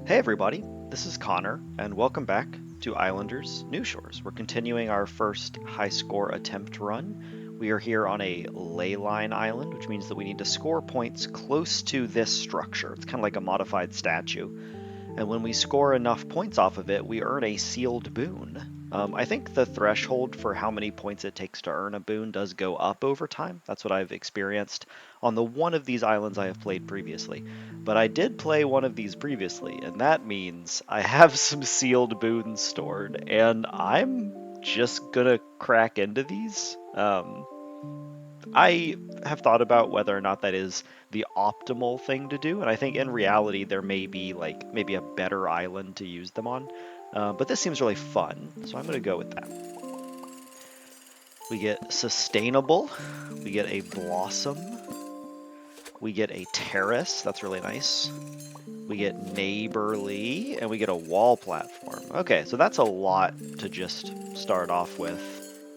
Hey everybody, this is Connor, and welcome back to Islanders New Shores. We're continuing our first high score attempt run. We are here on a ley line island, which means that we need to score points close to this structure. It's kind of like a modified statue. And when we score enough points off of it, we earn a sealed boon. I think the threshold for how many points it takes to earn a boon does go up over time. That's what I've experienced on the one of these islands I have played previously. But I did play one of these previously, and that means I have some sealed boons stored, and I'm just gonna crack into these. I have thought about whether or not that is the optimal thing to do, and I think in reality there may be maybe a better island to use them on. But this seems really fun, so I'm going to go with that. We get sustainable, we get a blossom, we get a terrace, that's really nice. We get neighborly, and we get a wall platform. Okay, so that's a lot to just start off with.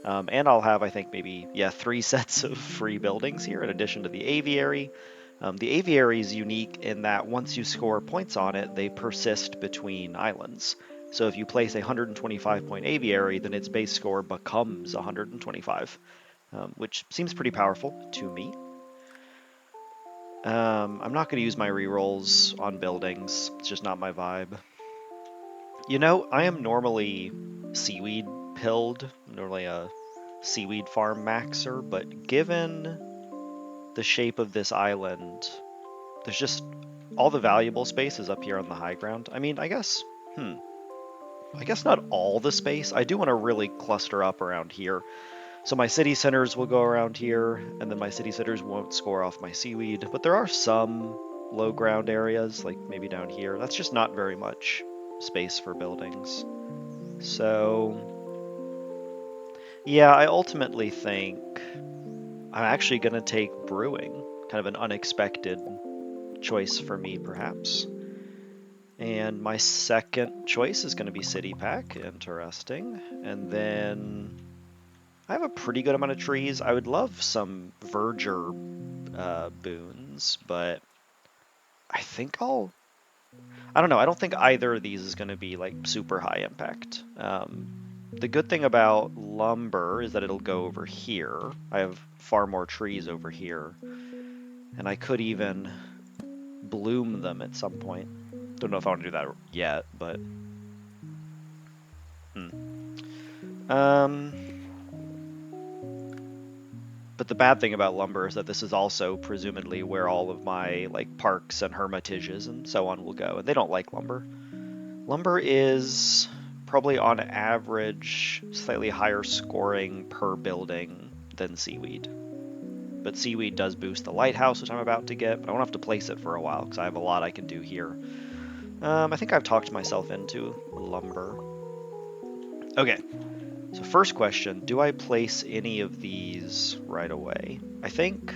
And I'll have, I think, maybe, 3 sets of free buildings here in addition to the aviary. The aviary is unique in that once you score points on it, they persist between islands. So if you place a 125 point aviary, then its base score becomes 125, which seems pretty powerful to me. I'm not going to use my rerolls on buildings. It's just not my vibe. You know, I am normally seaweed pilled, normally a seaweed farm maxer, but given the shape of this island, there's just all the valuable space is up here on the high ground. I mean, I guess not all the space. I do want to really cluster up around here. So my city centers will go around here, and then my city centers won't score off my seaweed, but there are some low ground areas, like maybe down here. That's just not very much space for buildings. So yeah, I ultimately think I'm actually going to take brewing, kind of an unexpected choice for me, perhaps. And my second choice is going to be City Pack. Interesting. And then I have a pretty good amount of trees. I would love some verdure boons, but I think I don't know. I don't think either of these is going to be like super high impact. The good thing about lumber is that it'll go over here. I have far more trees over here. And I could even bloom them at some point. Don't know if I want to do that yet, but... But the bad thing about lumber is that this is also presumably where all of my like parks and hermitages and so on will go, and they don't like lumber. Lumber is probably on average slightly higher scoring per building than seaweed. But seaweed does boost the lighthouse, which I'm about to get, but I won't have to place it for a while because I have a lot I can do here. I think I've talked myself into lumber. Okay, so first question, do I place any of these right away? I think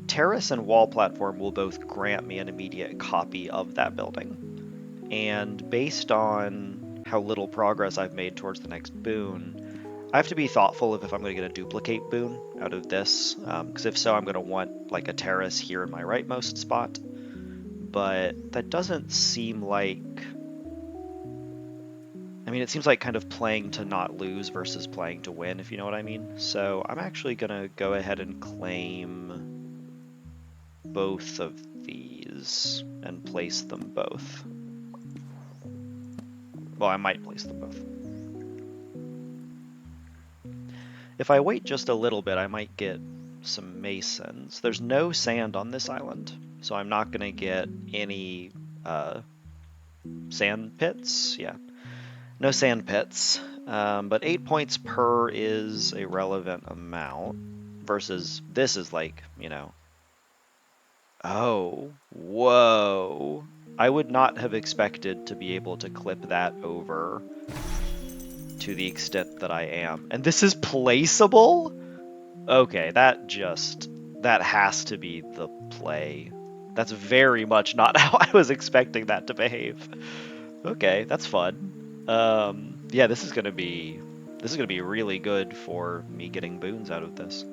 Terrace and wall platform will both grant me an immediate copy of that building. And based on how little progress I've made towards the next boon, I have to be thoughtful of if I'm going to get a duplicate boon out of this, because if so, I'm going to want like a terrace here in my rightmost spot. But that doesn't seem like... I mean, it seems like kind of playing to not lose versus playing to win, if you know what I mean. So I'm actually going to go ahead and claim both of these and place them both. Well, I might place them both. If I wait just a little bit, I might get some masons. There's no sand on this island, so I'm not going to get any sand pits. Yeah, no sand pits. But 8 points per is a relevant amount versus this is like, you know... Oh, whoa. I would not have expected to be able to clip that over to the extent that I am. And this is placeable? Okay, that has to be the play. That's very much not how I was expecting that to behave. Okay, that's fun. Yeah, this is gonna be really good for me getting boons out of this.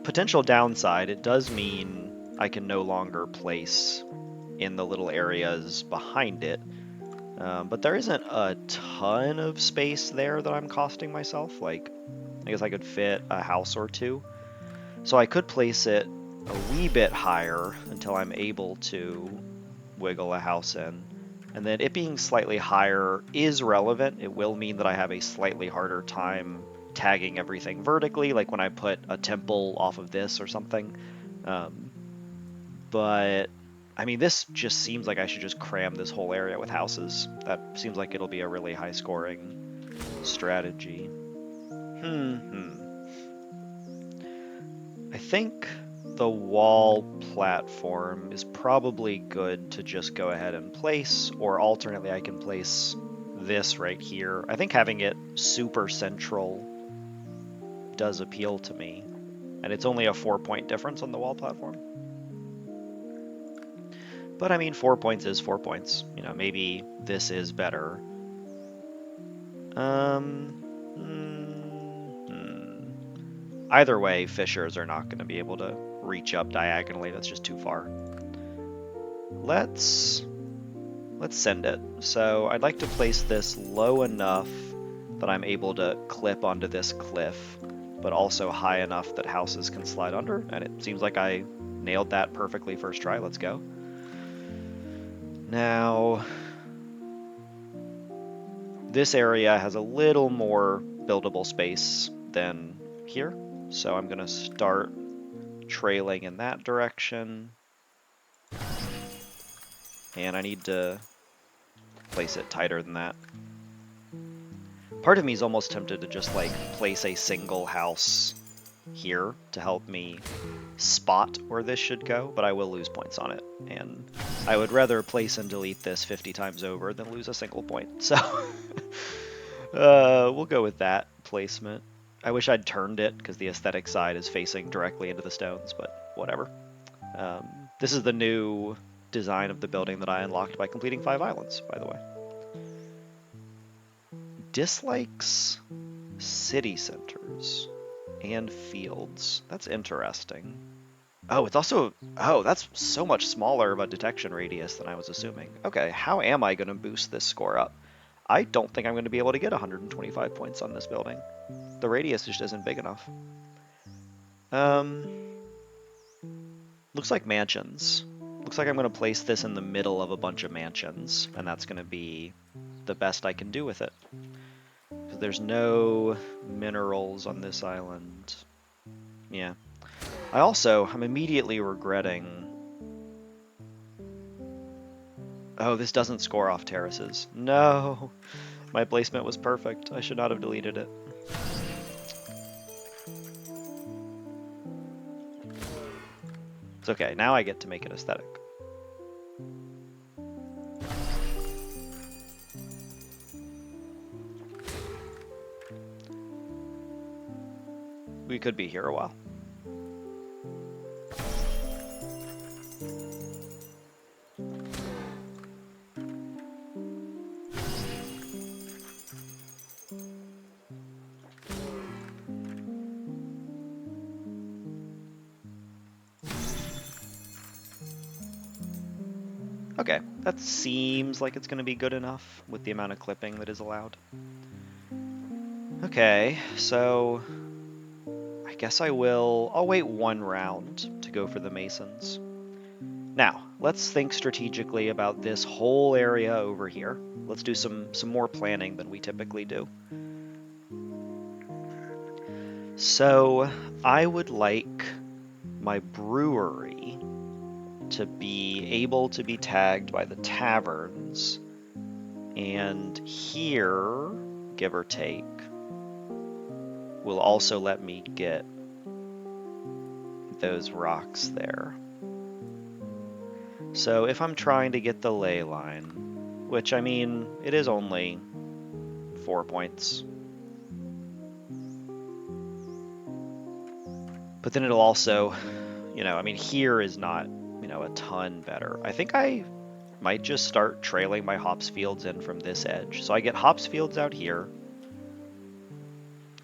Potential downside, it does mean I can no longer place in the little areas behind it. But there isn't a ton of space there that I'm costing myself. Like, I guess I could fit a house or two. So I could place it a wee bit higher until I'm able to wiggle a house in. And then it being slightly higher is relevant. It will mean that I have a slightly harder time tagging everything vertically, like when I put a temple off of this or something. But I mean, this just seems like I should just cram this whole area with houses. That seems like it'll be a really high scoring strategy. I think the wall platform is probably good to just go ahead and place, or alternately I can place this right here. I think having it super central does appeal to me, and it's only a 4-point difference on the wall platform. But I mean, 4 points is 4 points. You know, maybe this is better. Either way, fishers are not going to be able to reach up diagonally. That's just too far. Let's send it. So I'd like to place this low enough that I'm able to clip onto this cliff, but also high enough that houses can slide under. And it seems like I nailed that perfectly first try. Let's go. Now, this area has a little more buildable space than here. So I'm going to start trailing in that direction. And I need to place it tighter than that. Part of me is almost tempted to just like place a single house here to help me spot where this should go, but I will lose points on it. And I would rather place and delete this 50 times over than lose a single point. So we'll go with that placement. I wish I'd turned it because the aesthetic side is facing directly into the stones, but whatever. This is the new design of the building that I unlocked by completing 5 islands, by the way. Dislikes city centers and fields. That's interesting. Oh, it's also... Oh, that's so much smaller of a detection radius than I was assuming. Okay, how am I going to boost this score up? I don't think I'm going to be able to get 125 points on this building. The radius just isn't big enough. Looks like mansions. Looks like I'm going to place this in the middle of a bunch of mansions, and that's going to be the best I can do with it. Because there's no minerals on this island. Yeah. I'm immediately regretting... Oh, this doesn't score off terraces. No! My placement was perfect. I should not have deleted it. It's okay, now I get to make it aesthetic. We could be here a while. Okay, that seems like it's going to be good enough with the amount of clipping that is allowed. Okay, so I guess I'll wait 1 round to go for the masons. Now, let's think strategically about this whole area over here. Let's do some more planning than we typically do. So, I would like my brewery to be able to be tagged by the taverns, and here, give or take, will also let me get those rocks there. So if I'm trying to get the ley line, which I mean, it is only 4 points, but then it'll also, I mean, here is not, a ton better. I think I might just start trailing my hops fields in from this edge. So I get hops fields out here,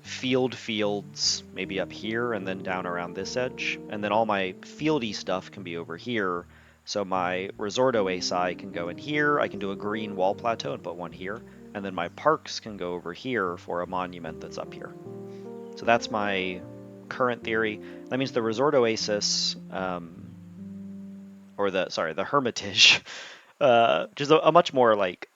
fields maybe up here and then down around this edge, and then all my fieldy stuff can be over here, So my resort oasi can go in here. I can do a green wall plateau and put one here. And then my parks can go over here for a monument that's up here. So that's my current theory. That means the resort oasis, or the hermitage, which is a much more like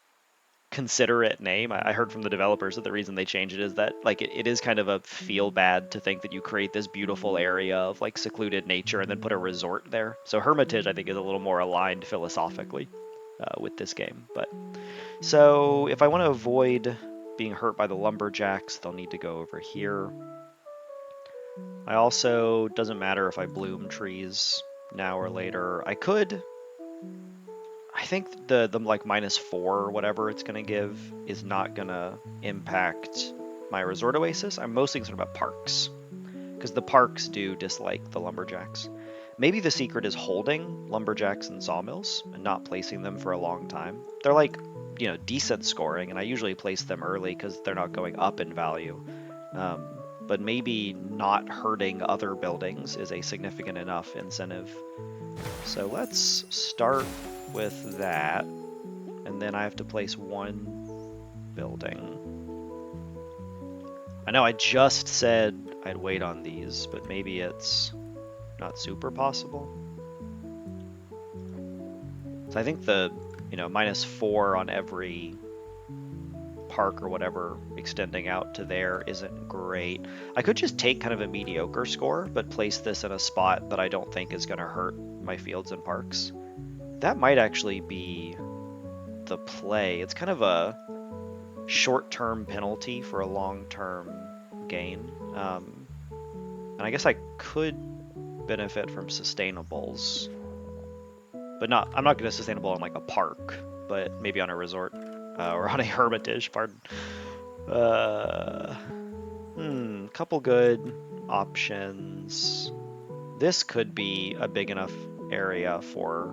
considerate name. I heard from the developers that the reason they changed it is that like it is kind of a feel bad to think that you create this beautiful area of like secluded nature and then put a resort there. So hermitage I think is a little more aligned philosophically with this game. But so if I want to avoid being hurt by the lumberjacks, they'll need to go over here. I also, doesn't matter if I bloom trees now or later. I think the like -4 or whatever it's going to give is not going to impact my resort oasis. I'm mostly concerned about parks, because the parks do dislike the lumberjacks. Maybe the secret is holding lumberjacks and sawmills and not placing them for a long time. They're like, decent scoring, and I usually place them early because they're not going up in value. But maybe not hurting other buildings is a significant enough incentive. So let's start with that, and then I have to place one building. I know I just said I'd wait on these, but maybe it's not super possible. So I think the, -4 on every park or whatever extending out to there isn't great. I could just take kind of a mediocre score, but place this in a spot that I don't think is going to hurt my fields and parks. That might actually be the play. It's kind of a short-term penalty for a long-term gain. And I guess I could benefit from sustainables, but I'm not going to sustainable on like a park, but maybe on a resort or on a hermitage, pardon. Couple good options. This could be a big enough area for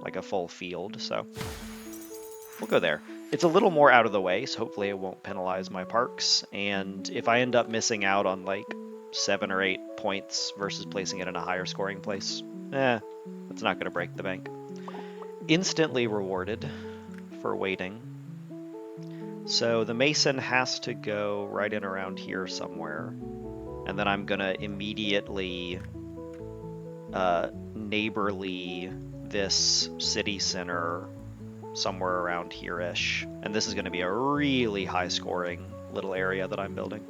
like a full field, so we'll go there. It's a little more out of the way, so hopefully it won't penalize my parks. And if I end up missing out on like 7 or 8 points versus placing it in a higher scoring place, that's not going to break the bank. Instantly rewarded for waiting. So the mason has to go right in around here somewhere. And then I'm going to immediately neighborly this city center somewhere around here-ish. And this is going to be a really high-scoring little area that I'm building.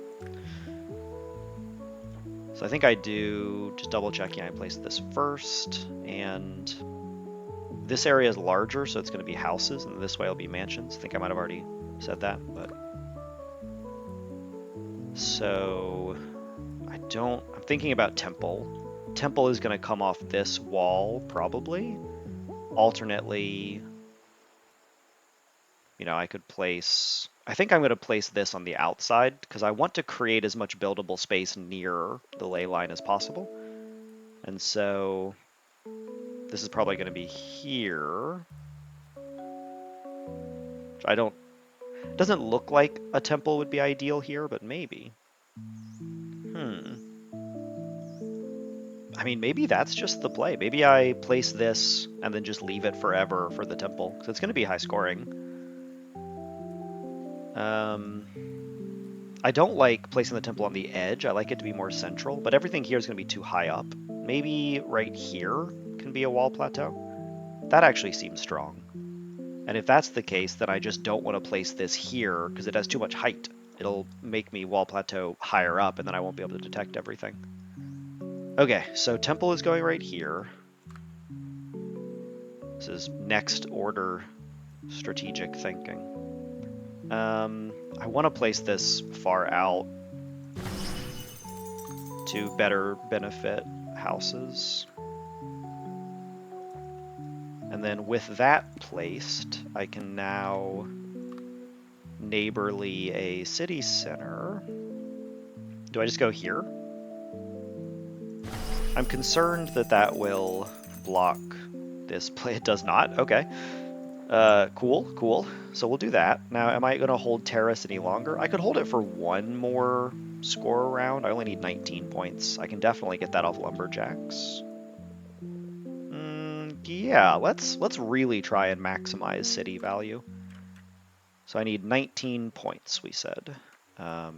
So I think I do, just double-checking, I placed this first, and this area is larger, so it's going to be houses, and this way it'll be mansions. I think I might have already said that, but... So... I'm thinking about temple. Temple is going to come off this wall, probably. Alternately, I could place... I think I'm going to place this on the outside, because I want to create as much buildable space near the ley line as possible. And so... this is probably going to be here. It doesn't look like a temple would be ideal here, but maybe. I mean, maybe that's just the play. Maybe I place this and then just leave it forever for the temple, because it's going to be high scoring. I don't like placing the temple on the edge. I like it to be more central, but everything here is going to be too high up. Maybe right here can be a wall plateau. That actually seems strong. And if that's the case, then I just don't want to place this here because it has too much height. It'll make me wall plateau higher up, and then I won't be able to detect everything. Okay, so temple is going right here. This is next order strategic thinking. I want to place this far out to better benefit houses. And then with that placed, I can now neighborly a city center. Do I just go here? I'm concerned that that will block this play. It does not. Okay. Cool. So we'll do that. Now, am I going to hold Terrace any longer? I could hold it for one more score round. I only need 19 points. I can definitely get that off Lumberjacks. Yeah, let's really try and maximize city value. So I need 19 points, we said. I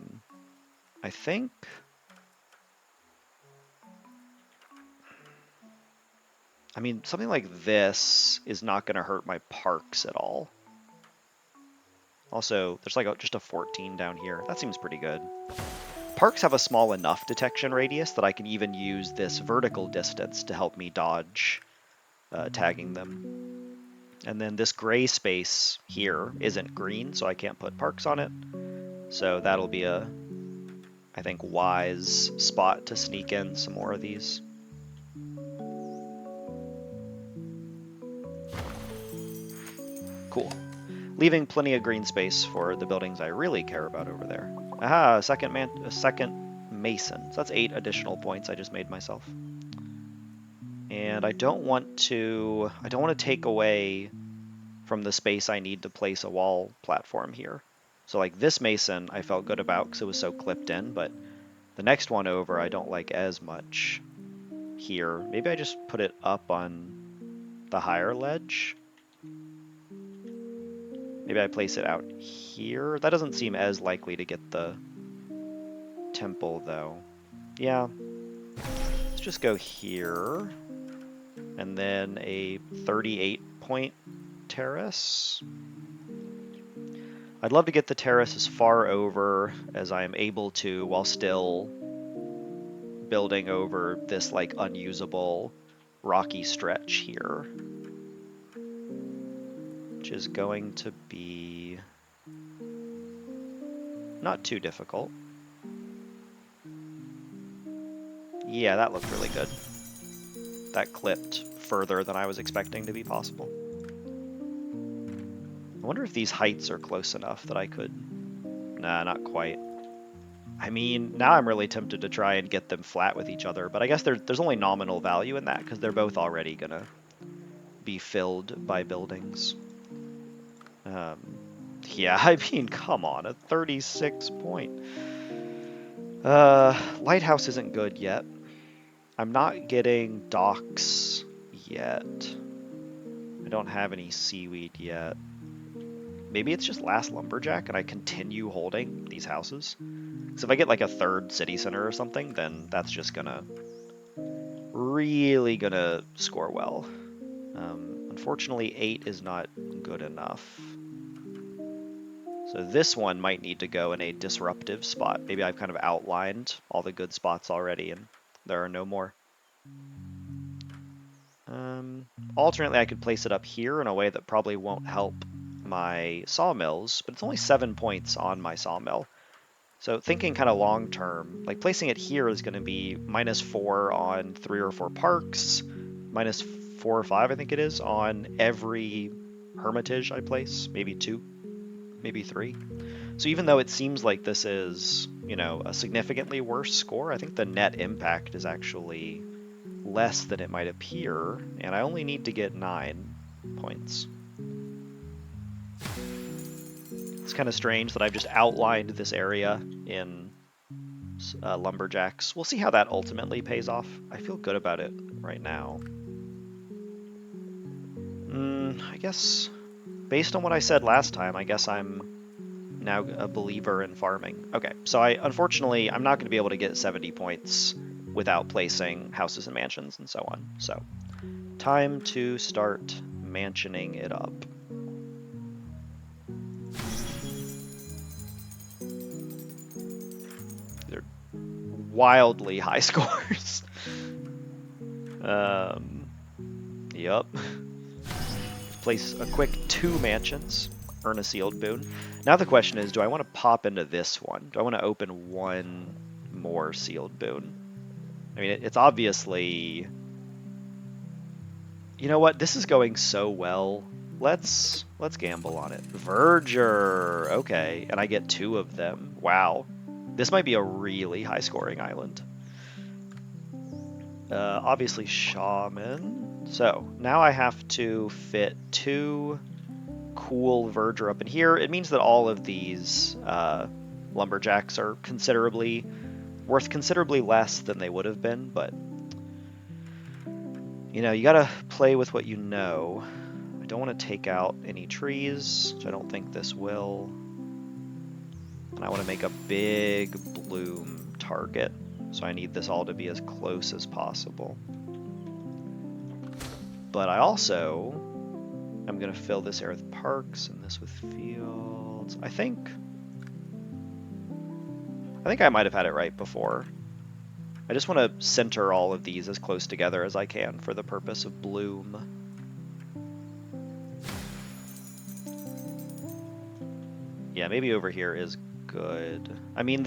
think... I mean, something like this is not going to hurt my parks at all. Also, there's like just a 14 down here. That seems pretty good. Parks have a small enough detection radius that I can even use this vertical distance to help me dodge tagging them. And then this gray space here isn't green, so I can't put parks on it. So that'll be a, I think, wise spot to sneak in some more of these. Cool. Leaving plenty of green space for the buildings I really care about over there. Aha, a second mason. So that's 8 additional points I just made myself. And I don't want to take away from the space I need to place a wall platform here. So like this mason I felt good about because it was so clipped in, but the next one over I don't like as much here. Maybe I just put it up on the higher ledge. Maybe I place it out here. That doesn't seem as likely to get the temple though. Yeah, let's just go here. And then a 38-point terrace. I'd love to get the terrace as far over as I am able to while still building over this like unusable rocky stretch here, which is going to be not too difficult. Yeah, that looked really good. That clipped further than I was expecting to be possible. I wonder if these heights are close enough that I could... Nah, not quite. I mean, now I'm really tempted to try and get them flat with each other, but I guess there's only nominal value in that because they're both already gonna be filled by buildings. Yeah, I mean, come on, a 36 point. Lighthouse isn't good yet. I'm not getting docks yet. I don't have any seaweed yet. Maybe it's just last lumberjack and I continue holding these houses. Because if I get like a third city center or something, then that's just really gonna score well. Unfortunately, 8 is not good enough. So this one might need to go in a disruptive spot. Maybe I've kind of outlined all the good spots already and there are no more. Alternately, I could place it up here in a way that probably won't help my sawmills, but it's only 7 points on my sawmill. So thinking kind of long term, like placing it here is going to be -4 on 3 or 4 parks, -4 or 5 I think it is on every hermitage I place, maybe 2, maybe 3. So even though it seems like this is, you know, a significantly worse score, I think the net impact is actually less than it might appear, and I only need to get 9 points. It's kind of strange that I've just outlined this area in lumberjacks. We'll see how that ultimately pays off. I feel good about it right now. I guess, based on what I said last time, I guess I'm now a believer in farming. Okay, so unfortunately, I'm not going to be able to get 70 points without placing houses and mansions and so on. So, time to start mansioning it up. They're wildly high scores. Yep. Place a quick 2 mansions, earn a sealed boon. Now the question is, do I want to pop into this one? Do I want to open 1 more sealed boon? I mean, it's obviously... You know what? This is going so well. Let's gamble on it. Verger! Okay, and I get 2 of them. Wow. This might be a really high-scoring island. Obviously, shaman. So, now I have to fit 2 cool verger up in here. It means that all of these lumberjacks are worth considerably less than they would have been, but You know, you gotta play with what you know. I don't want to take out any trees, which I don't think this will. And I want to make a big bloom target, so I need this all to be as close as possible. But I also am going to fill this area with parks and this with fields. I think I might have had it right before. I just want to center all of these as close together as I can for the purpose of bloom. Yeah, maybe over here is good. I mean,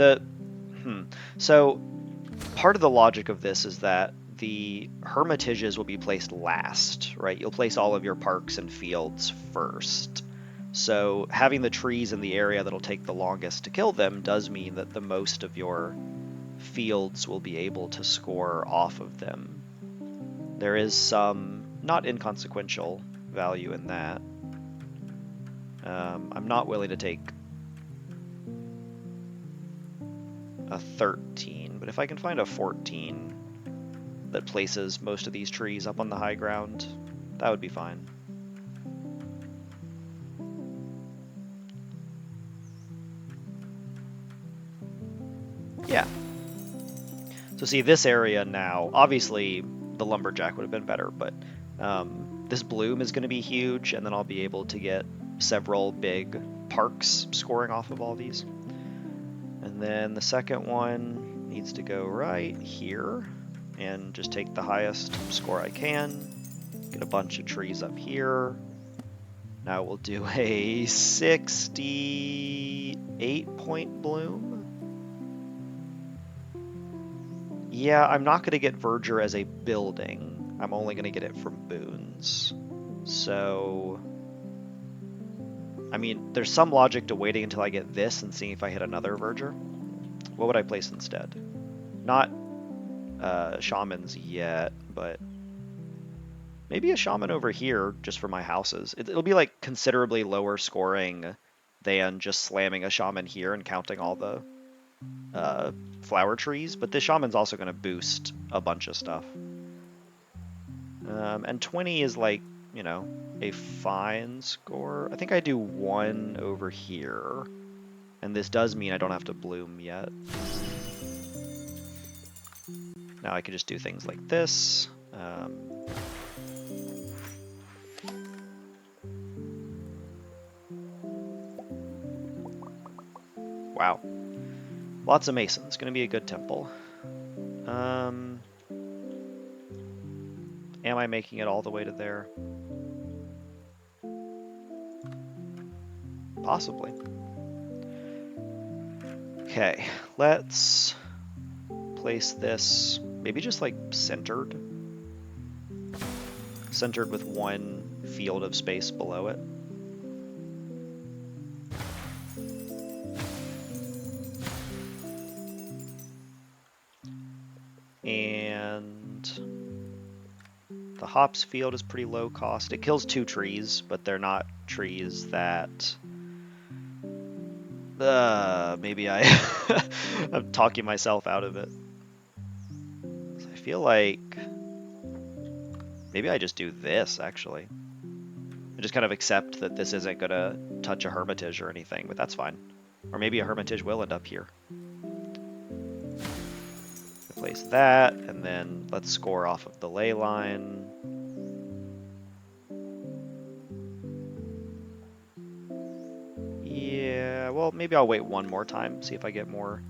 so part of the logic of this is that the hermitages will be placed last, right? You'll place all of your parks and fields first. So having the trees in the area that'll take the longest to kill them does mean that the most of your fields will be able to score off of them. There is some not inconsequential value in that. I'm not willing to take a 13, but if I can find a 14 that places most of these trees up on the high ground, that would be fine. Yeah. So see, this area now, obviously the lumberjack would have been better, but this bloom is going to be huge, and then I'll be able to get several big parks scoring off of all these. And then the second one needs to go right here and just take the highest score I can. Get a bunch of trees up here. Now we'll do a 68 point bloom. Yeah, I'm not going to get verdure as a building. I'm only going to get it from boons. So, I mean, there's some logic to waiting until I get this and seeing if I hit another verdure. What would I place instead? Not shamans yet, but maybe a shaman over here just for my houses. It'll be like considerably lower scoring than just slamming a shaman here and counting all the flower trees, but this shaman's also going to boost a bunch of stuff. And 20 is like, you know, a fine score. I think I do 1 over here, and this does mean I don't have to bloom yet. Now I could just do things like this. Wow. Lots of masons. Going to be a good temple. Am I making it all the way to there? Possibly. Okay, let's place this maybe just like centered. Centered with one field of space below it. And the hops field is pretty low cost. It kills 2 trees, but they're not trees that... maybe I'm talking myself out of it. I feel like maybe I just do this, actually. I just kind of accept that this isn't going to touch a hermitage or anything, but that's fine. Or maybe a hermitage will end up here. Place that, and then let's score off of the ley line. Yeah, well, maybe I'll wait one more time, see if I get more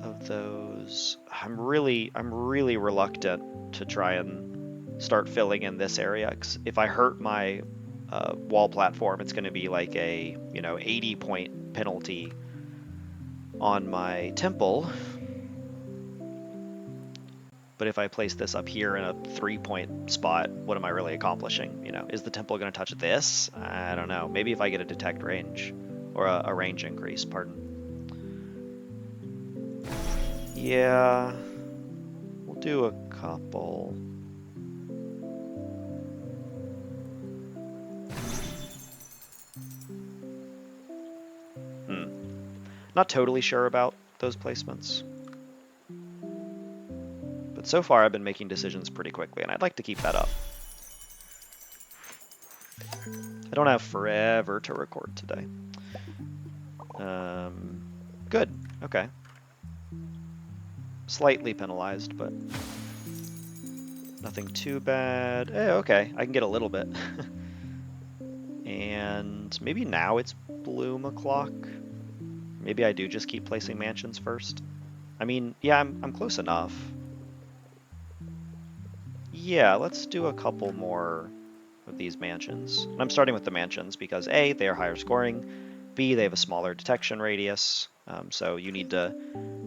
of those. I'm really reluctant to try and start filling in this area, 'cause if I hurt my wall platform, it's going to be like a, you know, 80 point penalty on my temple. But if I place this up here in a 3-point spot, what am I really accomplishing? You know, is the temple going to touch this? I don't know. Maybe if I get a detect range, or a range increase, pardon. Yeah, we'll do a couple. Not totally sure about those placements. But so far I've been making decisions pretty quickly, and I'd like to keep that up. I don't have forever to record today. Good. Okay. Slightly penalized, but nothing too bad. Okay, I can get a little bit. And maybe now it's bloom o'clock. Maybe I do just keep placing mansions first. I mean, yeah, I'm close enough. Yeah, let's do a couple more of these mansions. And I'm starting with the mansions because A, they are higher scoring, B, they have a smaller detection radius, so you need to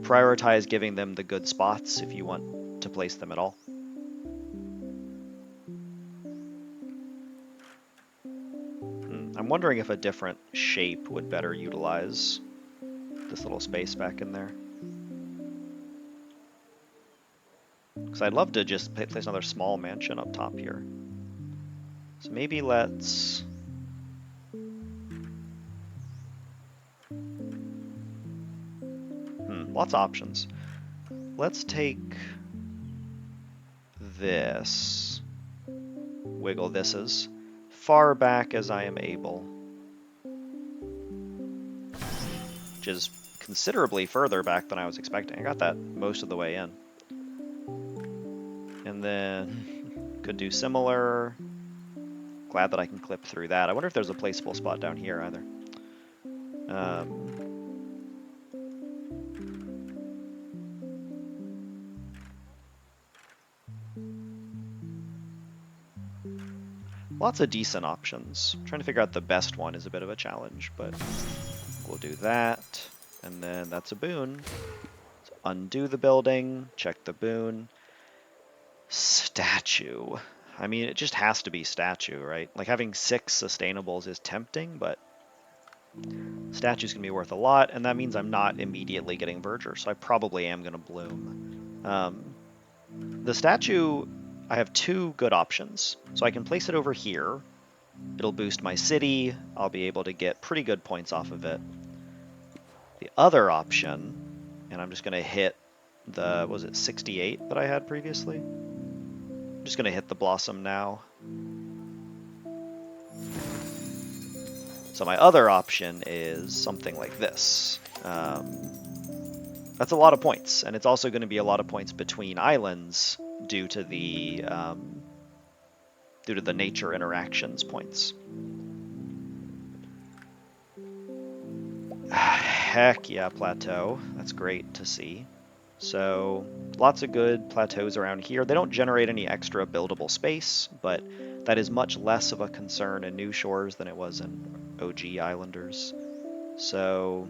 prioritize giving them the good spots if you want to place them at all. I'm wondering if a different shape would better utilize this little space back in there. Because I'd love to just place another small mansion up top here. So maybe let's... lots of options. Let's take this, wiggle this as far back as I am able, which is considerably further back than I was expecting. I got that most of the way in. And then could do similar. Glad that I can clip through that. I wonder if there's a placeable spot down here either. Lots of decent options. Trying to figure out the best one is a bit of a challenge, but we'll do that. And then that's a boon. So undo the building, check the boon. Statue. I mean, it just has to be statue, right? Like having 6 sustainables is tempting, but statue's gonna be worth a lot, and that means I'm not immediately getting Verger, so I probably am gonna bloom. The statue, I have 2 good options. So I can place it over here. It'll boost my city. I'll be able to get pretty good points off of it. The other option, and I'm just gonna hit the, was it 68 that I had previously? I'm just gonna hit the blossom now. So my other option is something like this. That's a lot of points, and it's also going to be a lot of points between islands due to the nature interactions points. Heck yeah, plateau. That's great to see. So lots of good plateaus around here. They don't generate any extra buildable space, but that is much less of a concern in New Shores than it was in OG Islanders. So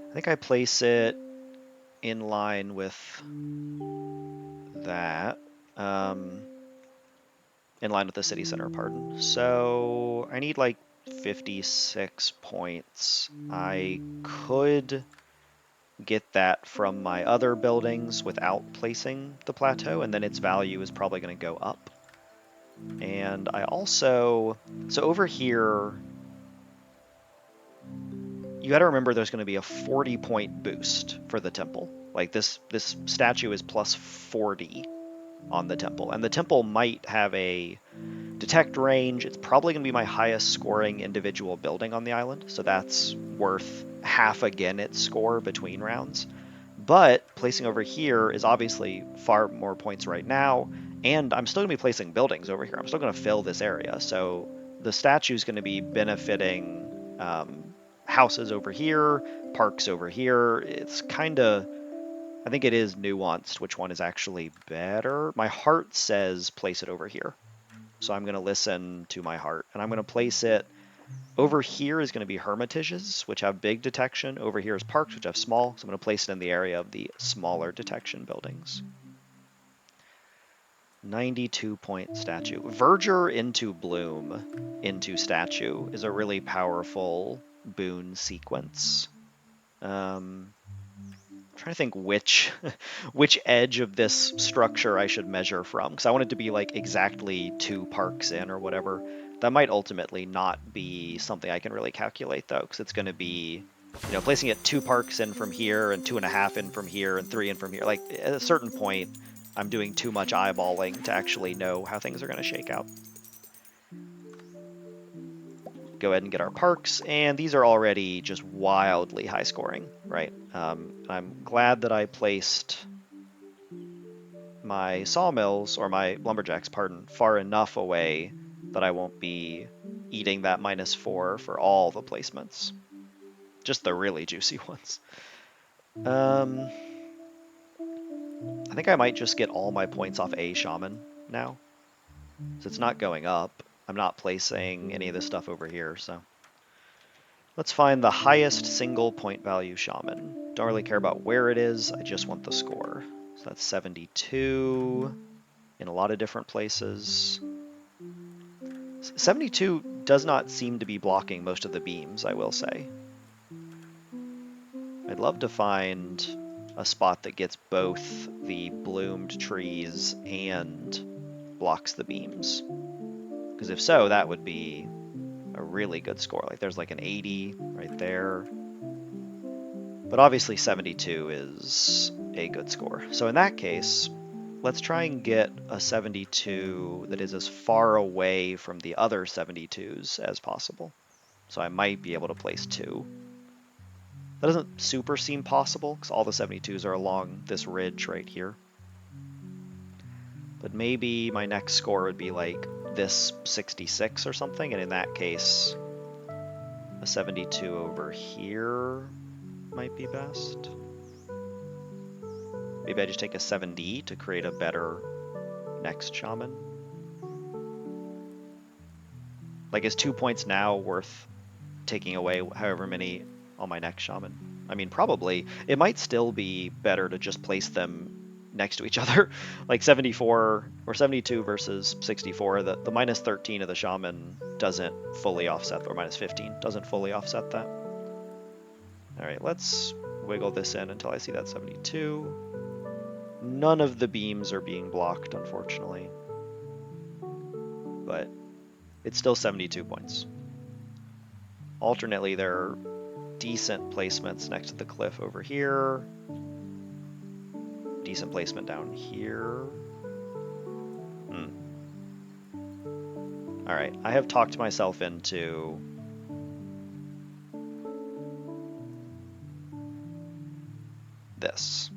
I think I place it in line with that. In line with the city center, pardon. So I need like 56 points. I could get that from my other buildings without placing the plateau, and then its value is probably going to go up. And I also, so over here, you got to remember there's going to be a 40-point boost for the temple. Like this statue is plus 40 on the temple, and the temple might have a detect range. It's probably going to be my highest scoring individual building on the island, so that's worth half again its score between rounds. But placing over here is obviously far more points right now, and I'm still going to be placing buildings over here. I'm still going to fill this area, so the statue is going to be benefiting houses over here, parks over here. It's kind of, I think it is nuanced which one is actually better. My heart says place it over here. So I'm going to listen to my heart, and I'm going to place it over here is going to be hermitages, which have big detection. Over here is parks, which have small. So I'm going to place it in the area of the smaller detection buildings. 92-point statue. Verger into bloom into statue is a really powerful boon sequence. I'm trying to think which edge of this structure I should measure from, because I want it to be like exactly 2 parks in or whatever. That might ultimately not be something I can really calculate though, because it's going to be You know, placing it 2 parks in from here and 2.5 in from here and 3 in from here. Like, at a certain point, I'm doing too much eyeballing to actually know how things are going to shake out. Go ahead and get our parks, and these are already just wildly high scoring, right? I'm glad that I placed my sawmills, or my lumberjacks, pardon, far enough away that I won't be eating that -4 for all the placements. Just the really juicy ones. I think I might just get all my points off a shaman now. So it's not going up. I'm not placing any of this stuff over here, so. Let's find the highest single point value shaman. Don't really care about where it is, I just want the score. So that's 72 in a lot of different places. 72 does not seem to be blocking most of the beams, I will say. I'd love to find a spot that gets both the bloomed trees and blocks the beams. Because if so, that would be a really good score. Like there's like an 80 right there. But obviously 72 is a good score. So in that case, let's try and get a 72 that is as far away from the other 72s as possible. So I might be able to place 2. That doesn't super seem possible, because all the 72s are along this ridge right here. But maybe my next score would be like this 66 or something, and in that case, a 72 over here might be best. Maybe I just take a 7D to create a better next shaman. Like, is 2 points now worth taking away however many on my next shaman? I mean, probably. It might still be better to just place them next to each other. Like 74 or 72 versus 64, the -13 of the shaman doesn't fully offset, or -15 doesn't fully offset that. All right, let's wiggle this in until I see that 72. None of the beams are being blocked, unfortunately. But it's still 72 points. Alternately, there are decent placements next to the cliff over here. Decent placement down here. All right, I have talked myself into this.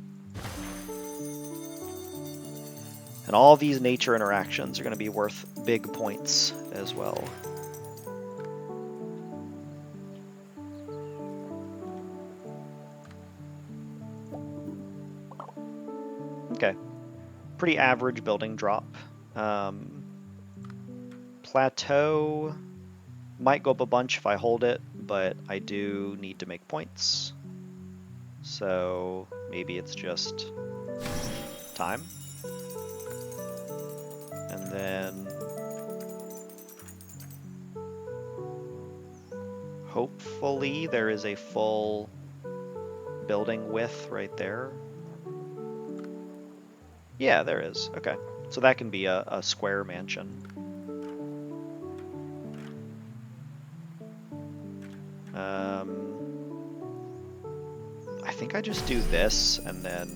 And all these nature interactions are going to be worth big points as well. Okay, pretty average building drop. Plateau might go up a bunch if I hold it, but I do need to make points. So maybe it's just time. And then hopefully there is a full building width right there. Yeah, there is. Okay. So that can be a square mansion. I think I just do this, and then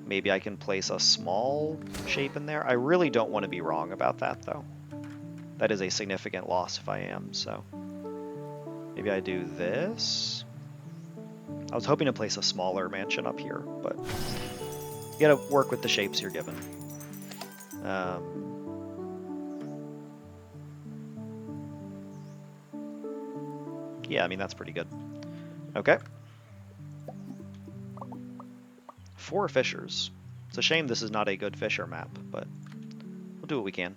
maybe I can place a small shape in there. I really don't want to be wrong about that, though. That is a significant loss if I am, so maybe I do this. I was hoping to place a smaller mansion up here, but you gotta work with the shapes you're given. Yeah, I mean, that's pretty good. Okay. 4 fishers. It's a shame this is not a good fisher map, but we'll do what we can.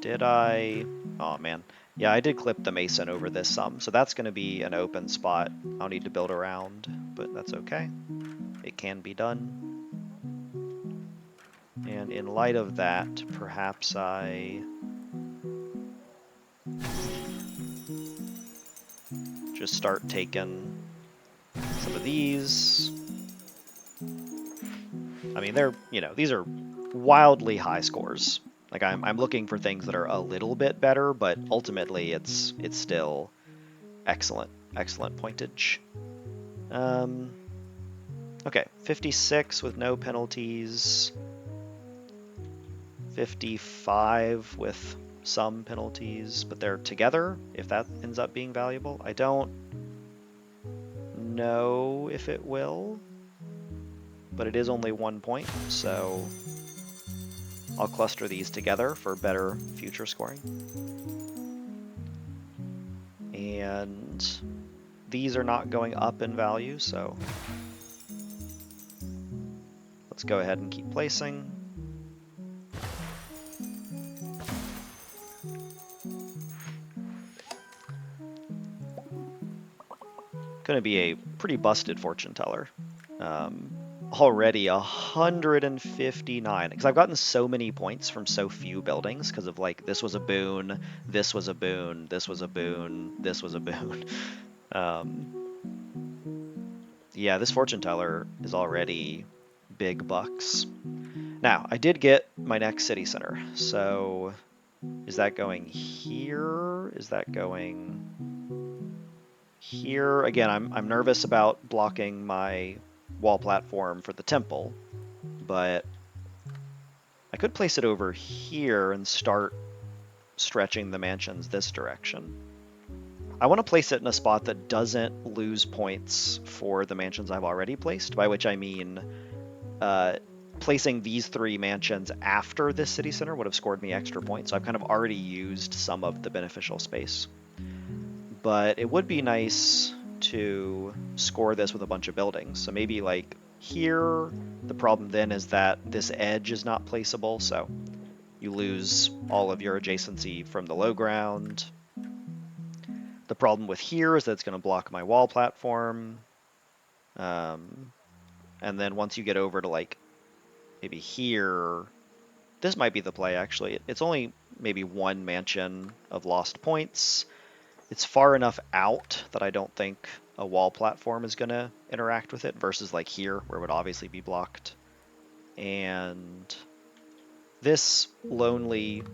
Did I? Oh man. Yeah, I did clip the mason over this some, so that's going to be an open spot I'll need to build around, but that's okay. It can be done. And in light of that, perhaps I just start taking some of these. I mean, they're, you know, these are wildly high scores. Like I'm looking for things that are a little bit better, but ultimately it's still excellent pointage. Okay, 56 with no penalties. 55 with some penalties, but they're together, if that ends up being valuable. I don't know if it will, but it is only 1 point, so I'll cluster these together for better future scoring. And these are not going up in value, so let's go ahead and keep placing. Going to be a pretty busted fortune teller. Already 159, because I've gotten so many points from so few buildings because of like this was a boon, this was a boon, this was a boon, this was a boon. Yeah, this fortune teller is already big bucks. Now, I did get my next city center, so is that going here? Is that going here? Again, I'm nervous about blocking my wall platform for the temple, but I could place it over here and start stretching the mansions this direction. I want to place it in a spot that doesn't lose points for the mansions I've already placed, by which I mean placing these 3 mansions after this city center would have scored me extra points, so I've kind of already used some of the beneficial space. But it would be nice to score this with a bunch of buildings. So maybe like here, the problem then is that this edge is not placeable, so you lose all of your adjacency from the low ground. The problem with here is that it's going to block my wall platform. And then once you get over to like maybe here, this might be the play actually. It's only maybe 1 mansion of lost points. It's far enough out that I don't think a wall platform is going to interact with it versus like here where it would obviously be blocked. And this lonely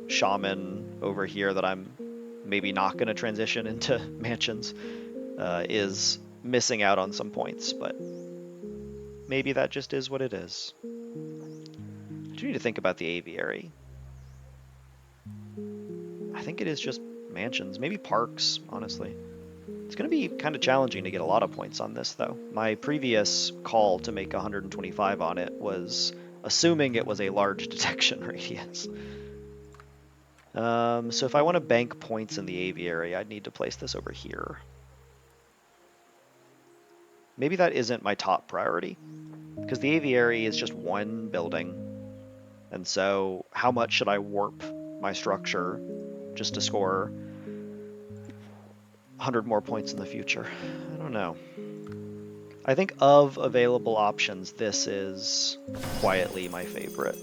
shaman over here that I'm maybe not going to transition into mansions is missing out on some points, but maybe that just is what it is. I do need to think about the aviary. I think it is just mansions, maybe parks, honestly. It's going to be kind of challenging to get a lot of points on this, though. My previous call to make 125 on it was assuming it was a large detection radius. So if I want to bank points in the aviary, I'd need to place this over here. Maybe that isn't my top priority, because the aviary is just 1 building. And so how much should I warp my structure just to score 100 more points in the future? I don't know. I think of available options, this is quietly my favorite.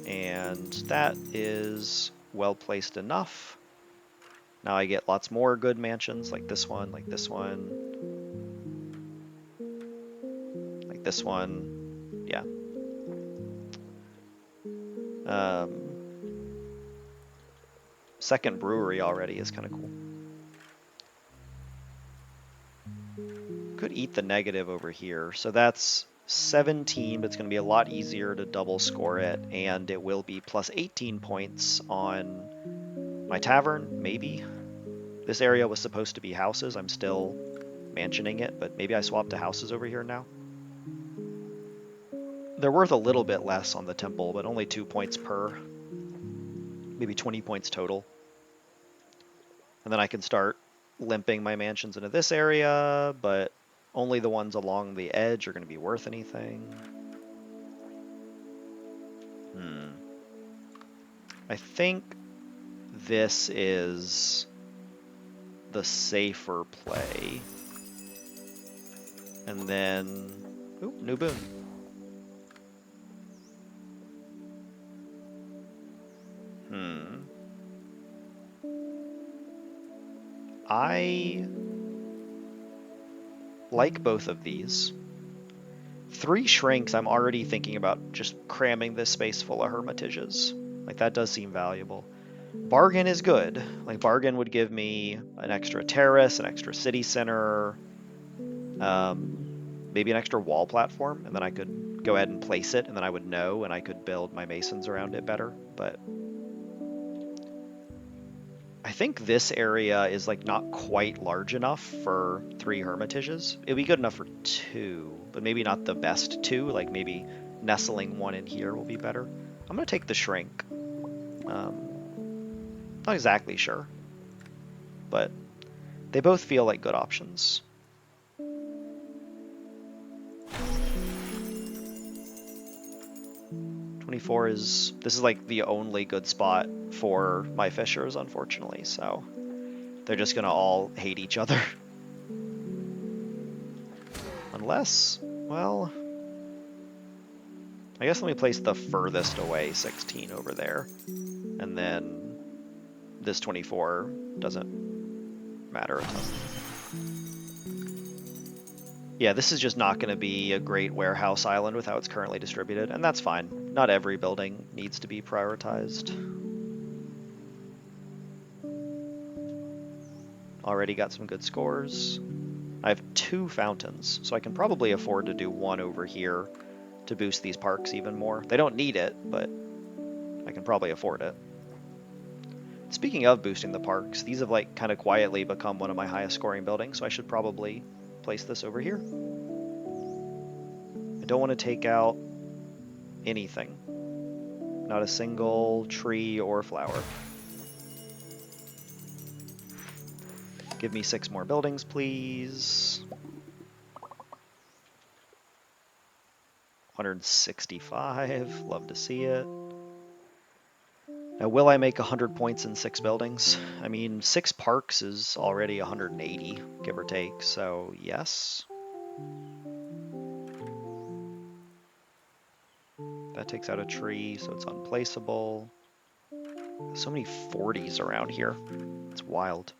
And that is well placed enough. Now I get lots more good mansions like this one, like this one, like this one. Yeah. Second brewery already is kind of cool. Could eat the negative over here. So that's 17, but it's going to be a lot easier to double score it, and it will be plus 18 points on my tavern, maybe. This area was supposed to be houses. I'm still mansioning it, but maybe I swapped to houses over here now. They're worth a little bit less on the temple, but only 2 points per. Maybe 20 points total. And then I can start limping my mansions into this area, but only the ones along the edge are going to be worth anything. I think this is the safer play. And then, ooh, new boon. I like both of these. 3 shrinks, I'm already thinking about just cramming this space full of hermitages. Like, that does seem valuable. Bargain is good. Like, bargain would give me an extra terrace, an extra city center, maybe an extra wall platform, and then I could go ahead and place it, and then I would know, and I could build my masons around it better. But I think this area is like not quite large enough for 3 hermitages. It'd be good enough for 2, but maybe not the best 2. Like maybe nestling 1 in here will be better. I'm gonna take the shrink. Not exactly sure, but they both feel like good options. This is like the only good spot for my fishers, unfortunately, so they're just gonna all hate each other. Unless, well, I guess let me place the furthest away 16 over there, and then this 24 doesn't matter a ton. Yeah, this is just not going to be a great warehouse island with how it's currently distributed, and that's fine. Not every building needs to be prioritized. Already got some good scores. I have 2 fountains, so I can probably afford to do 1 over here to boost these parks even more. They don't need it, but I can probably afford it. Speaking of boosting the parks, these have like kind of quietly become one of my highest scoring buildings, so I should probably place this over here. I don't want to take out anything. Not a single tree or flower. Give me 6 more buildings, please. 165, love to see it. Now, will I make 100 points in 6 buildings? I mean, 6 parks is already 180, give or take, so yes. That takes out a tree, so it's unplaceable. So many 40s around here. It's wild.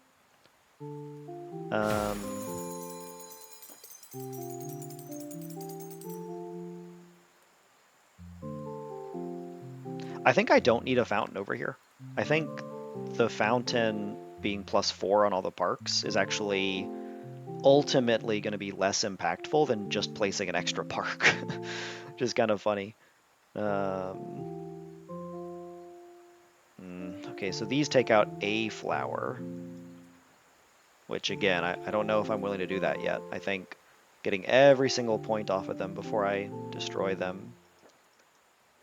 I think I don't need a fountain over here. I think the fountain being +4 on all the parks is actually ultimately going to be less impactful than just placing an extra park, which is kind of funny. Okay, so these take out a flower, which again, I don't know if I'm willing to do that yet. I think getting every single point off of them before I destroy them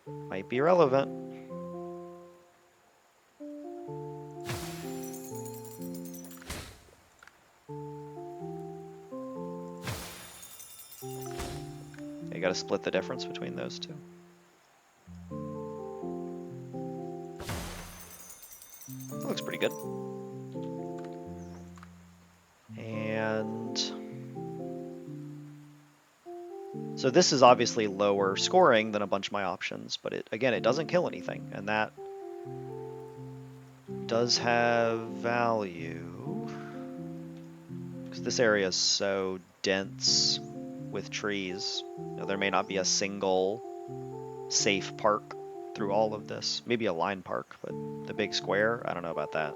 might be relevant. I gotta split the difference between those 2. That looks pretty good. And so this is obviously lower scoring than a bunch of my options, but it doesn't kill anything, and that does have value. Because this area is so dense with trees. You know, there may not be a single safe park through all of this. Maybe a line park, but the big square, I don't know about that.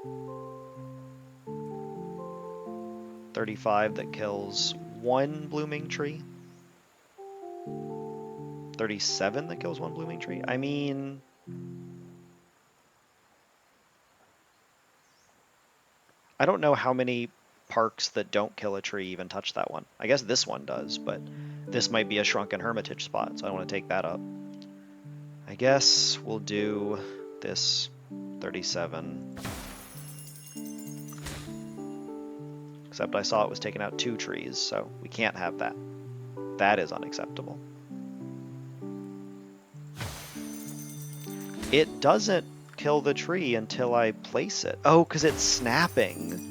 35 that kills 1 blooming tree. 37 that kills 1 blooming tree. I mean, I don't know how many parks that don't kill a tree even touch that one. I guess this one does, but this might be a shrunken hermitage spot, so I don't want to take that up. I guess we'll do this 37. Except I saw it was taking out 2 trees, so we can't have that. That is unacceptable. It doesn't kill the tree until I place it. Oh, because it's snapping.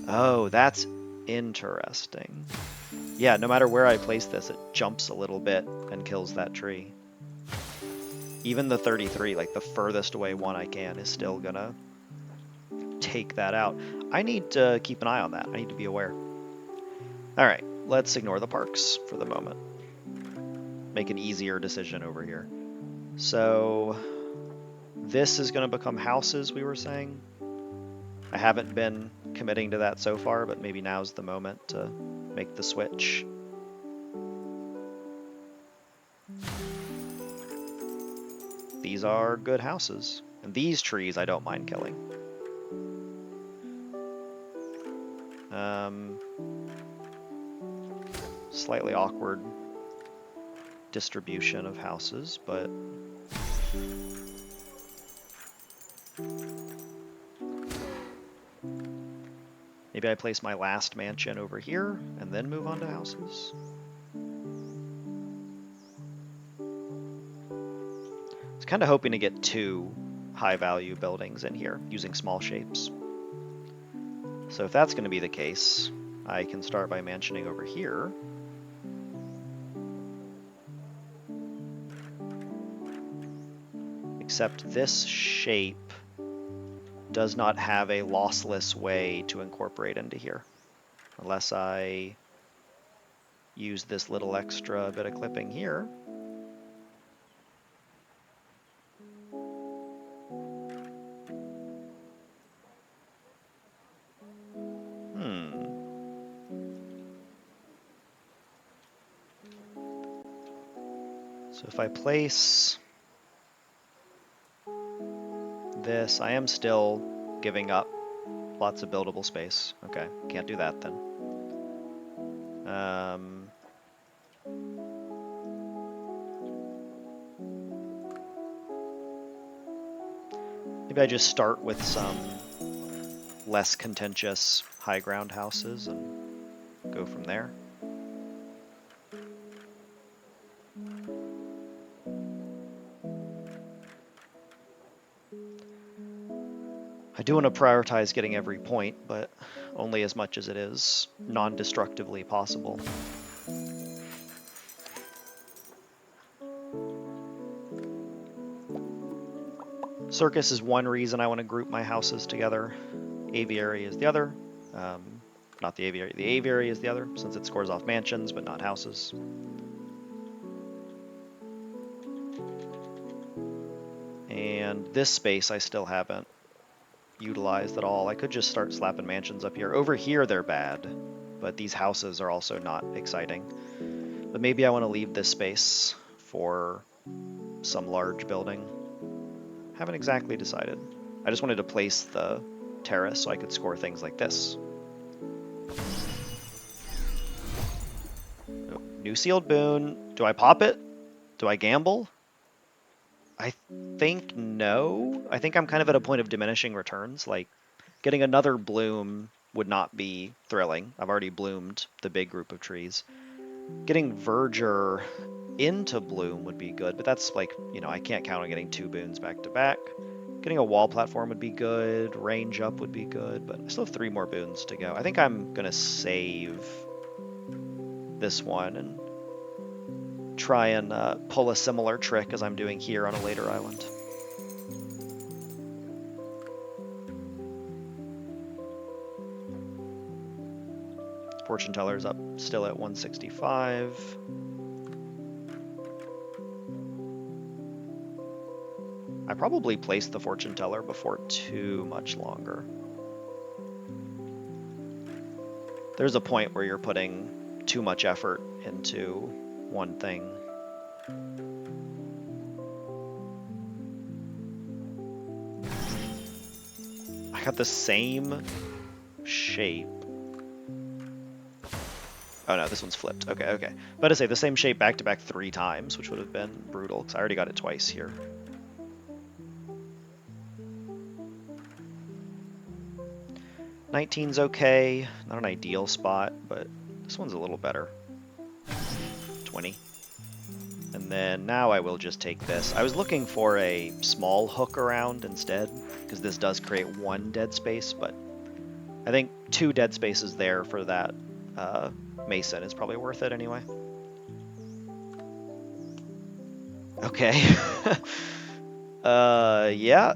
Oh, that's interesting. Yeah, no matter where I place this, it jumps a little bit and kills that tree. Even the 33, like the furthest away one I can, is still gonna take that out. I need to keep an eye on that. I need to be aware. All right, let's ignore the parks for the moment. Make an easier decision over here. So this is going to become houses, we were saying. I haven't been committing to that so far, but maybe now's the moment to make the switch. These are good houses. And these trees I don't mind killing. Slightly awkward distribution of houses, but maybe I place my last mansion over here and then move on to houses. I was kind of hoping to get 2 high-value buildings in here using small shapes. So if that's going to be the case, I can start by mansioning over here. Except this shape does not have a lossless way to incorporate into here, unless I use this little extra bit of clipping here. So if I place this, I am still giving up lots of buildable space. Okay, can't do that then. Maybe I just start with some less contentious high ground houses and go from there. I do want to prioritize getting every point, but only as much as it is non-destructively possible. Circus is one reason I want to group my houses together. Aviary is the other. Not the aviary. The aviary is the other, since it scores off mansions, but not houses. And this space I still haven't utilized at all. I could just start slapping mansions up here. Over here they're bad, but these houses are also not exciting. But maybe I want to leave this space for some large building. Haven't exactly decided. I just wanted to place the terrace so I could score things like this. New sealed boon. Do I pop it? Do I gamble? I think no. I think I'm kind of at a point of diminishing returns. Like, getting another bloom would not be thrilling. I've already bloomed the big group of trees. Getting verdure into bloom would be good, but that's like, you know, I can't count on getting 2 boons back to back. Getting a wall platform would be good. Range up would be good, but I still have 3 more boons to go. I think I'm going to save this one and try and pull a similar trick as I'm doing here on a later island. Fortune teller's up still at 165. I probably placed the fortune teller before too much longer. There's a point where you're putting too much effort into one thing. I got the same shape. Oh no, this one's flipped. Okay, okay. But to say the same shape back to back 3 times, which would have been brutal because I already got it twice here. $19's okay, not an ideal spot, but this one's a little better. 20. And then now I will just take this. I was looking for a small hook around instead, because this does create 1 dead space, but I think 2 dead spaces there for that mason is probably worth it anyway. Okay. Yeah.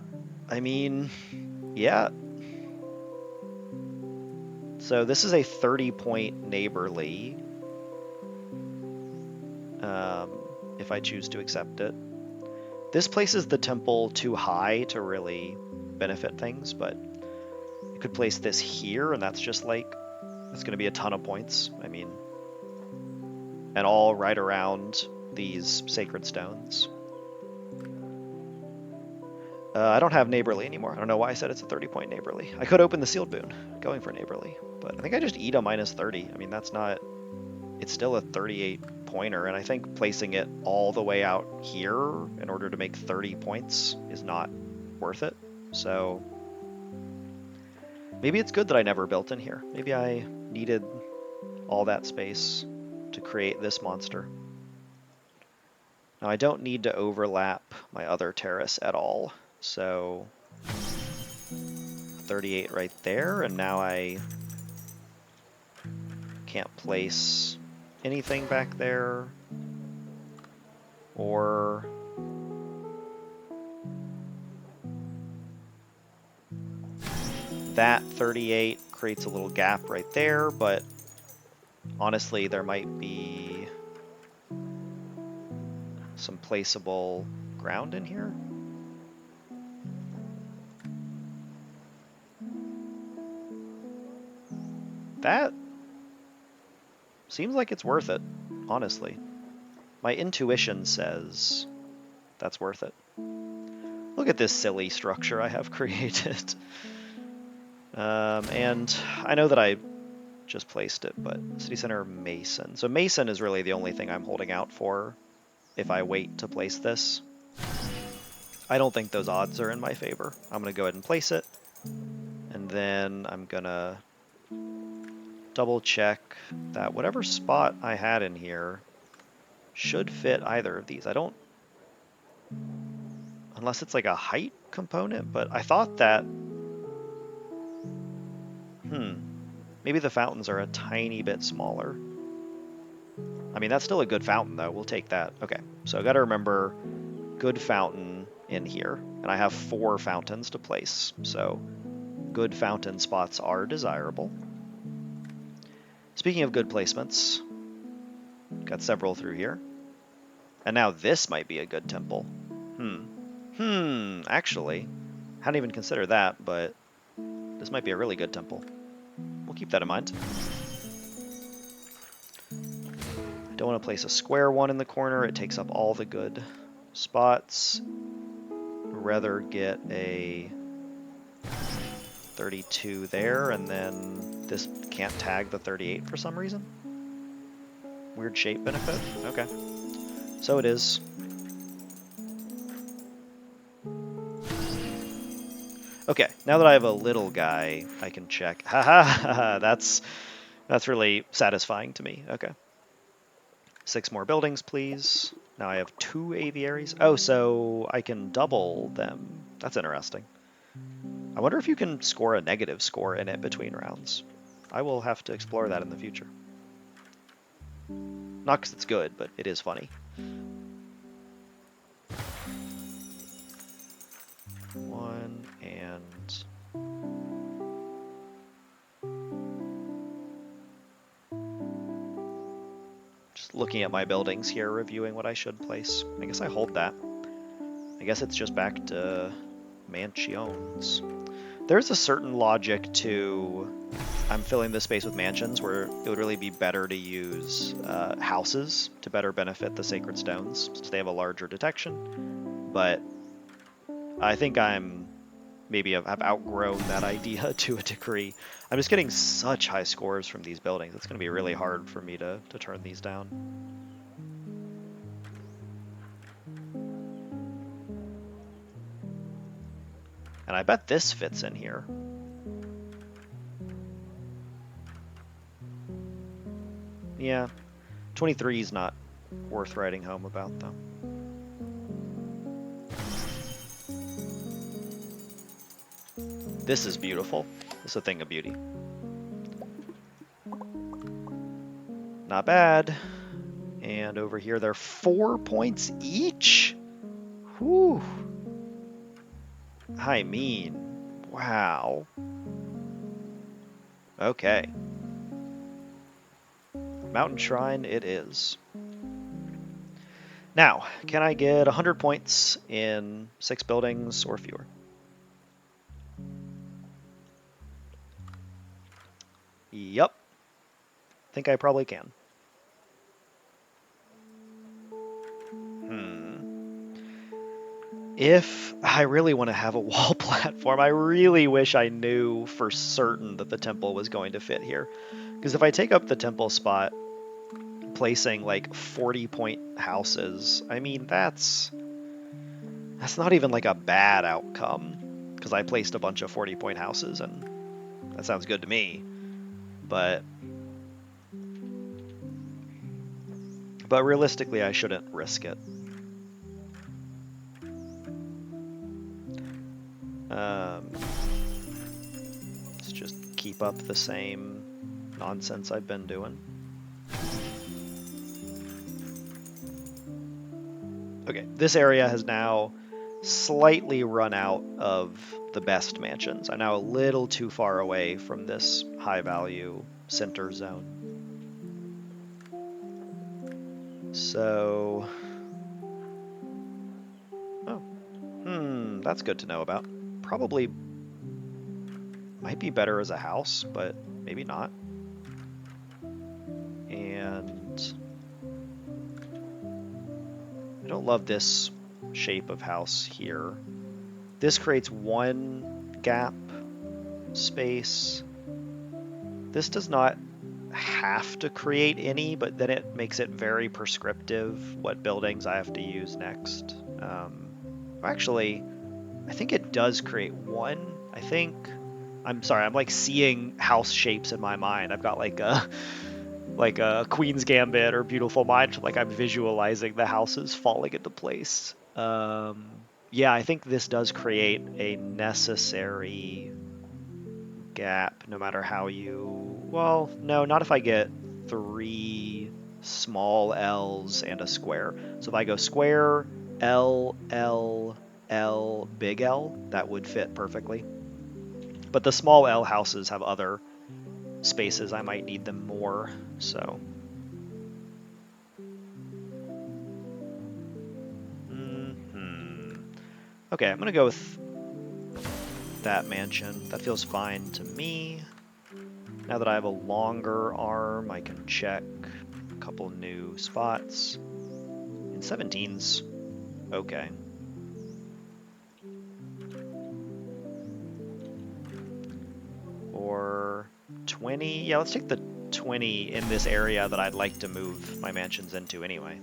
I mean, yeah. So this is a 30-point neighborly. if I choose to accept it. This places the temple too high to really benefit things, but I could place this here, and that's just like, it's going to be a ton of points. I mean, and all right around these sacred stones. I don't have neighborly anymore. I don't know why I said it's a 30-point neighborly. I could open the sealed boon, going for neighborly, but I think I just eat a minus 30. I mean, that's not... It's still a 38 pointer, and I think placing it all the way out here in order to make 30 points is not worth it. So maybe it's good that I never built in here. Maybe I needed all that space to create this monster. Now I don't need to overlap my other terrace at all, so 38 right there, and now I can't place anything back there, or that 38 creates a little gap right there, but honestly there might be some placeable ground in here. That seems like it's worth it, honestly. My intuition says that's worth it. Look at this silly structure I have created. And I know that I just placed it, but city center Mason. So Mason is really the only thing I'm holding out for if I wait to place this. I don't think those odds are in my favor. I'm going to go ahead and place it, and then I'm going to double check that whatever spot I had in here should fit either of these. I don't... Unless it's like a height component, but I thought that... Maybe the fountains are a tiny bit smaller. I mean, that's still a good fountain, though. We'll take that. Okay, so I got to remember good fountain in here. And I have 4 fountains to place, so good fountain spots are desirable. Speaking of good placements, got several through here. And now this might be a good temple. Actually, hadn't even considered that, but this might be a really good temple. We'll keep that in mind. I don't want to place a square one in the corner. It takes up all the good spots. Rather get a 32 there, and then this can't tag the 38 for some reason. Weird shape benefit? Okay. So it is. Okay, now that I have a little guy, I can check. Haha, that's really satisfying to me. Okay. 6 more buildings, please. Now I have 2 aviaries. Oh, so I can double them. That's interesting. I wonder if you can score a negative score in it between rounds. I will have to explore that in the future. Not because it's good, but it is funny. 1 and... Just looking at my buildings here, reviewing what I should place. I guess I hold that. I guess it's just back to mansions. There's a certain logic to... I'm filling this space with mansions where it would really be better to use houses to better benefit the sacred stones, since they have a larger detection. But I think I'm maybe have outgrown that idea to a degree. I'm just getting such high scores from these buildings. It's going to be really hard for me to turn these down. And I bet this fits in here. Yeah, 23 is not worth writing home about, though. This is beautiful. This is a thing of beauty. Not bad. And over here, they're 4 points each? Whew. I mean, wow. Okay. Mountain Shrine it is. Now, can I get 100 points in 6 buildings or fewer? Yup. Think I probably can. If I really want to have a wall platform, I really wish I knew for certain that the temple was going to fit here. Because if I take up the temple spot, placing like 40-point houses, I mean, that's not even like a bad outcome. Because I placed a bunch of 40-point houses, and that sounds good to me. But realistically, I shouldn't risk it. Let's just keep up the same nonsense I've been doing. Okay, this area has now slightly run out of the best mansions. I'm now a little too far away from this high value center zone. So, that's good to know about. Probably might be better as a house, but maybe not. And I don't love this shape of house here. This creates one gap space. This does not have to create any, but then it makes it very prescriptive what buildings I have to use next. Actually, I think it does create one. I'm sorry, I'm like seeing house shapes in my mind. I've got like a Queen's Gambit or Beautiful Mind, like I'm visualizing the houses falling into place. Yeah, I think this does create a necessary gap, no matter how you... Well, no, not if I get 3 small L's and a square. So if I go square, L, L, L, big L, that would fit perfectly. But the small L houses have other spaces. I might need them more, so... Okay, I'm gonna go with that mansion. That feels fine to me. Now that I have a longer arm, I can check a couple new spots. And 17's okay. Or 20. Yeah, let's take the 20 in this area that I'd like to move my mansions into anyway.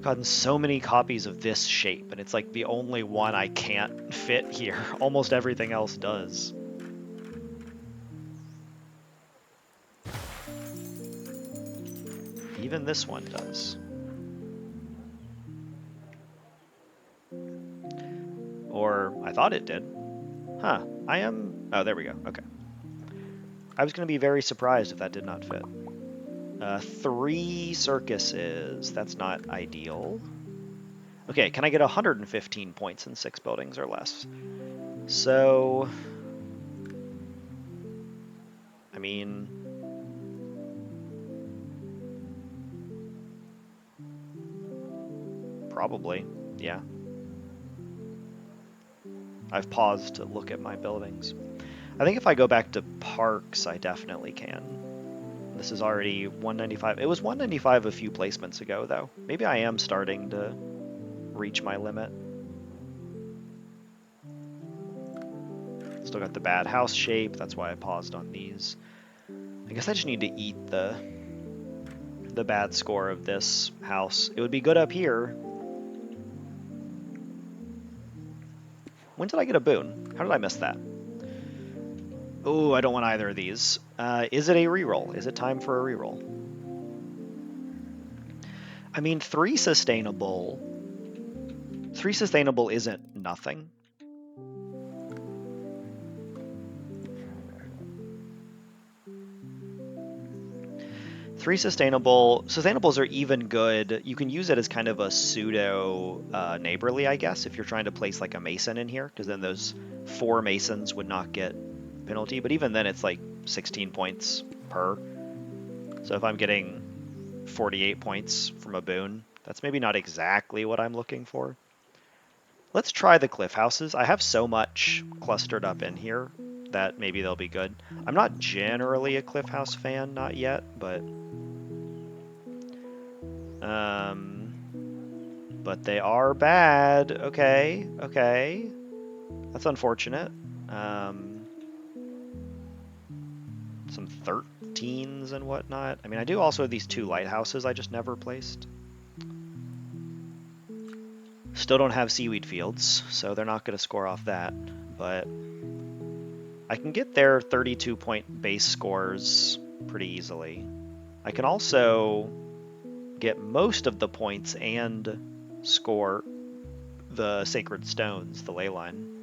Gotten so many copies of this shape, and it's like the only one I can't fit here. Almost everything else does. Even this one does. Or I thought it did. Huh. Oh, there we go. Okay. I was going to be very surprised if that did not fit. 3 circuses. That's not ideal. Okay, can I get 115 points in 6 buildings or less? So... I mean... Probably, yeah. I've paused to look at my buildings. I think if I go back to parks, I definitely can. This is already 195. It was 195 a few placements ago, though. Maybe I am starting to reach my limit. Still got the bad house shape. That's why I paused on these. I guess I just need to eat the bad score of this house. It would be good up here. When did I get a boon? How did I miss that? Oh, I don't want either of these. Is it a reroll? Is it time for a reroll? I mean, 3 sustainable isn't nothing. Sustainables are even good. You can use it as kind of a pseudo neighborly, I guess, if you're trying to place like a mason in here, because then those 4 masons would not get penalty. But even then, it's like 16 points per. So if I'm getting 48 points from a boon. That's maybe not exactly what I'm looking for. Let's try the cliff houses. I have so much clustered up in here that maybe they'll be good. I'm not generally a cliff house fan, not yet, but they are bad. Okay, okay. That's unfortunate. Some 13s and whatnot. I mean, I do also have these 2 lighthouses I just never placed. Still don't have seaweed fields, so they're not going to score off that, but I can get their 32-point base scores pretty easily. I can also get most of the points and score the sacred stones, the ley line.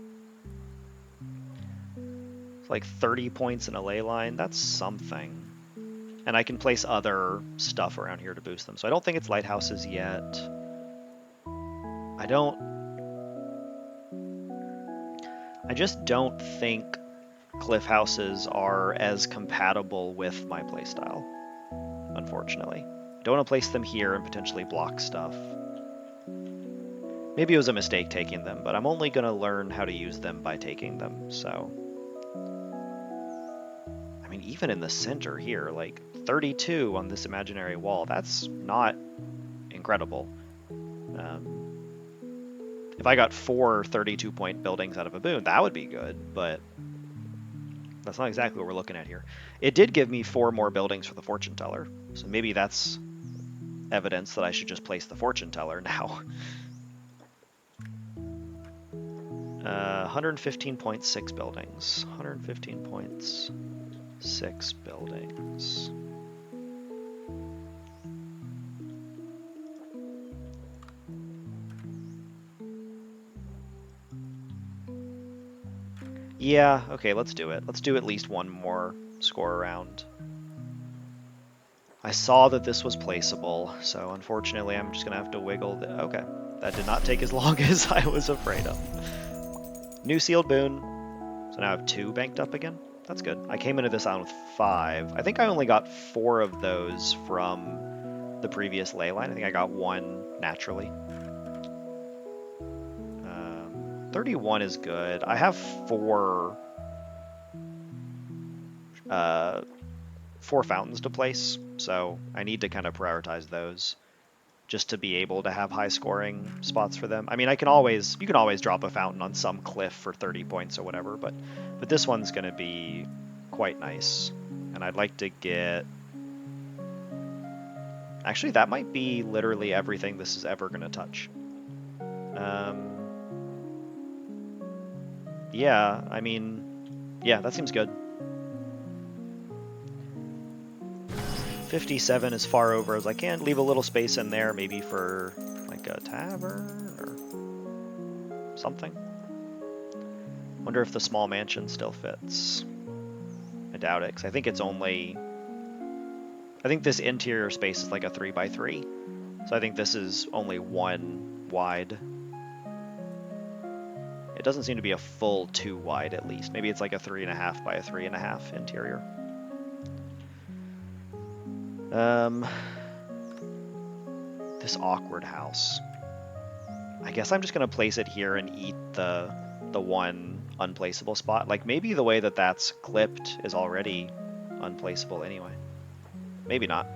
It's like 30 points in a ley line, that's something. And I can place other stuff around here to boost them. So I don't think it's lighthouses yet. I just don't think cliff houses are as compatible with my playstyle, unfortunately. I don't want to place them here and potentially block stuff. Maybe it was a mistake taking them, but I'm only going to learn how to use them by taking them, so... I mean, even in the center here, like 32 on this imaginary wall, that's not incredible. If I got 4 32-point buildings out of a boon, that would be good, but that's not exactly what we're looking at here. It did give me 4 more buildings for the fortune teller, so maybe that's evidence that I should just place the fortune teller now. 115.6 buildings. 115 points, 6 buildings. Yeah, okay, let's do it. Let's do at least one more score round. I saw that this was placeable, so unfortunately I'm just going to have to wiggle. Okay, that did not take as long as I was afraid of. New sealed boon. So now I have 2 banked up again. That's good. I came into this on with 5. I think I only got 4 of those from the previous ley line. I think I got 1 naturally. 31 is good. I have 4 fountains to place, so I need to kind of prioritize those just to be able to have high scoring spots for them. I mean, you can always drop a fountain on some cliff for 30 points or whatever, but this one's going to be quite nice. And I'd like to get... Actually, that might be literally everything this is ever going to touch. Yeah, I mean, yeah, that seems good. 57 as far over as I can. Leave a little space in there, maybe for like a tavern or something. Wonder if the small mansion still fits. I doubt it, because I think it's only... I think this interior space is like a 3x3. So I think this is only 1 wide. It doesn't seem to be a full 2 wide, at least. Maybe it's like a 3.5 by a 3.5 interior. This awkward house. I guess I'm just going to place it here and eat the 1 unplaceable spot. Like, maybe the way that that's clipped is already unplaceable anyway. Maybe not.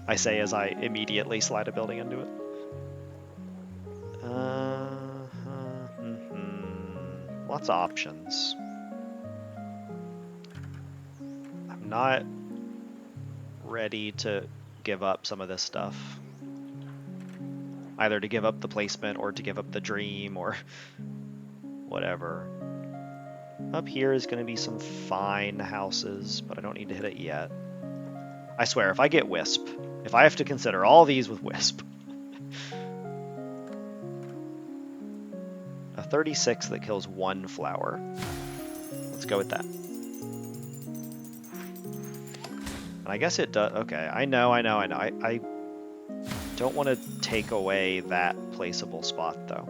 I say as I immediately slide a building into it. Lots of options. I'm not ready to give up some of this stuff. Either to give up the placement or to give up the dream or whatever. Up here is going to be some fine houses, but I don't need to hit it yet. I swear, if I get Wisp, if I have to consider all these with Wisp, a 36 that kills 1 flower. Let's go with that. And I guess it does. Okay, I know. I don't want to take away that placeable spot, though.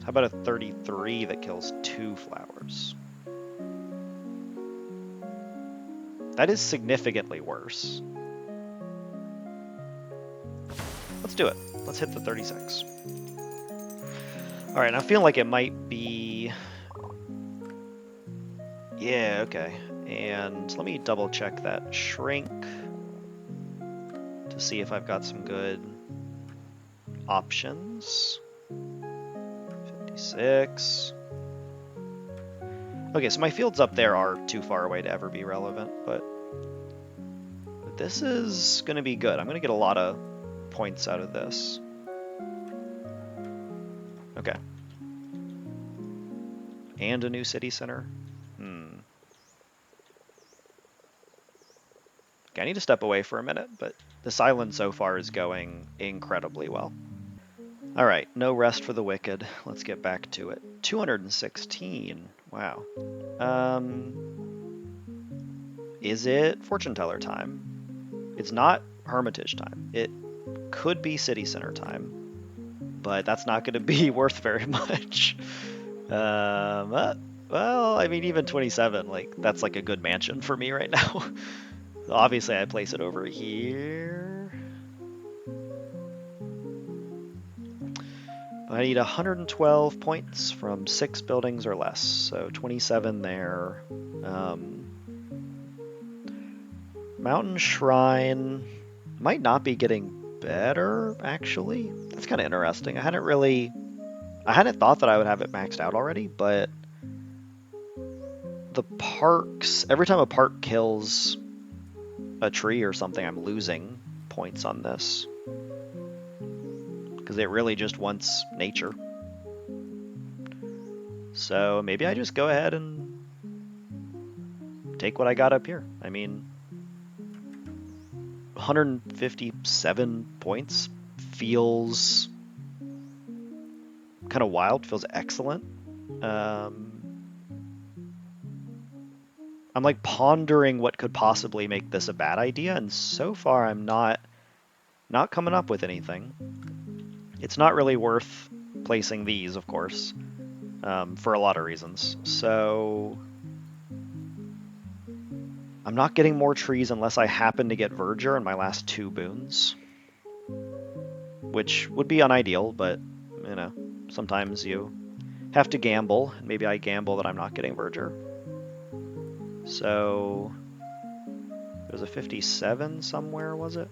How about a 33 that kills 2 flowers? That is significantly worse. Let's do it. Let's hit the 36. All right, I feel like it might be... Yeah, okay. And let me double check that shrink to see if I've got some good options. 56. Okay, so my fields up there are too far away to ever be relevant, but this is going to be good. I'm going to get a lot of points out of this. Okay. And a new city center. Okay, I need to step away for a minute, but this island so far is going incredibly well. All right, no rest for the wicked. Let's get back to it. 216. Wow. Is it fortune teller time? It's not hermitage time. It could be city center time, but that's not going to be worth very much. Well, I mean, even 27, like, that's like a good mansion for me right now. Obviously, I place it over here. I need 112 points from 6 buildings or less, so 27 there. Mountain Shrine might not be getting better, actually. That's kind of interesting. I hadn't thought that I would have it maxed out already, but the parks, every time a park kills a tree or something, I'm losing points on this. Because it really just wants nature. So maybe I just go ahead and take what I got up here. I mean, 157 points feels kind of wild, feels excellent. I'm like pondering what could possibly make this a bad idea, and so far I'm not coming up with anything. It's not really worth placing these, of course, for a lot of reasons. So I'm not getting more trees unless I happen to get verdure in my last 2 boons, which would be unideal, but, you know, sometimes you have to gamble. Maybe I gamble that I'm not getting verdure. So there's a 57 somewhere, was it?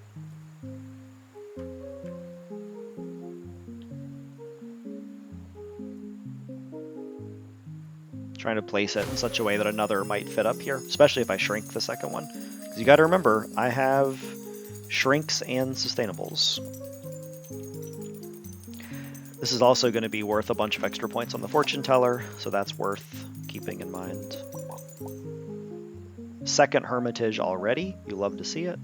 Trying to place it in such a way that another might fit up here, especially if I shrink the second one. Because you got to remember, I have shrinks and sustainables. This is also going to be worth a bunch of extra points on the fortune teller, so that's worth keeping in mind. Second hermitage already. You love to see it.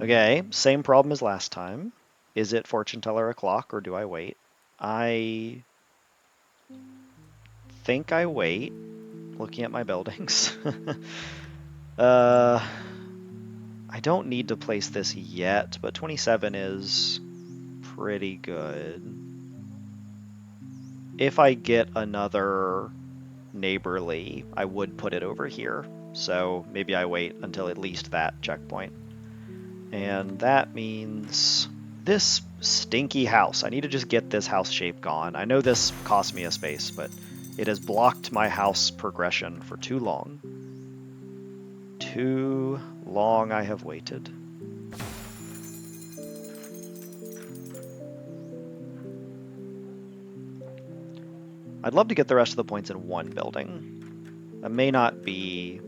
Okay, same problem as last time. Is it fortune teller o'clock or do I wait? I think I wait, looking at my buildings. I don't need to place this yet, but 27 is pretty good. If I get another neighborly, I would put it over here. So maybe I wait until at least that checkpoint. And that means this stinky house. I need to just get this house shape gone. I know this cost me a space, but it has blocked my house progression for too long. Too long I have waited. I'd love to get the rest of the points in one building. That may not be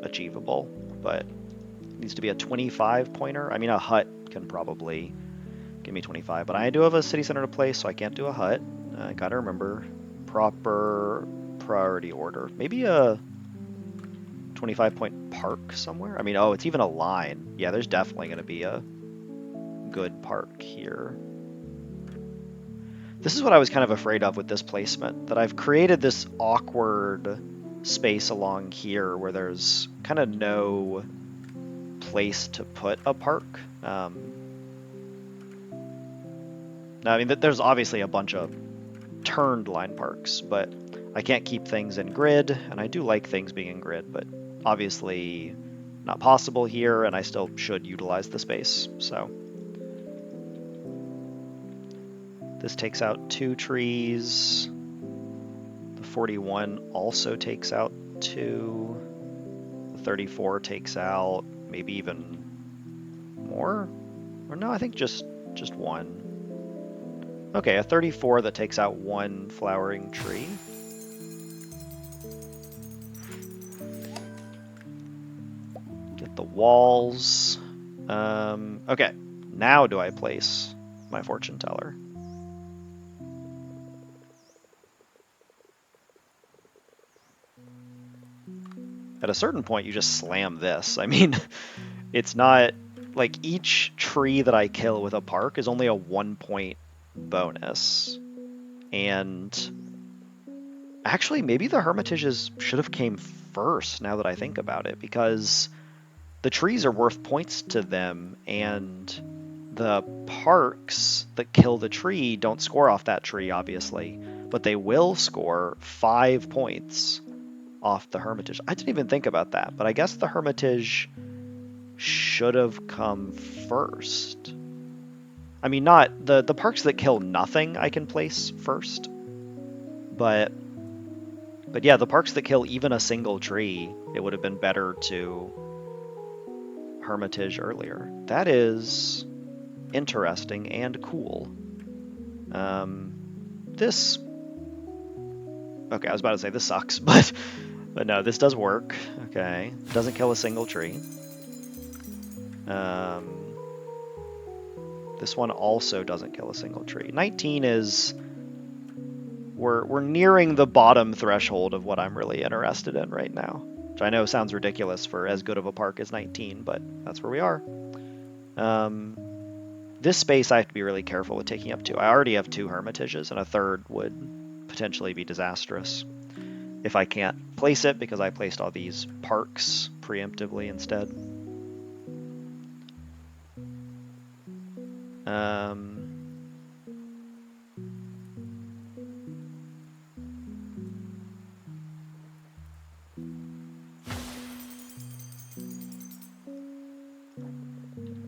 achievable, but it needs to be a 25 pointer. I mean, a hut can probably give me 25, but I do have a city center to place, so I can't do a hut. I gotta remember proper priority order. Maybe a 25-point park somewhere? I mean, oh, it's even a line. Yeah, there's definitely going to be a good park here. This is what I was kind of afraid of with this placement, that I've created this awkward space along here where there's kind of no place to put a park. Now, I mean, there's obviously a bunch of turned line parks, but I can't keep things in grid, and I do like things being in grid, but obviously not possible here, and I still should utilize the space, so. This takes out 2 trees. The 41 also takes out 2. The 34 takes out maybe even more? Or no, I think just 1. Okay, a 34 that takes out 1 flowering tree. Get the walls. Okay, now do I place my fortune teller? At a certain point, you just slam this. I mean, it's not like each tree that I kill with a park is only a 1-point bonus. And actually, maybe the hermitages should have came first now that I think about it, because the trees are worth points to them, and the parks that kill the tree don't score off that tree, obviously, but they will score 5 points off the hermitage. I didn't even think about that, but I guess the hermitage should have come first. I mean, not the parks that kill nothing I can place first, but yeah, the parks that kill even a single tree, it would have been better to hermitage earlier. That is interesting and cool. This, okay, I was about to say this sucks, but no, this does work. Okay, doesn't kill a single tree. This one also doesn't kill a single tree. 19 is, we're nearing the bottom threshold of what I'm really interested in right now, which I know sounds ridiculous for as good of a park as 19, but that's where we are. This space I have to be really careful with taking up 2. I already have 2 hermitages, and a third would potentially be disastrous if I can't place it because I placed all these parks preemptively instead.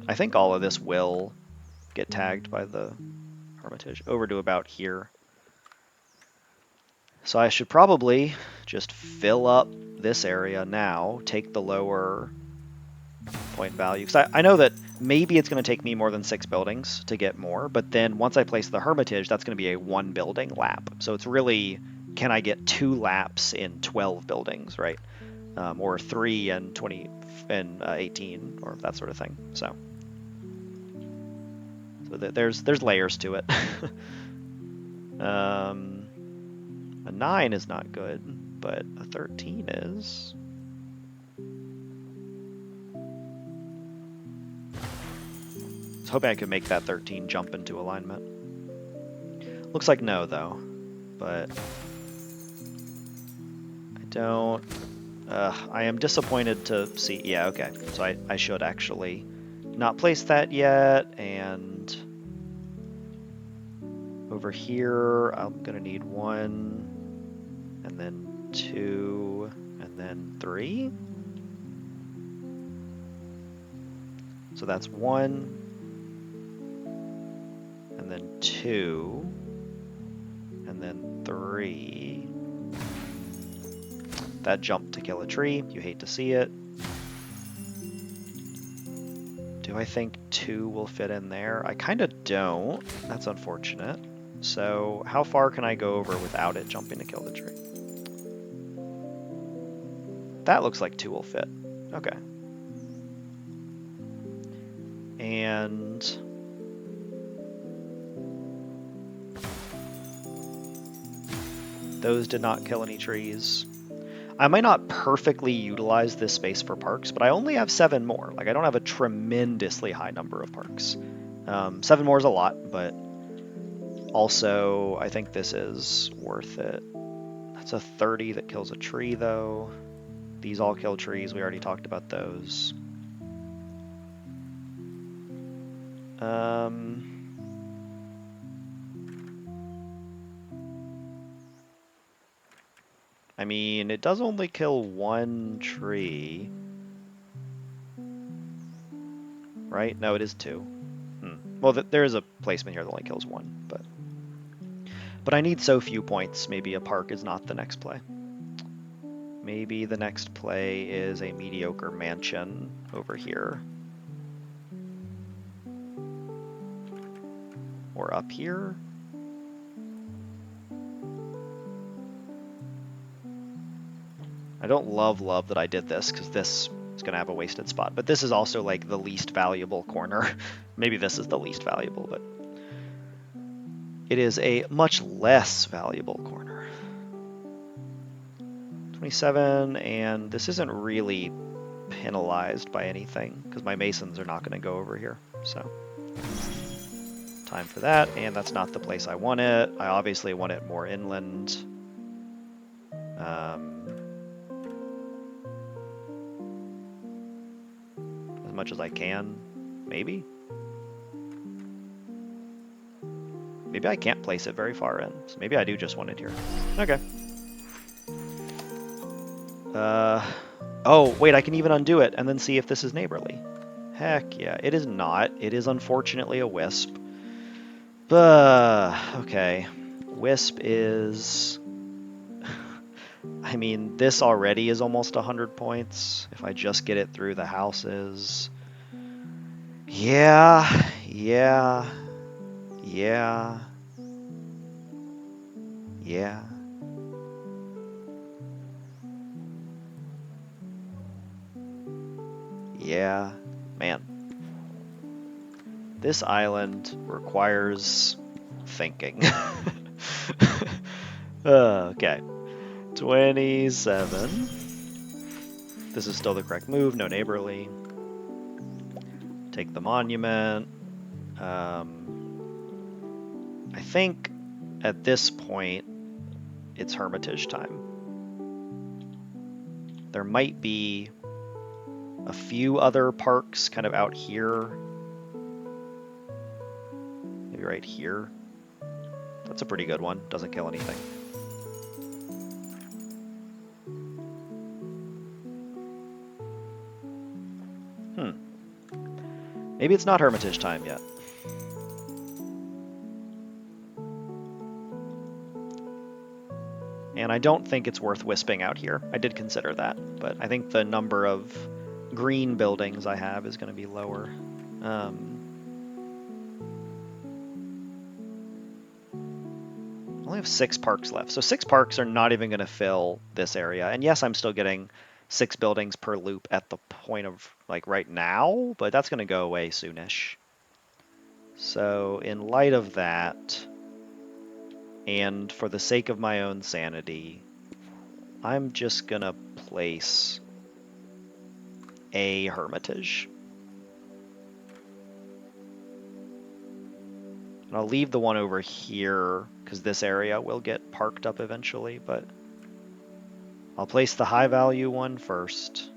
I think all of this will get tagged by the hermitage over to about here. So I should probably just fill up this area now, take the lower point value. Because I know that maybe it's going to take me more than 6 buildings to get more, but then once I place the hermitage, that's going to be a 1 building lap. So it's really, can I get 2 laps in 12 buildings, right? Or 3 and 20 and 18, or that sort of thing. So there's layers to it. A 9 is not good, but a 13 is. I was hoping I could make that 13 jump into alignment. Looks like no, though. But I don't. I am disappointed to see. Yeah, okay. So I should actually not place that yet. And over here, I'm going to need 1, and then 2, and then 3. So that's 1, and then 2, and then 3. That jumped to kill a tree. You hate to see it. Do I think 2 will fit in there? I kind of don't. That's unfortunate. So how far can I go over without it jumping to kill the tree? That looks like 2 will fit. Okay. And those did not kill any trees. I might not perfectly utilize this space for parks, but I only have 7 more. Like, I don't have a tremendously high number of parks. 7 more is a lot, but also I think this is worth it. That's a 30 that kills a tree, though. These all kill trees. We already talked about those. I I mean, it does only kill one tree. Right? No, it is two. Well, there is a placement here that only kills one, but I need so few points. Maybe a park is not the next play. Maybe the next play is a mediocre mansion over here. Or up here. I don't love that I did this, because this is going to have a wasted spot. But this is also like the least valuable corner. Maybe this is the least valuable, but it is a much less valuable corner. 27, and this isn't really penalized by anything, because my masons are not going to go over here. So time for that, and that's not the place I want it. I obviously want it more inland. As much as I can, maybe. Maybe I can't place it very far in, so maybe I do just want it here. Okay. Oh, wait, I can even undo it and then see if this is neighborly. Heck yeah, it is not. It is unfortunately a Wisp. Okay. Wisp is... I mean, this already is almost 100 points. If I just get it through the houses... Yeah. Yeah. Man. This island requires thinking. Okay. 27. This is still the correct move, no neighborly. Take the monument. I think at this point it's Hermitage time. There might be a few other parks kind of out here. Maybe right here. That's a pretty good one. Doesn't kill anything. Maybe it's not Hermitage time yet. And I don't think it's worth wisping out here. I did consider that, but I think the number of green buildings I have is going to be lower. I only have 6 parks left. So 6 parks are not even going to fill this area. And yes, I'm still getting 6 buildings per loop at the point of, like, right now, but that's going to go away soonish. So in light of that, and for the sake of my own sanity, I'm just going to place a Hermitage. And I'll leave the one over here, because this area will get parked up eventually, but I'll place the high value one first.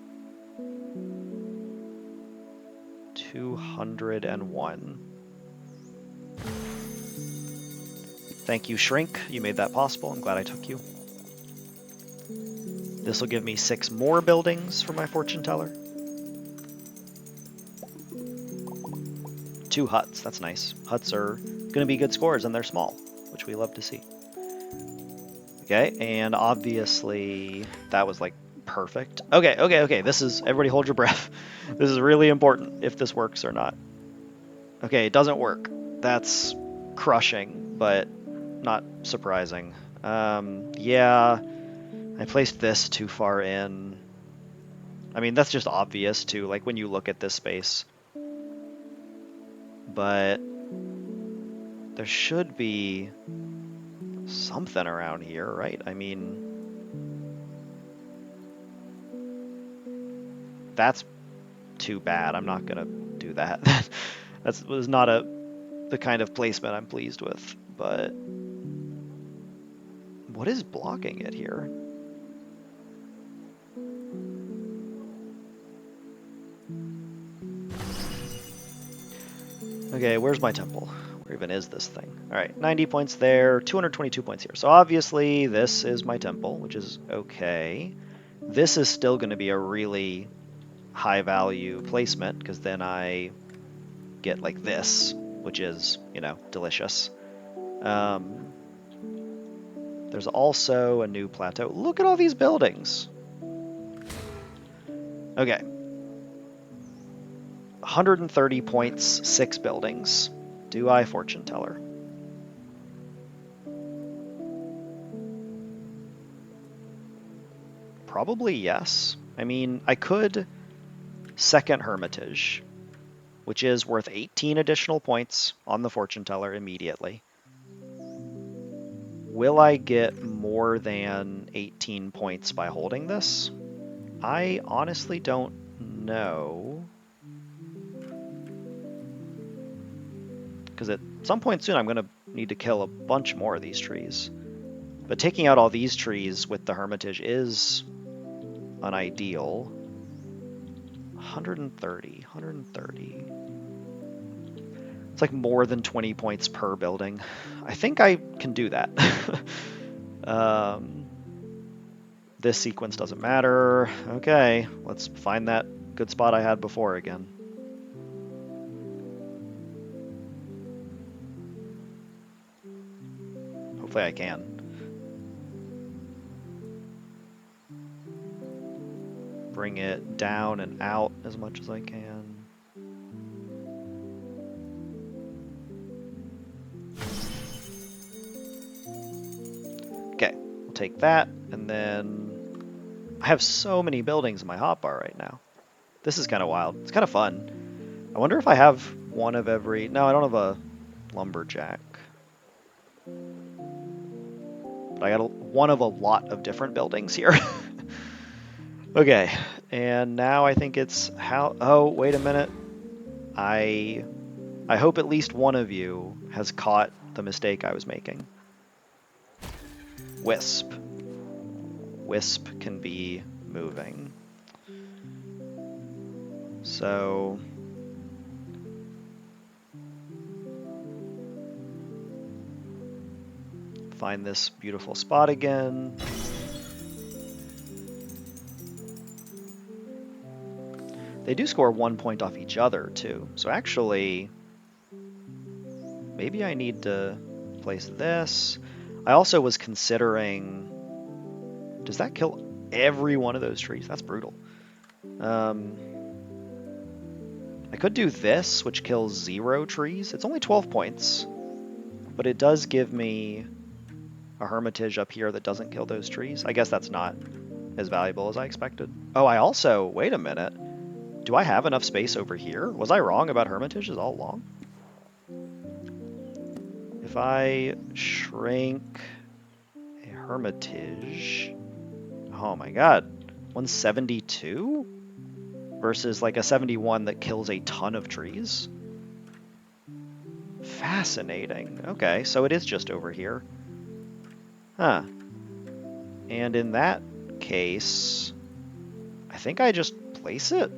201. Thank you, Shrink. You made that possible. I'm glad I took you. This will give me 6 more buildings for my fortune teller. 2 huts. That's nice. Huts are going to be good scores, and they're small, which we love to see. Okay, and obviously that was like perfect. Okay. This is, everybody hold your breath. This is really important if this works or not. Okay, it doesn't work. That's crushing, but not surprising. Yeah, I placed this too far in. I mean, that's just obvious too, like when you look at this space. But there should be something around here, right? I mean, that's too bad. I'm not gonna do that. That was not the kind of placement I'm pleased with, but what is blocking it here? Okay, where's my temple? Where even is this thing? All right, 90 points there, 222 points here. So obviously this is my temple, which is okay. This is still going to be a really high value placement because then I get like this, which is, you know, delicious. There's also a new plateau. Look at all these buildings. Okay. 130 points, 6 buildings. Do I fortune teller? Probably yes. I mean, I could second Hermitage, which is worth 18 additional points on the fortune teller immediately. Will I get more than 18 points by holding this? I honestly don't know. Because at some point soon I'm going to need to kill a bunch more of these trees. But taking out all these trees with the Hermitage is an ideal. 130. It's like more than 20 points per building. I think I can do that. This sequence doesn't matter. Okay, let's find that good spot I had before again. Hopefully I can. Bring it down and out as much as I can. Okay, we'll take that, and then I have so many buildings in my hotbar right now. This is kind of wild. It's kind of fun. I wonder if I have one of every... No, I don't have a lumberjack. But I got one of a lot of different buildings here. Okay, and now I think it's how... Oh, wait a minute. I hope at least one of you has caught the mistake I was making. Wisp. Wisp can be moving. So... Find this beautiful spot again. They do score 1 point off each other, too. So actually, maybe I need to place this. I also was considering... Does that kill every one of those trees? That's brutal. I could do this, which kills 0 trees. It's only 12 points, but it does give me a Hermitage up here that doesn't kill those trees. I guess that's not as valuable as I expected. Oh, I also... Wait a minute. Do I have enough space over here? Was I wrong about Hermitages all along? If I shrink a Hermitage... Oh my god. 172? Versus like a 71 that kills a ton of trees? Fascinating. Okay, so it is just over here. Huh. And in that case, I think I just place it.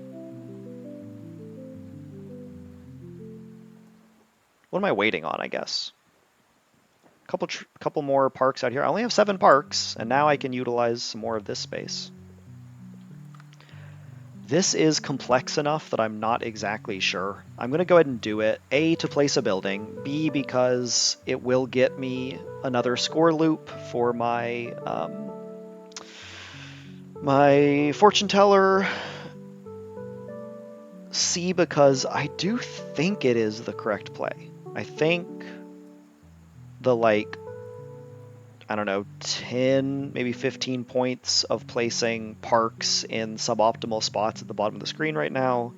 What am I waiting on, I guess? Couple more parks out here. I only have 7 parks, and now I can utilize some more of this space. This is complex enough that I'm not exactly sure. I'm going to go ahead and do it. A, to place a building. B, because it will get me another score loop for my my fortune teller. C, because I do think it is the correct play. I think the, like, I don't know, 10, maybe 15 points of placing parks in suboptimal spots at the bottom of the screen right now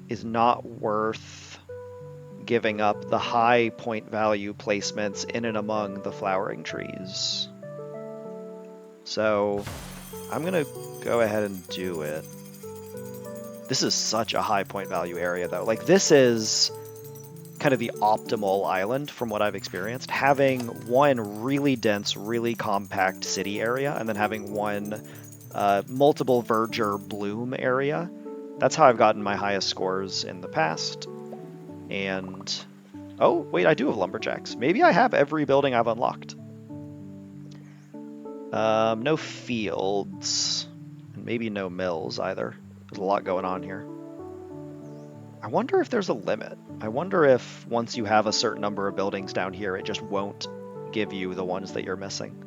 is not worth giving up the high point value placements in and among the flowering trees. So I'm going to go ahead and do it. This is such a high point value area, though. Like, this is kind of the optimal island from what I've experienced. Having one really dense, really compact city area, and then having one multiple verdure bloom area. That's how I've gotten my highest scores in the past. And Oh, wait, I do have lumberjacks. Maybe I have every building I've unlocked. No fields. And maybe no mills either. There's a lot going on here. I wonder if there's a limit. I wonder if once you have a certain number of buildings down here, it just won't give you the ones that you're missing.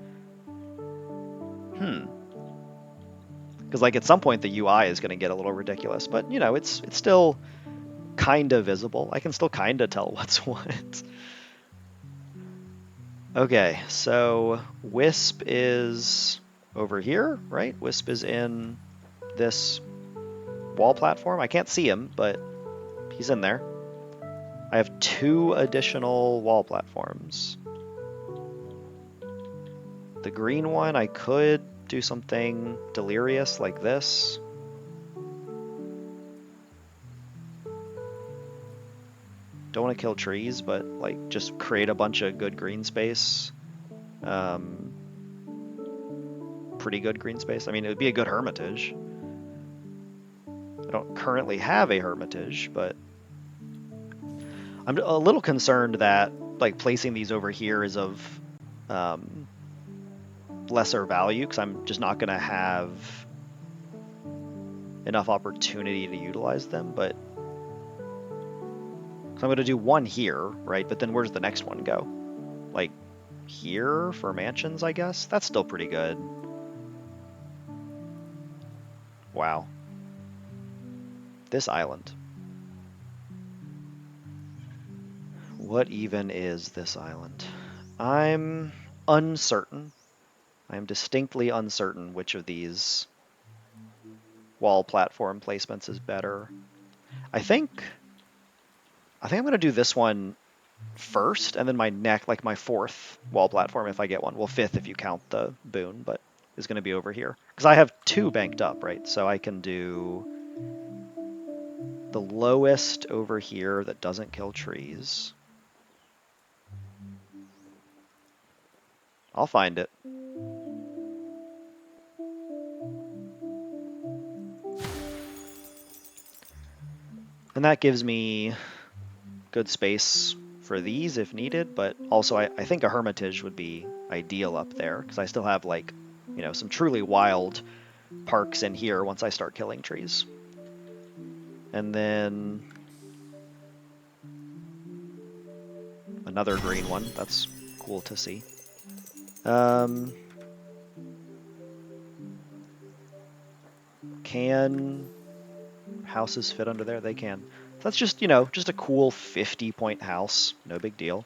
Because like at some point the UI is going to get a little ridiculous, but you know, it's still kind of visible. I can still kind of tell what's what. Okay, so Wisp is over here, right? Wisp is in this wall platform. I can't see him, but he's in there. I have 2 additional wall platforms. The green one, I could do something delirious like this. Don't want to kill trees, but like just create a bunch of good green space. Pretty good green space. I mean, it would be a good hermitage. I don't currently have a hermitage, but I'm a little concerned that like placing these over here is of lesser value because I'm just not going to have enough opportunity to utilize them. But so I'm going to do one here, right? But then where's the next one go? Like here for mansions, I guess? That's still pretty good. Wow. This island. What even is this island? I'm uncertain. I am distinctly uncertain which of these wall platform placements is better. I think I'm going to do this one first, and then my my 4th wall platform if I get one. Well, 5th if you count the boon, but is going to be over here. Because I have 2 banked up, right? So I can do the lowest over here that doesn't kill trees. I'll find it. And that gives me good space for these if needed, but also I think a hermitage would be ideal up there because I still have like, you know, some truly wild parks in here once I start killing trees. And then another green one. That's cool to see. Can houses fit under there? They can. That's just, you know, just a cool 50-point house. No big deal.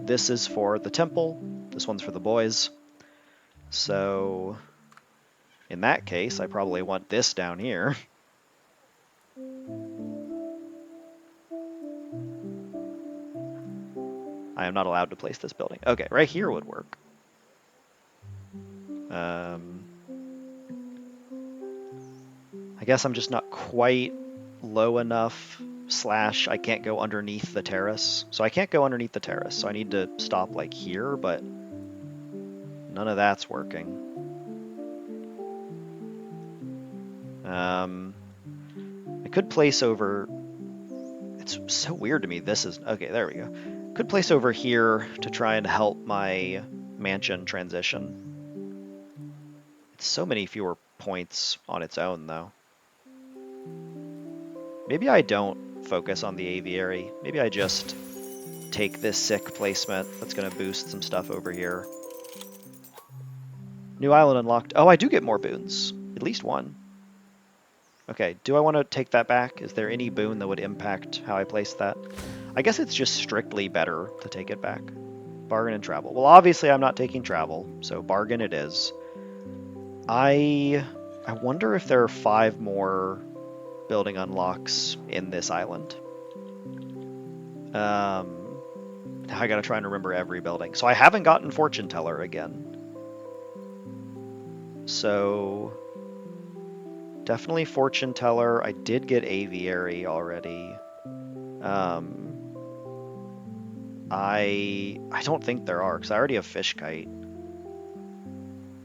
This is for the temple. This one's for the boys. So in that case, I probably want this down here. I am not allowed to place this building. Okay, right here would work. I guess I'm just not quite low enough / I can't go underneath the terrace. So I can't go underneath the terrace, so I need to stop like here, but none of that's working. I could place over... It's so weird to me. This is... Okay, there we go. Could place over here to try and help my mansion transition. It's so many fewer points on its own, though. Maybe I don't focus on the aviary. Maybe I just take this sick placement that's going to boost some stuff over here. New island unlocked. Oh, I do get more boons. At least one. Okay, do I want to take that back? Is there any boon that would impact how I place that? I guess it's just strictly better to take it back. Bargain and travel. Well, obviously I'm not taking travel, so bargain it is. I wonder if there are 5 more building unlocks in this island. Now I gotta try and remember every building. So I haven't gotten Fortune Teller again. So definitely Fortune Teller. I did get Aviary already. I don't think there are, because I already have Fish Kite.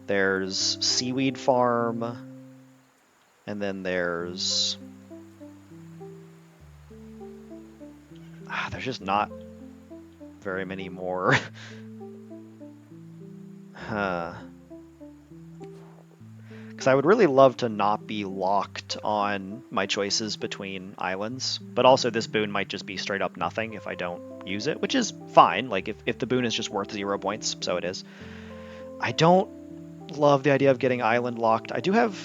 There's Seaweed Farm, and then there's there's just not very many more. Huh. Because I would really love to not be locked on my choices between islands, but also this boon might just be straight up nothing if I don't use it, which is fine. Like, if the boon is just worth 0 points, so it is. I don't love the idea of getting island locked. I do have,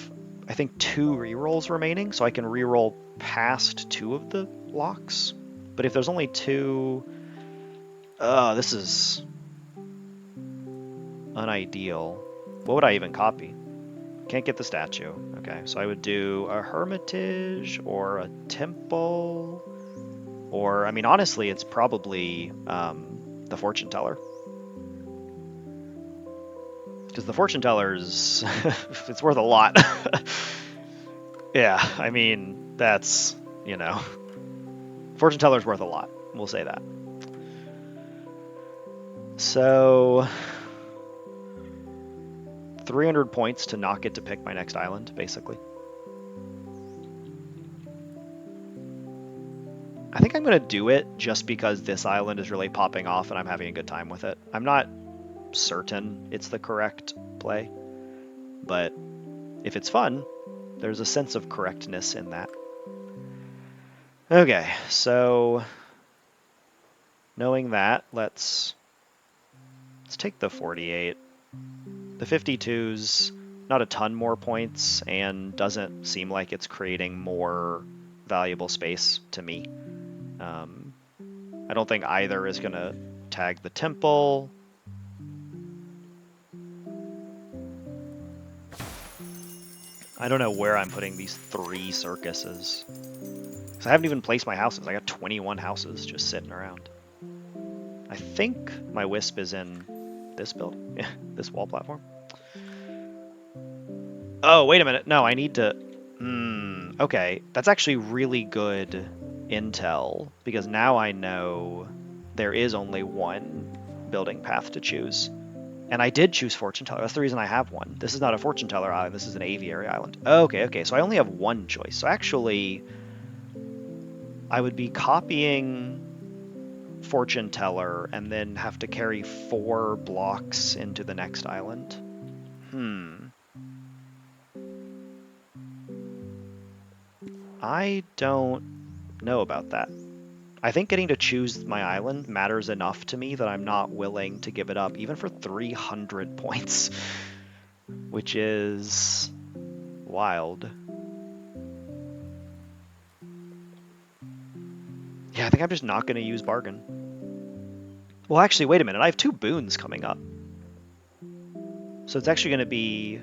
I think, 2 rerolls remaining, so I can reroll past 2 of the locks. But if there's only 2... this is unideal. What would I even copy? Can't get the statue. Okay, so I would do a hermitage or a temple, or, I mean, honestly, it's probably the fortune teller. Because the fortune teller's, it's worth a lot. Yeah, I mean, that's, you know, fortune teller's worth a lot. We'll say that. So, 300 points to not get to pick my next island, basically. I think I'm going to do it just because this island is really popping off and I'm having a good time with it. I'm not certain it's the correct play, but if it's fun, there's a sense of correctness in that. Okay, so knowing that, let's take the 48. The 52's not a ton more points and doesn't seem like it's creating more valuable space to me. I don't think either is going to tag the temple. I don't know where I'm putting these 3 circuses. Because I haven't even placed my houses. I got 21 houses just sitting around. I think my Wisp is in this building. Yeah, this wall platform. Oh, wait a minute. No, I need to... okay, that's actually really good intel, because now I know there is only one building path to choose. And I did choose Fortune Teller. That's the reason I have one. This is not a Fortune Teller island. This is an aviary island. Okay. So I only have one choice. So actually, I would be copying Fortune Teller and then have to carry 4 blocks into the next island. I don't know about that. I think getting to choose my island matters enough to me that I'm not willing to give it up, even for 300 points, which is wild. Yeah, I think I'm just not going to use bargain. Well, actually, wait a minute. I have 2 boons coming up. So it's actually going to be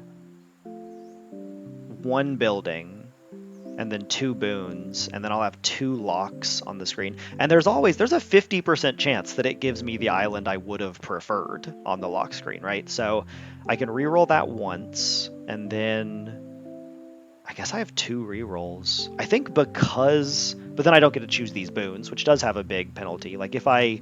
1 building and then 2 boons, and then I'll have 2 locks on the screen. And there's a 50% chance that it gives me the island I would have preferred on the lock screen, right? So I can reroll that once, and then I guess I have 2 rerolls. I think but then I don't get to choose these boons, which does have a big penalty. Like if I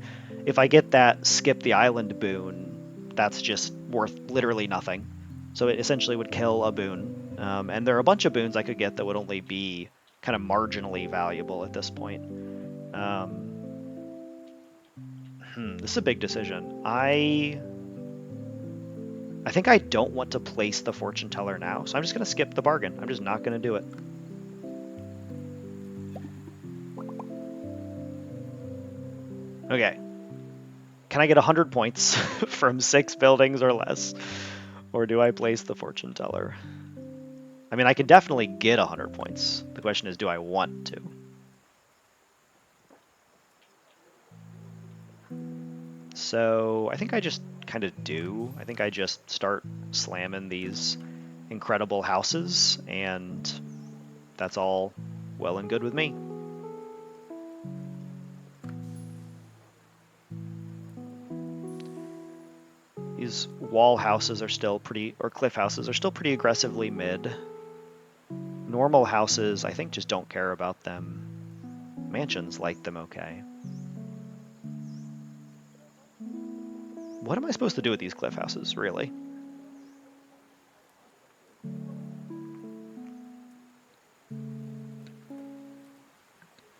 get that skip the island boon, that's just worth literally nothing. So it essentially would kill a boon. And there are a bunch of boons I could get that would only be kind of marginally valuable at this point. This is a big decision. I think I don't want to place the fortune teller now, so I'm just going to skip the bargain. I'm just not going to do it. Okay. Can I get 100 points from 6 buildings or less? Or do I place the fortune teller? I mean, I can definitely get 100 points. The question is, do I want to? So I think I just kind of do. I think I just start slamming these incredible houses, and that's all well and good with me. These wall houses are still pretty, or cliff houses are still pretty aggressively mid. Normal houses, I think, just don't care about them. Mansions like them okay. What am I supposed to do with these cliff houses, really?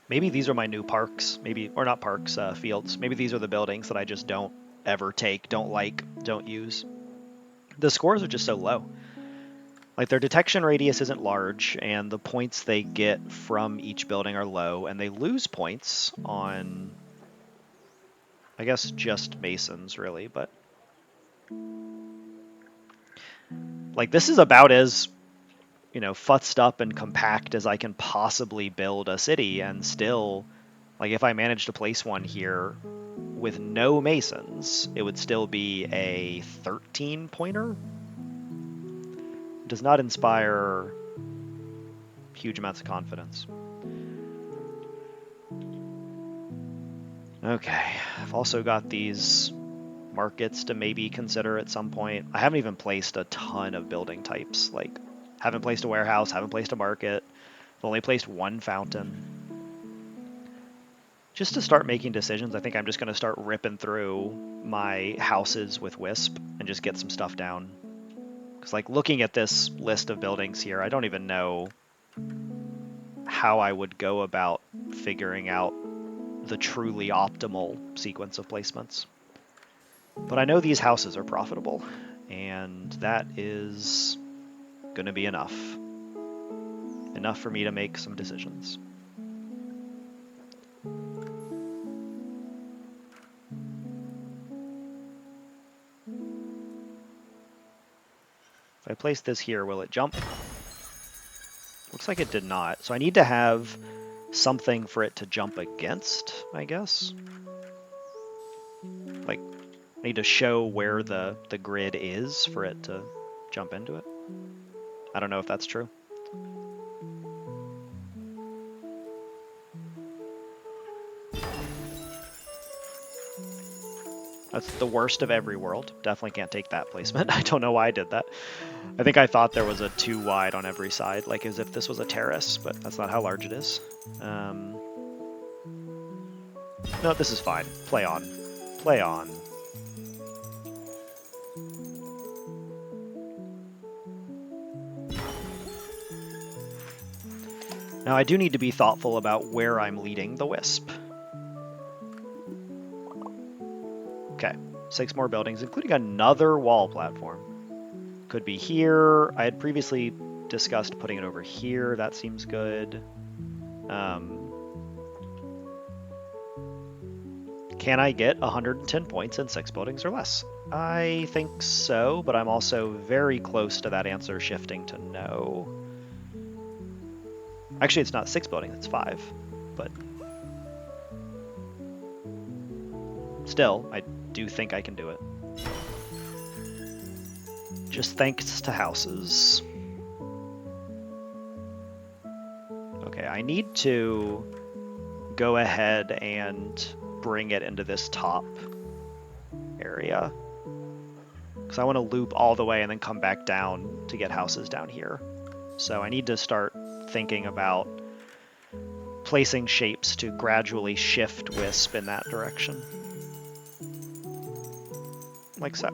Maybe these are my new parks, maybe, or not parks, fields. Maybe these are the buildings that I just don't ever take, don't like, don't use. The scores are just so low. Like their detection radius isn't large, and the points they get from each building are low, and they lose points on, I guess, just masons, really, but like this is about as, you know, futzed up and compact as I can possibly build a city, and still, like if I managed to place one here with no masons, it would still be a 13 pointer. Does not inspire huge amounts of confidence. Okay, I've also got these markets to maybe consider at some point. I haven't even placed a ton of building types. Like, haven't placed a warehouse, haven't placed a market. I've only placed one fountain. Just to start making decisions, I think I'm just going to start ripping through my houses with Wisp and just get some stuff down. Because, like, looking at this list of buildings here, I don't even know how I would go about figuring out the truly optimal sequence of placements. But I know these houses are profitable, and that is going to be enough. Enough for me to make some decisions. If I place this here, will it jump? Looks like it did not. So I need to have something for it to jump against, I guess. Like, I need to show where the grid is for it to jump into it. I don't know if that's true. That's the worst of every world. Definitely can't take that placement. I don't know why I did that. I think I thought there was a 2 wide on every side, like as if this was a terrace, but that's not how large it is. No, this is fine. Play on. Play on. Now I do need to be thoughtful about where I'm leading the Wisp. Okay, 6 more buildings, including another wall platform. Could be here. I had previously discussed putting it over here. That seems good. Can I get 110 points in 6 buildings or less? I think so, but I'm also very close to that answer shifting to no. Actually, it's not 6 buildings, it's 5. But still, I do think I can do it. Just thanks to houses. Okay, I need to go ahead and bring it into this top area. Because I want to loop all the way and then come back down to get houses down here. So I need to start thinking about placing shapes to gradually shift Wisp in that direction. Like so.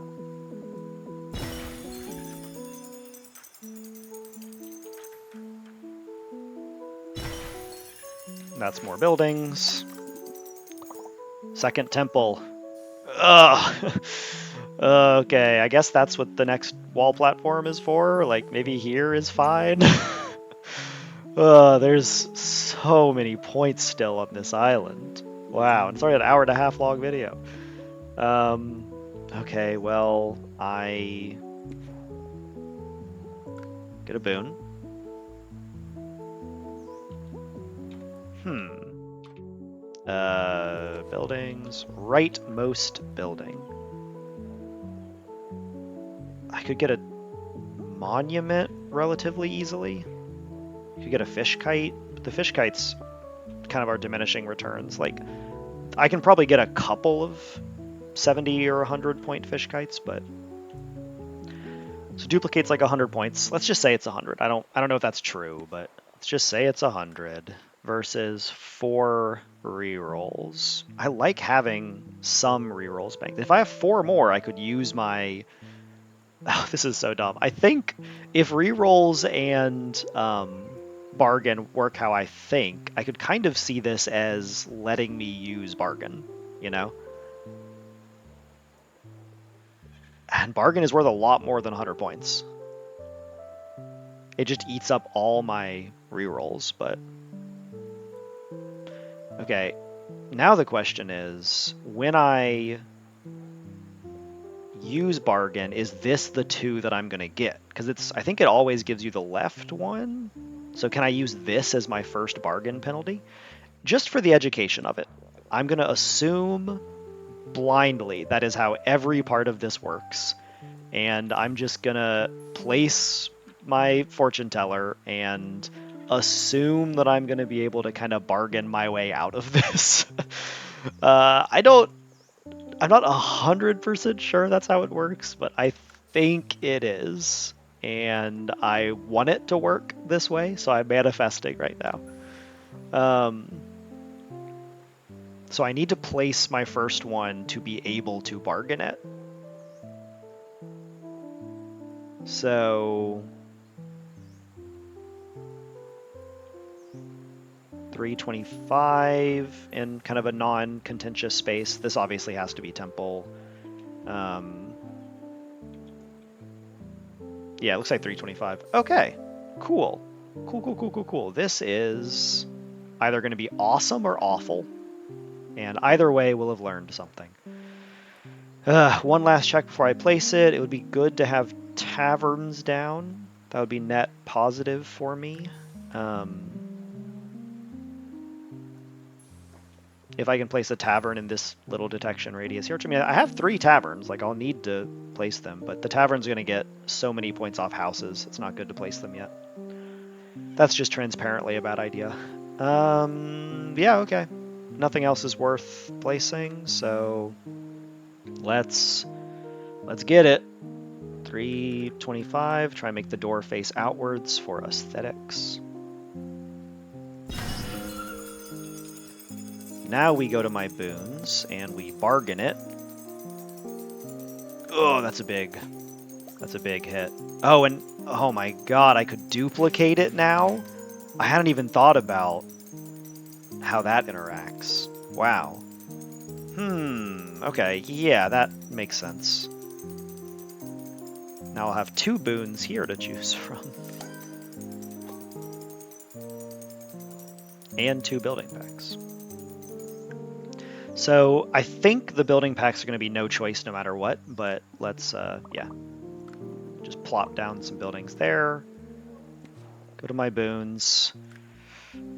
That's more buildings. Second temple. Ugh. Okay, I guess that's what the next wall platform is for. Like, maybe here is fine. There's so many points still on this island. Wow, and it's already an 1.5 hour long video. Okay, well, I get a boon. Buildings. Rightmost building. I could get a monument relatively easily. You could get a fish kite. But the fish kites kind of are diminishing returns. Like, I can probably get a couple of 70 or 100 point fish kites, but so duplicates like 100 points. Let's just say it's 100. I don't know if that's true, but let's just say it's 100 versus 4 rerolls. I like having some rerolls banked. If I have 4 more, I could use my... Oh, this is so dumb. I think if rerolls and bargain work how I think, I could kind of see this as letting me use bargain, you know? And bargain is worth a lot more than 100 points. It just eats up all my rerolls, but... Okay, now the question is, when I use bargain, is this the 2 that I'm going to get? Because I think it always gives you the left one. So can I use this as my first bargain penalty? Just for the education of it, I'm going to assume blindly that is how every part of this works. And I'm just going to place my fortune teller and assume that I'm going to be able to kind of bargain my way out of this. I'm not 100% sure that's how it works, but I think it is. And I want it to work this way, so I'm manifesting right now. So I need to place my first one to be able to bargain it. So 325 in kind of a non-contentious space. This obviously has to be temple. Yeah, it looks like 325. Okay, cool. Cool. This is either going to be awesome or awful. And either way, we'll have learned something. One last check before I place it. It would be good to have taverns down. That would be net positive for me. If I can place a tavern in this little detection radius here, which I mean, I have 3 taverns. Like, I'll need to place them, but the tavern's going to get so many points off houses. It's not good to place them yet. That's just transparently a bad idea. Yeah, okay. Nothing else is worth placing, so let's get it. 325. Try and make the door face outwards for aesthetics. Now we go to my boons and we bargain it. Oh, that's a big hit. Oh, and oh my god, I could duplicate it now? I hadn't even thought about how that interacts. Wow. Okay, yeah, that makes sense. Now I'll have 2 boons here to choose from. And 2 building packs. So I think the building packs are going to be no choice no matter what, but let's, yeah. Just plop down some buildings there. Go to my boons.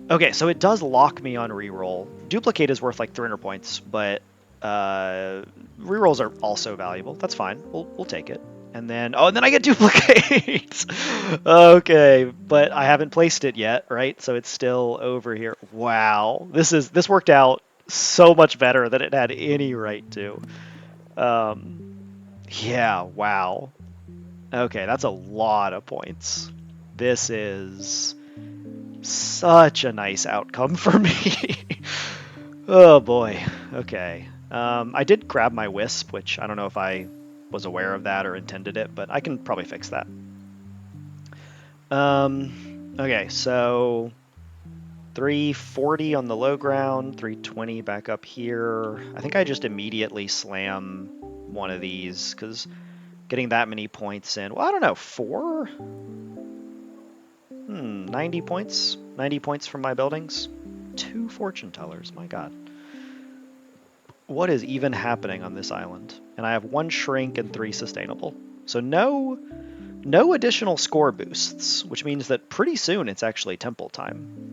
Okay, so it does lock me on reroll. Duplicate is worth like 300 points, but rerolls are also valuable. That's fine. We'll take it. And then, oh, and then I get duplicate. Okay, but I haven't placed it yet, right? So it's still over here. Wow, this worked out so much better than it had any right to. Yeah, wow. Okay, that's a lot of points. This is such a nice outcome for me. Oh boy. Okay. I did grab my Wisp, which I don't know if I was aware of that or intended it, but I can probably fix that. Okay, so 340 on the low ground, 320 back up here. I think I just immediately slam one of these because getting that many points in, well, I don't know, 4? 90 points? 90 points from my buildings? 2 fortune tellers, my god. What is even happening on this island? And I have 1 shrink and 3 sustainable. So no additional score boosts, which means that pretty soon it's actually temple time.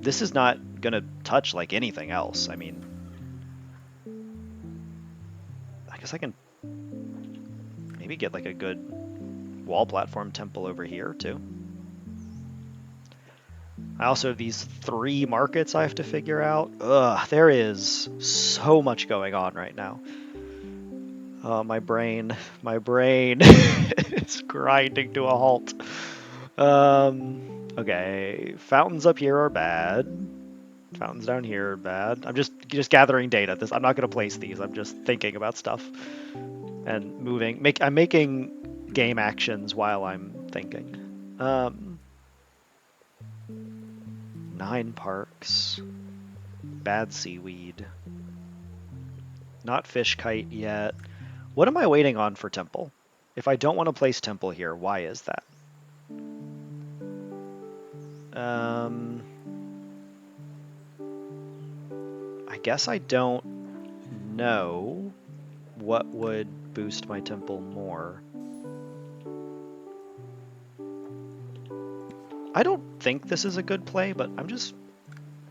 This is not going to touch like anything else. I mean, I guess I can maybe get like a good wall platform temple over here too. I also have these 3 markets I have to figure out. Ugh, there is so much going on right now. Oh, my brain is grinding to a halt. Okay, fountains up here are bad. Fountains down here are bad. I'm just gathering data. I'm not going to place these. I'm just thinking about stuff and I'm making game actions while I'm thinking. 9 parks. Bad seaweed. Not fish kite yet. What am I waiting on for temple? If I don't want to place temple here, why is that? I guess I don't know what would boost my temple more. I don't think this is a good play, but I'm just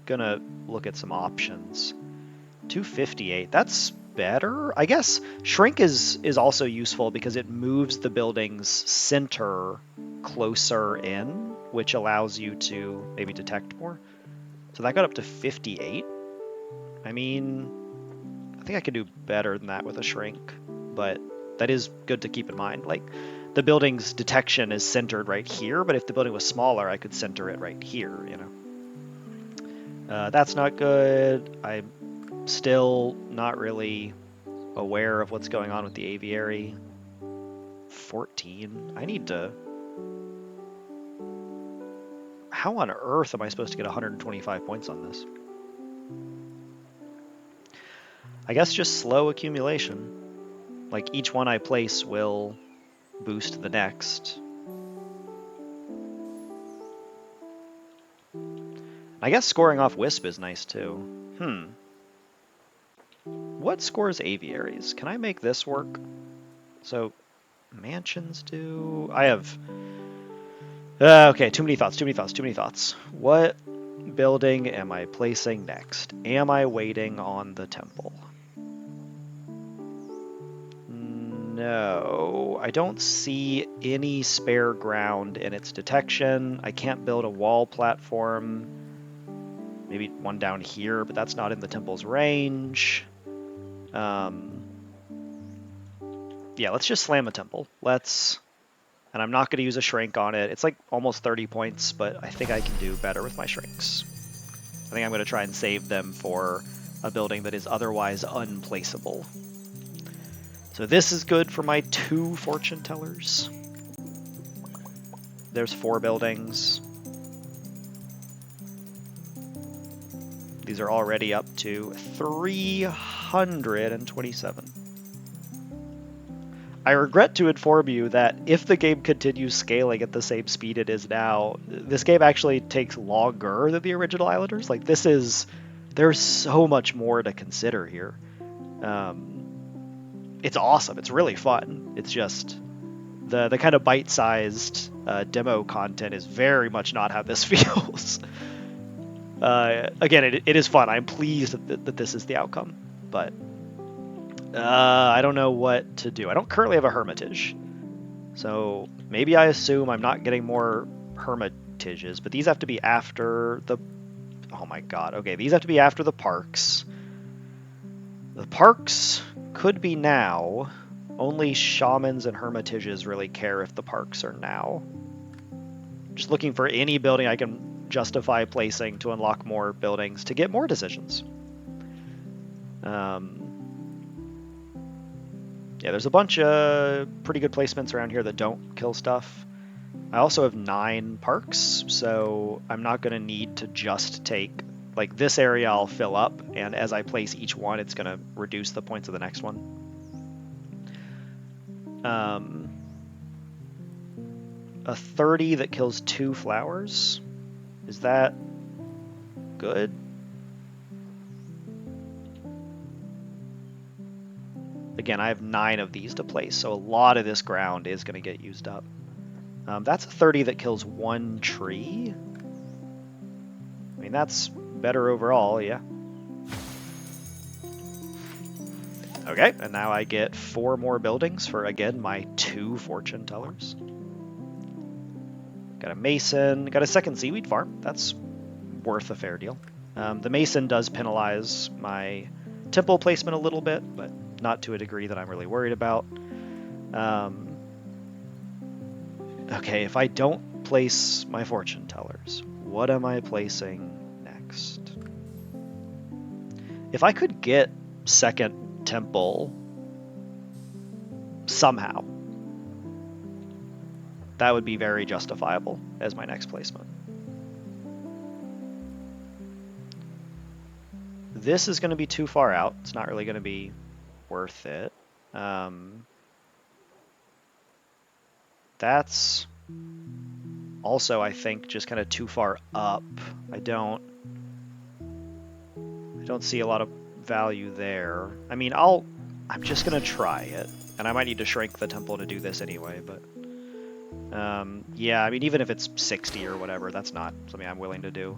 gonna look at some options. 258, that's better. I guess shrink is also useful because it moves the building's center closer in, which allows you to maybe detect more. So that got up to 58. I mean, I think I could do better than that with a shrink, but that is good to keep in mind. Like, the building's detection is centered right here, but if the building was smaller, I could center it right here, you know. That's not good. I'm still not really aware of what's going on with the aviary. 14. I need to... How on earth am I supposed to get 125 points on this? I guess just slow accumulation. Like, each one I place will boost the next. I guess scoring off Wisp is nice too. What scores aviaries? Can I make this work? So, mansions do... I have... okay, too many thoughts. What building am I placing next? Am I waiting on the temple? No, I don't see any spare ground in its detection. I can't build a wall platform. Maybe one down here, but that's not in the temple's range. Yeah, let's just slam a temple. And I'm not going to use a shrink on it. It's like almost 30 points, but I think I can do better with my shrinks. I think I'm going to try and save them for a building that is otherwise unplaceable. So this is good for my 2 fortune tellers. There's 4 buildings. These are already up to 327. I regret to inform you that if the game continues scaling at the same speed it is now, this game actually takes longer than the original Islanders. Like, there's so much more to consider here. It's awesome. It's really fun. It's just the kind of bite-sized demo content is very much not how this feels. Again, it is fun. I'm pleased that this is the outcome, but I don't know what to do. I don't currently have a hermitage, so maybe I assume I'm not getting more hermitages, but these have to be after the... Oh my god. Okay, these have to be after the parks. The parks could be now. Only shamans and hermitages really care if the parks are now. Just looking for any building I can justify placing to unlock more buildings to get more decisions. Yeah, there's a bunch of pretty good placements around here that don't kill stuff. I also have 9 parks, so I'm not going to need to just take... Like, this area I'll fill up, and as I place each one, it's going to reduce the points of the next one. A 30 that kills 2 flowers. Is that good? Again, I have 9 of these to place, so a lot of this ground is going to get used up. That's a 30 that kills 1 tree. I mean, that's better overall, yeah. Okay, and now I get 4 more buildings for, again, my 2 fortune tellers. Got a mason, got a second seaweed farm. That's worth a fair deal. The mason does penalize my temple placement a little bit, but not to a degree that I'm really worried about. Okay, if I don't place my fortune tellers, what am I placing next? If I could get second temple somehow, that would be very justifiable as my next placement. This is going to be too far out. It's not really going to be worth it. That's also, I think, just kind of too far up. I don't see a lot of value there. I mean, I'm just going to try it. And I might need to shrink the temple to do this anyway, but... yeah, I mean, even if it's 60 or whatever, that's not something I'm willing to do.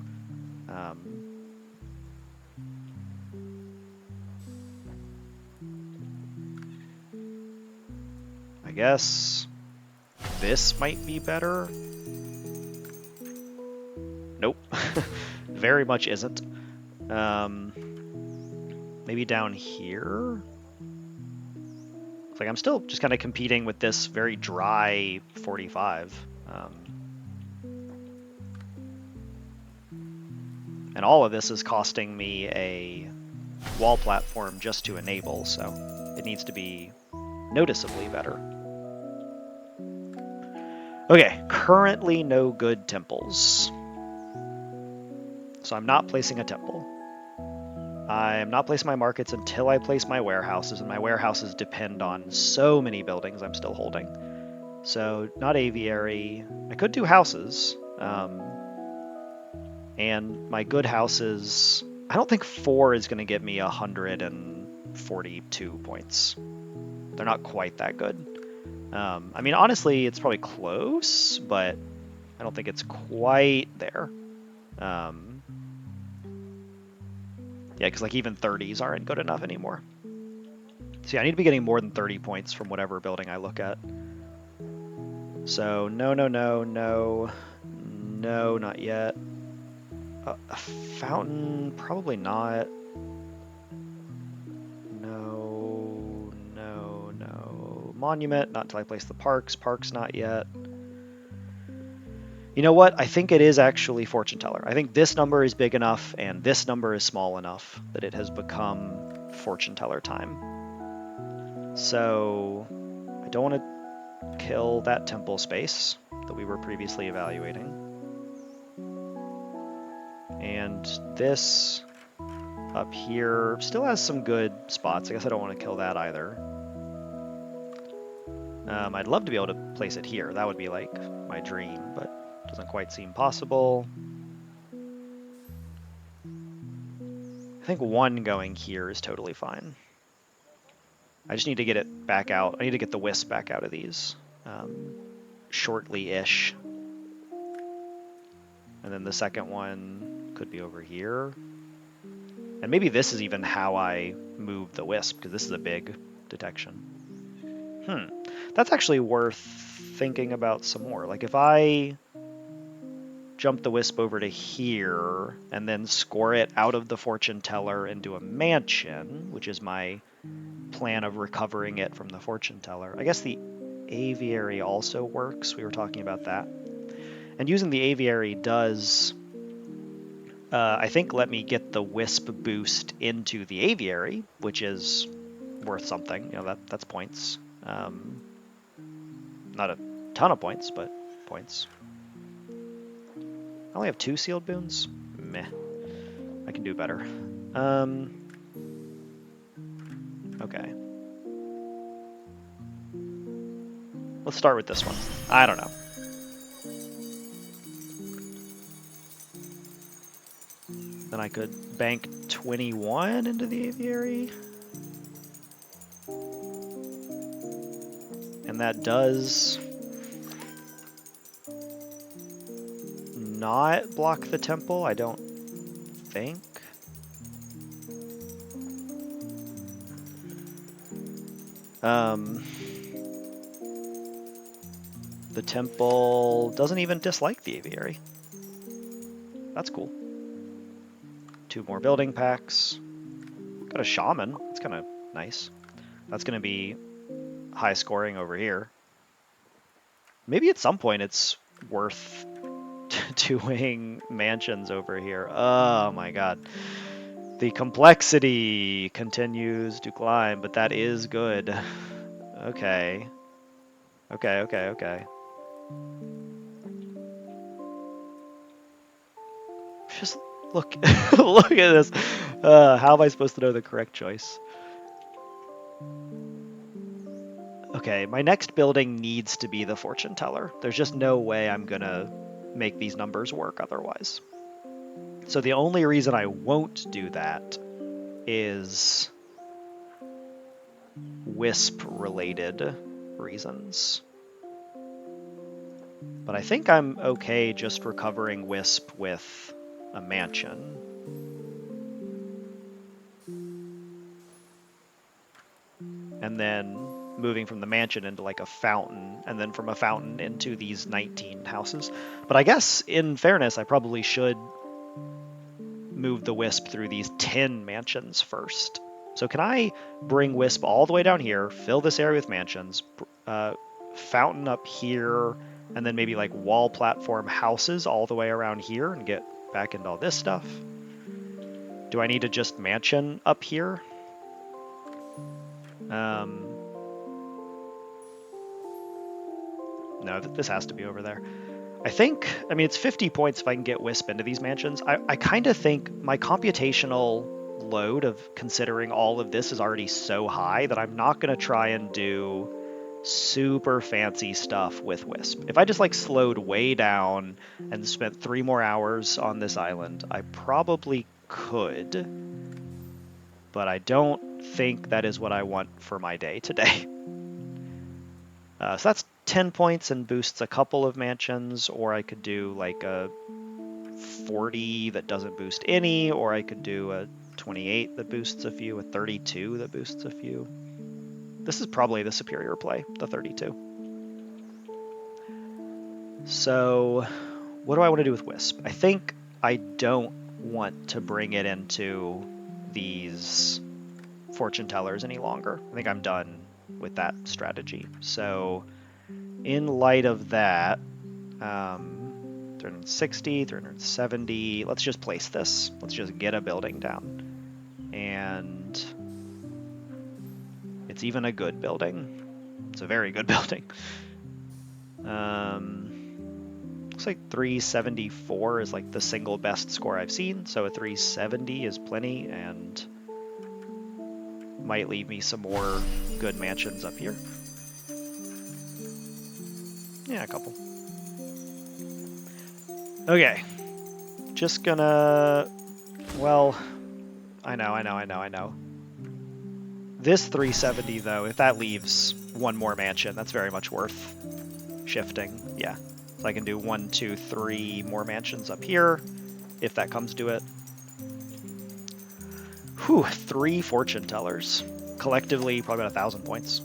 I guess this might be better. Nope. Very much isn't. Maybe down here? It's like I'm still just kind of competing with this very dry 45. And all of this is costing me a wall platform just to enable, so it needs to be noticeably better. Okay, currently no good temples. So I'm not placing a temple. I'm not placing my markets until I place my warehouses, and my warehouses depend on so many buildings I'm still holding. So not aviary. I could do houses. And my good houses, I don't think 4 is going to give me 142 points. They're not quite that good. I mean, honestly, it's probably close, but I don't think it's quite there. Yeah, because like even 30s aren't good enough anymore. So yeah, I need to be getting more than 30 points from whatever building I look at. So no, no, no, no, no, not yet. A fountain, probably not. No, no, no. Monument, not until I place the parks. Parks, not yet. You know what? I think it is actually fortune teller. I think this number is big enough and this number is small enough that it has become fortune teller time. So I don't want to kill that temple space that we were previously evaluating. And this up here still has some good spots. I guess I don't want to kill that either. I'd love to be able to place it here. That would be like my dream, but doesn't quite seem possible. I think 1 going here is totally fine. I just need to get it back out. I need to get the Wisp back out of these shortly-ish. And then the second one could be over here. And maybe this is even how I move the Wisp, because this is a big detection. That's actually worth thinking about some more. Like if I jump the Wisp over to here and then score it out of the fortune teller into a mansion, which is my plan of recovering it from the fortune teller. I guess the aviary also works. We were talking about that. And using the aviary does, I think, let me get the Wisp boost into the aviary, which is worth something. You know, that's points. Not a ton of points, but points. I only have 2 sealed boons? Meh. I can do better. Okay. Let's start with this one. I don't know. Then I could bank 21 into the aviary. And that does not block the temple, I don't think. The temple doesn't even dislike the aviary. That's cool. 2 more building packs. Got a shaman. That's kind of nice. That's going to be high scoring over here. Maybe at some point it's worth doing mansions over here. Oh my god. The complexity continues to climb, but that is good. Okay. Okay. Just Look, look at this. How am I supposed to know the correct choice? Okay, my next building needs to be the fortune teller. There's just no way I'm gonna make these numbers work otherwise. So the only reason I won't do that is Wisp related reasons. But I think I'm okay just recovering Wisp with a mansion. And then moving from the mansion into like a fountain, and then from a fountain into these 19 houses. But I guess, in fairness, I probably should move the Wisp through these 10 mansions first. So can I bring Wisp all the way down here, fill this area with mansions, fountain up here, and then maybe like wall platform houses all the way around here and get back into all this stuff? Do I need to just mansion up here? No, this has to be over there. I think, I mean, it's 50 points if I can get Wisp into these mansions. I kind of think my computational load of considering all of this is already so high that I'm not going to try and do super fancy stuff with Wisp. If I just like slowed way down and spent 3 more hours on this island, I probably could, but I don't think that is what I want for my day today. So that's 10 points and boosts a couple of mansions, or I could do like a 40 that doesn't boost any, or I could do a 28 that boosts a few, a 32 that boosts a few. This is probably the superior play, the 32. So what do I want to do with Wisp? I think I don't want to bring it into these fortune tellers any longer. I think I'm done with that strategy. So in light of that, 360, 370, let's just place this. Let's just get a building down. And it's even a good building. It's a very good building. Looks like 374 is like the single best score I've seen, so a 370 is plenty and might leave me some more good mansions up here. Yeah, a couple. Okay. Just gonna... Well, I know. This 370, though, if that leaves one more mansion, that's very much worth shifting. Yeah. So I can do 1, 2, 3 more mansions up here, if that comes to it. Whew, 3 fortune tellers. Collectively, probably about 1,000 points.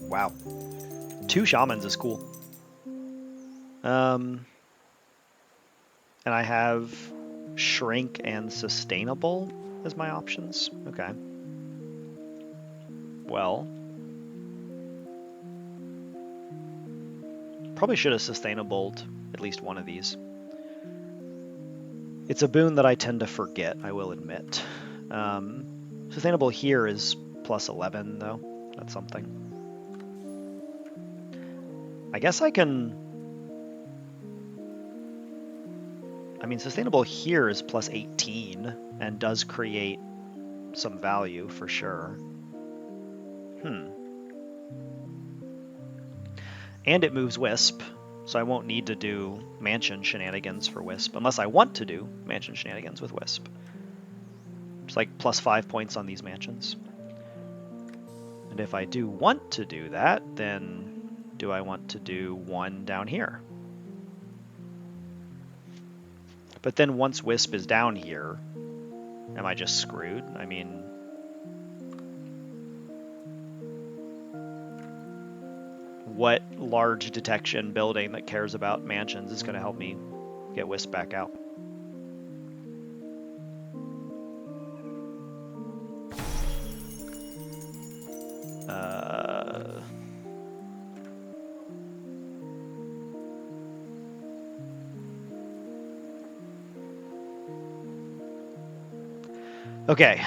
Wow. 2 shamans is cool. And I have shrink and sustainable as my options. Okay. Well, probably should have sustainabled at least one of these. It's a boon that I tend to forget, I will admit. Sustainable here is plus 11, though. That's something. I guess I can... I mean, sustainable here is plus 18 and does create some value for sure. And it moves Wisp, so I won't need to do mansion shenanigans for Wisp, unless I want to do mansion shenanigans with Wisp. It's like plus 5 points on these mansions. And if I do want to do that, then do I want to do 1 down here? But then once Wisp is down here, am I just screwed? I mean... what large detection building that cares about mansions is going to help me get Wisp back out? Okay,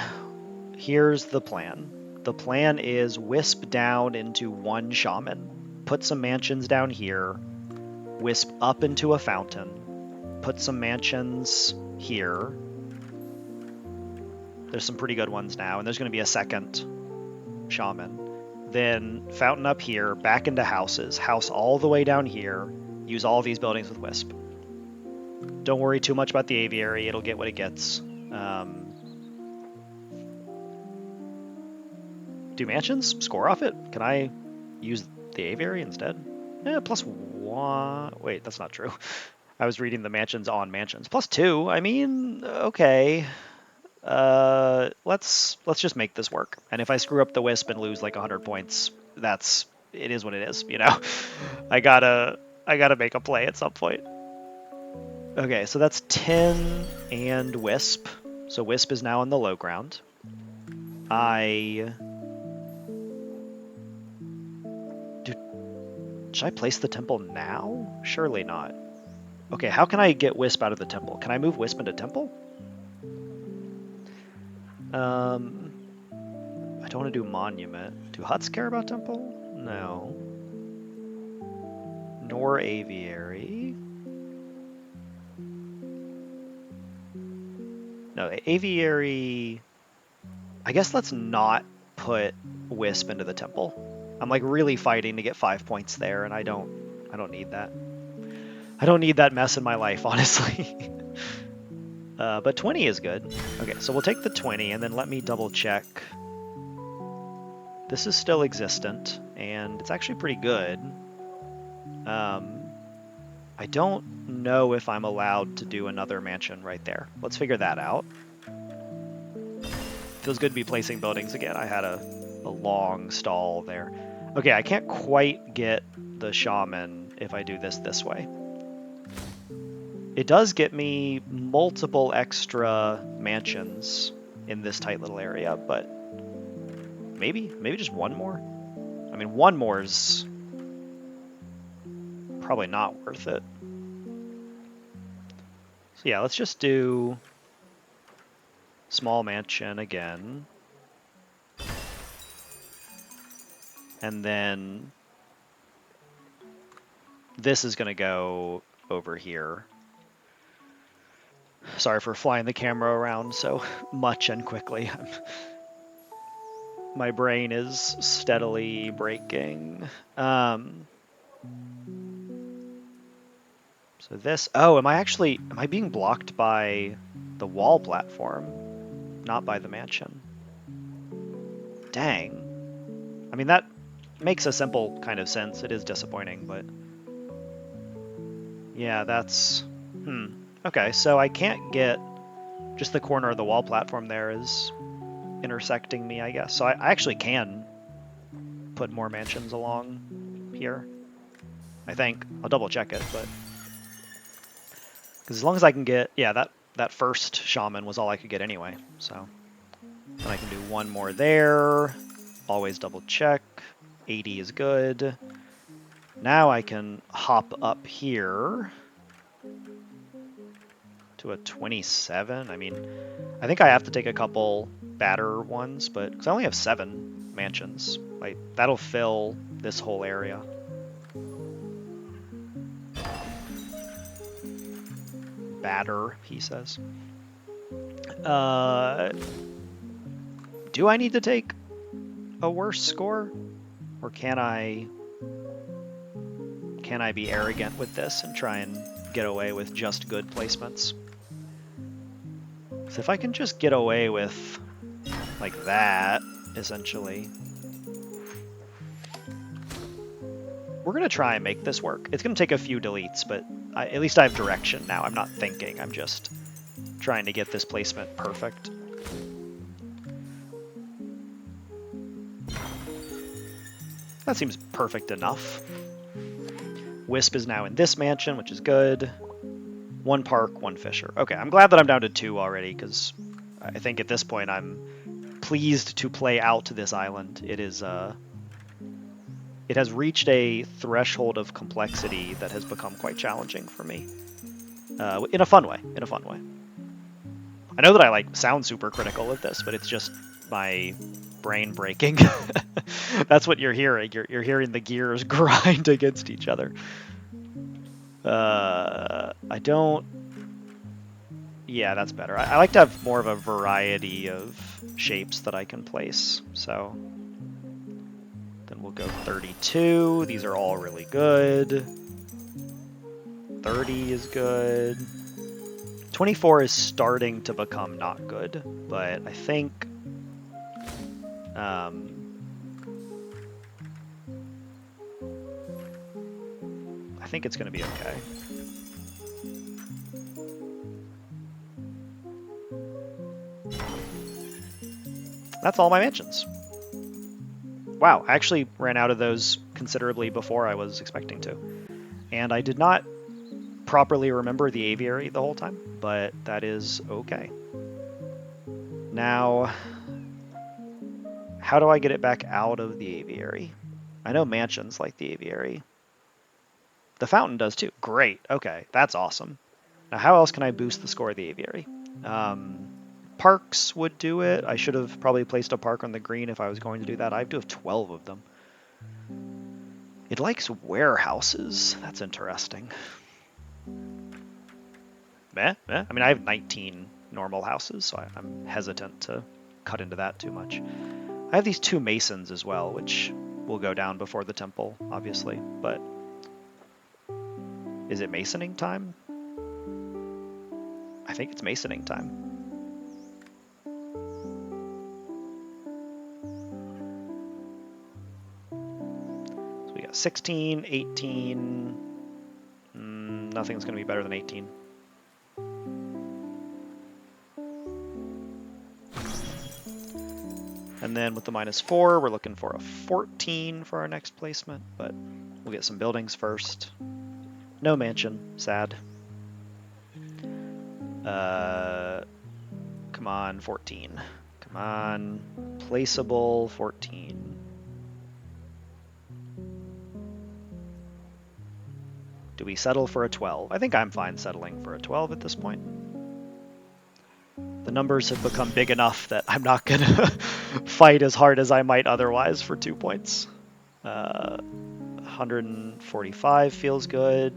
here's the plan. The plan is Wisp down into one shaman, put some mansions down here, Wisp up into a fountain, put some mansions here. There's some pretty good ones now, and there's going to be a second shaman. Then fountain up here, back into houses, house all the way down here, use all these buildings with Wisp. Don't worry too much about the aviary, it'll get what it gets. Do mansions? Score off it? Can I use the aviary instead? Yeah, +1. Wait, that's not true. I was reading the mansions on mansions. +2. I mean, okay. Let's just make this work. And if I screw up the Wisp and lose like 100 points, it is what it is, you know. I gotta make a play at some point. Okay, so that's 10 and Wisp. So Wisp is now on the low ground. Should I place the temple now? Surely not. Okay, how can I get Wisp out of the temple? Can I move Wisp into temple? I don't want to do monument. Do huts care about temple? No. Nor aviary. No, aviary... I guess let's not put Wisp into the temple. I'm like really fighting to get 5 points there, and I don't need that. I don't need that mess in my life, honestly. But 20 is good. Okay, so we'll take the 20, and then let me double check. This is still existent, and it's actually pretty good. I don't know if I'm allowed to do another mansion right there. Let's figure that out. Feels good to be placing buildings again. I had a long stall there. Okay, I can't quite get the shaman if I do this way. It does get me multiple extra mansions in this tight little area, but maybe just one more? I mean, one more is probably not worth it. So yeah, let's just do small mansion again. And then this is going to go over here. Sorry for flying the camera around so much and quickly. My brain is steadily breaking. So this... Oh, am I being blocked by the wall platform? Not by the mansion. Dang. I mean, that makes a simple kind of sense. It is disappointing, but... Yeah, that's... Okay, so I can't get... Just the corner of the wall platform there is intersecting me, I guess. So I actually can put more mansions along here. I think. I'll double check it, but... Because as long as I can get... Yeah, that first shaman was all I could get anyway, so... Then I can do one more there. Always double check. 80 is good. Now I can hop up here to a 27. I mean, I think I have to take a couple batter ones, but because I only have 7 mansions, like that'll fill this whole area. Batter, he says. Do I need to take a worse score, or can I be arrogant with this and try and get away with just good placements? So if I can just get away with like that, essentially, we're gonna try and make this work. It's gonna take a few deletes, but at least I have direction now. I'm not thinking, I'm just trying to get this placement perfect. That seems perfect enough. Wisp is now in this mansion, which is good. 1 park, 1 fisher. Okay, I'm glad that I'm down to 2 already, because I think at this point I'm pleased to play out to this island. It is, it has reached a threshold of complexity that has become quite challenging for me. In a fun way, I know that I like sound super critical of this, but it's just my brain breaking. That's what you're hearing. You're hearing the gears grind against each other. I don't. Yeah, that's better. I like to have more of a variety of shapes that I can place. So then we'll go 32. These are all really good. 30 is good. 24 is starting to become not good, but I think it's going to be okay. That's all my mansions. Wow, I actually ran out of those considerably before I was expecting to. And I did not properly remember the aviary the whole time, but that is okay. Now, how do I get it back out of the aviary? I know mansions like the aviary. The fountain does too. Great. Okay, that's awesome. Now, how else can I boost the score of the aviary? Parks would do it. I should have probably placed a park on the green if I was going to do that. I do have 12 of them. It likes warehouses. That's interesting. I mean, I have 19 normal houses, so I'm hesitant to cut into that too much. I have these 2 masons as well, which will go down before the temple, obviously, but is it masoning time? I think it's masoning time. So we got 16, 18. Nothing's going to be better than 18. And then with the -4, we're looking for a 14 for our next placement, but we'll get some buildings first. No mansion, sad. Come on, 14. Come on, placeable 14. Do we settle for a 12? I think I'm fine settling for a 12 at this point. The numbers have become big enough that I'm not going to fight as hard as I might otherwise for 2 points. 145 feels good.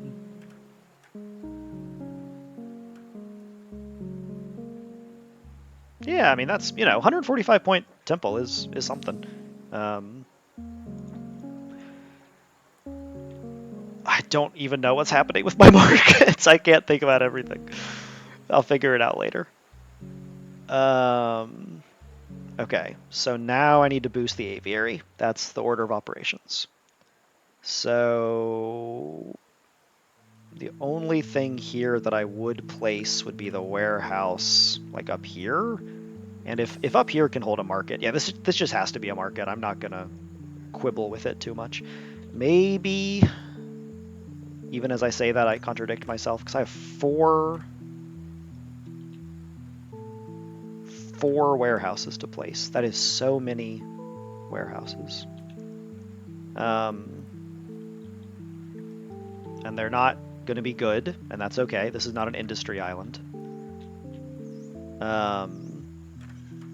Yeah, I mean, that's, 145 point temple is something. I don't even know what's happening with my markets. I can't think about everything. I'll figure it out later. Okay, so now I need to boost the aviary. That's the order of operations. So the only thing here that I would place would be the warehouse, like up here. And if up here can hold a market, yeah, this just has to be a market. I'm not gonna quibble with it too much. Maybe, even as I say that, I contradict myself because I have four warehouses to place. That is so many warehouses. And they're not going to be good, and that's okay. This is not an industry island.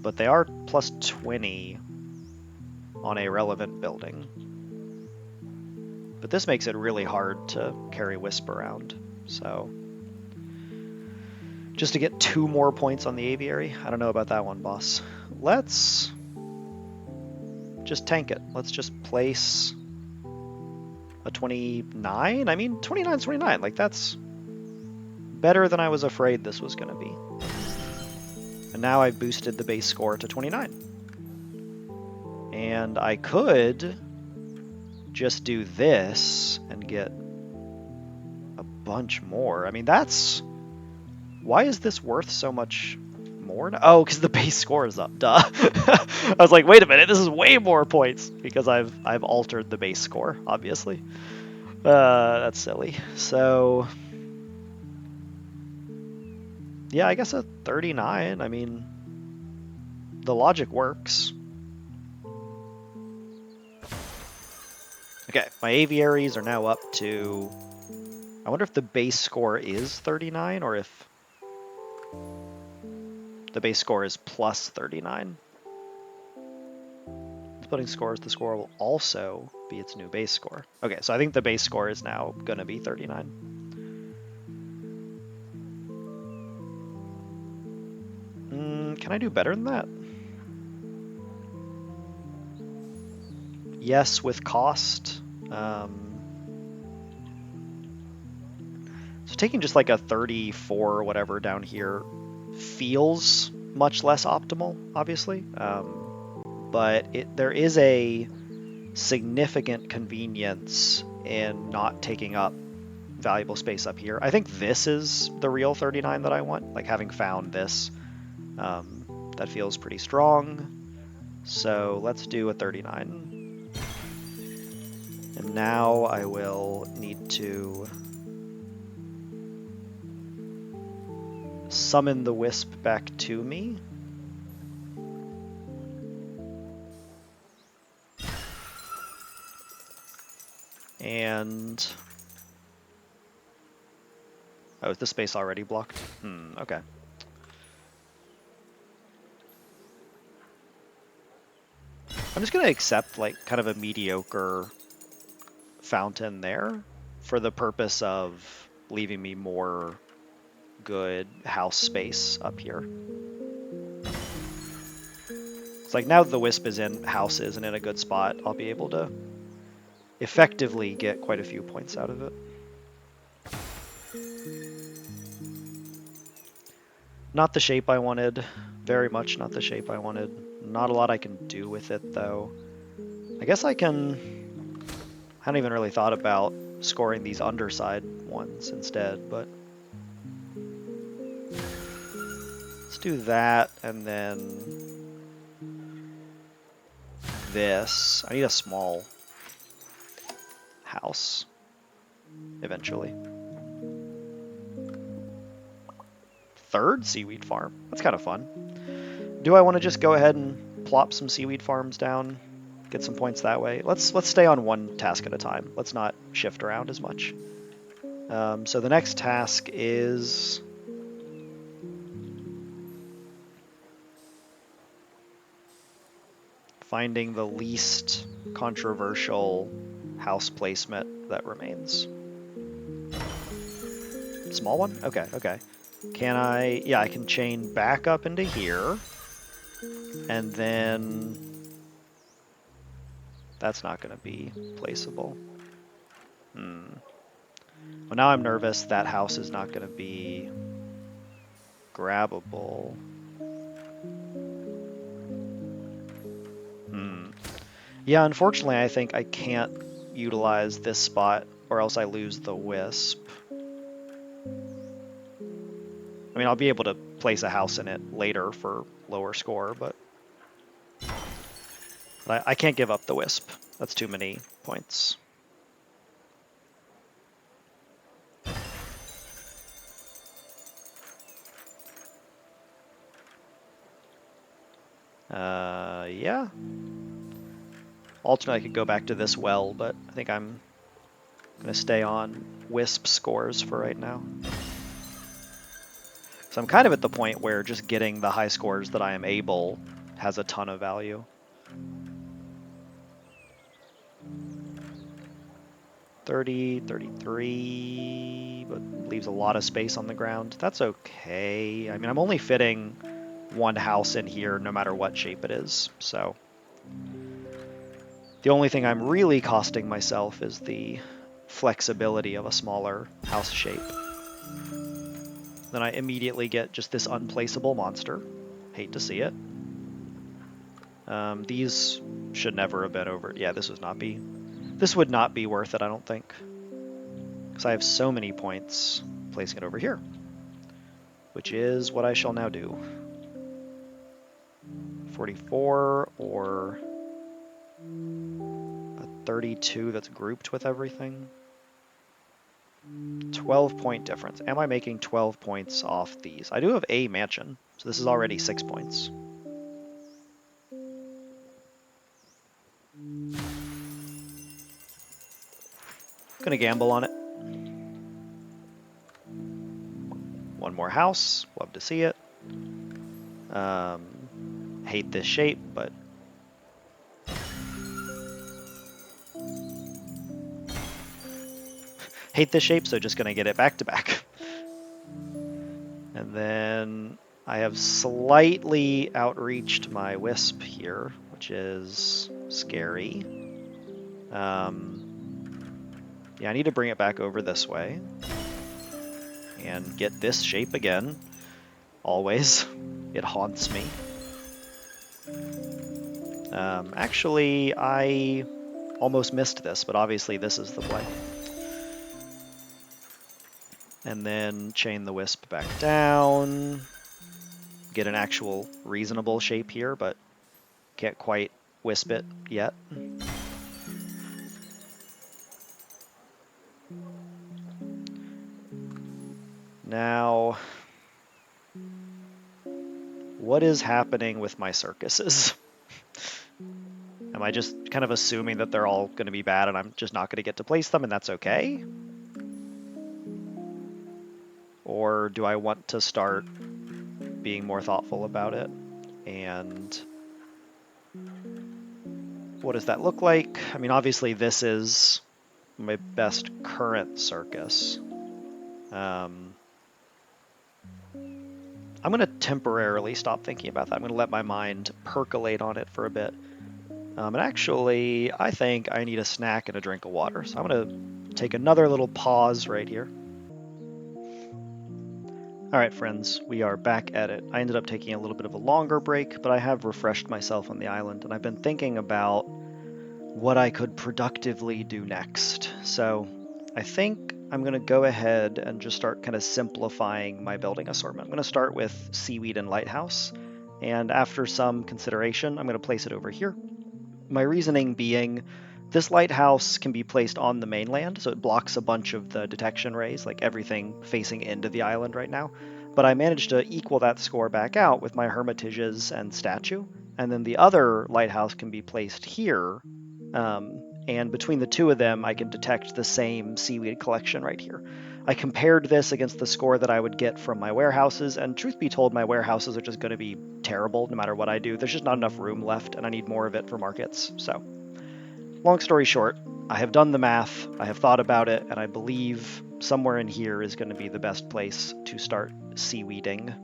But they are plus 20 on a relevant building. But this makes it really hard to carry Wisp around, so just to get 2 more points on the aviary, I don't know about that one, boss. Let's just tank it. Let's just place a 29? I mean, 29 is 29. Like, that's better than I was afraid this was going to be. And now I've boosted the base score to 29. And I could just do this and get a bunch more. I mean, that's... Why is this worth so much more? Oh, because the base score is up. Duh. I was like, wait a minute, this is way more points because I've altered the base score, obviously. That's silly. So, yeah, I guess a 39. I mean, the logic works. Okay, my aviaries are now up to... I wonder if the base score is 39 or if... The base score is plus 39. Splitting scores, the score will also be its new base score. Okay, so I think the base score is now going to be 39. Can I do better than that? Yes, with cost. So taking just like a 34 or whatever down here feels much less optimal, obviously. But there is a significant convenience in not taking up valuable space up here. I think this is the real 39 that I want, like having found this. That feels pretty strong. So let's do a 39. And now I will need to summon the Wisp back to me. And... oh, is the space already blocked? Okay. I'm just going to accept like kind of a mediocre fountain there for the purpose of leaving me more good house space up here. It's like now that the Wisp is in houses and in a good spot, I'll be able to effectively get quite a few points out of it. Not the shape I wanted. Very much not the shape I wanted. Not a lot I can do with it, though. I guess I can... I hadn't even really thought about scoring these underside ones instead, but... let's do that, and then... this. I need a small house, eventually. Third seaweed farm. That's kind of fun. Do I want to just go ahead and plop some seaweed farms down, get some points that way? Let's stay on one task at a time. Let's not shift around as much. So the next task is finding the least controversial house placement that remains. Small one? Okay, okay. Can I... yeah, I can chain back up into here. And then... that's not going to be placeable. Well, now I'm nervous that house is not going to be grabbable. Yeah, unfortunately, I think I can't utilize this spot, or else I lose the Wisp. I mean, I'll be able to place a house in it later for lower score, but I can't give up the Wisp. That's too many points. Yeah. Alternately, I could go back to this well, but I think I'm going to stay on Wisp scores for right now. So I'm kind of at the point where just getting the high scores that I am able has a ton of value. $30, $33, but leaves a lot of space on the ground. That's okay. I mean, I'm only fitting one house in here no matter what shape it is, so... the only thing I'm really costing myself is the flexibility of a smaller house shape. Then I immediately get just this unplaceable monster. Hate to see it. These should never have been over... yeah, this would not be worth it, I don't think. Because I have so many points placing it over here. Which is what I shall now do. 44 or a 32 that's grouped with everything. 12-point difference. Am I making 12 points off these? I do have a mansion, so this is already 6 points. Gonna gamble on it. One more house. Love to see it. Hate this shape, but hate this shape, so just gonna get it back to back. And then I have slightly outreached my Wisp here, which is scary. Yeah, I need to bring it back over this way and get this shape again. Always. It haunts me. Actually, I almost missed this, but obviously this is the play. And then chain the Wisp back down. Get an actual reasonable shape here, but can't quite Wisp it yet. Now, what is happening with my circuses? Am I just kind of assuming that they're all going to be bad and I'm just not going to get to place them and that's okay? Or do I want to start being more thoughtful about it? And what does that look like? I mean, obviously this is my best current circus. I'm going to temporarily stop thinking about that. I'm going to let my mind percolate on it for a bit. And actually, I think I need a snack and a drink of water. So I'm going to take another little pause right here. All right, friends, we are back at it. I ended up taking a little bit of a longer break, but I have refreshed myself on the island, and I've been thinking about what I could productively do next. So I think I'm going to go ahead and just start kind of simplifying my building assortment. I'm going to start with Seaweed and Lighthouse, and after some consideration, I'm going to place it over here. My reasoning being, this lighthouse can be placed on the mainland, so it blocks a bunch of the detection rays, like everything facing into the island right now. But I managed to equal that score back out with my hermitages and statue. And then the other lighthouse can be placed here. And between the two of them, I can detect the same seaweed collection right here. I compared this against the score that I would get from my warehouses, and truth be told, my warehouses are just going to be terrible no matter what I do. There's just not enough room left, and I need more of it for markets. So, long story short, I have done the math, I have thought about it, and I believe somewhere in here is going to be the best place to start seaweeding.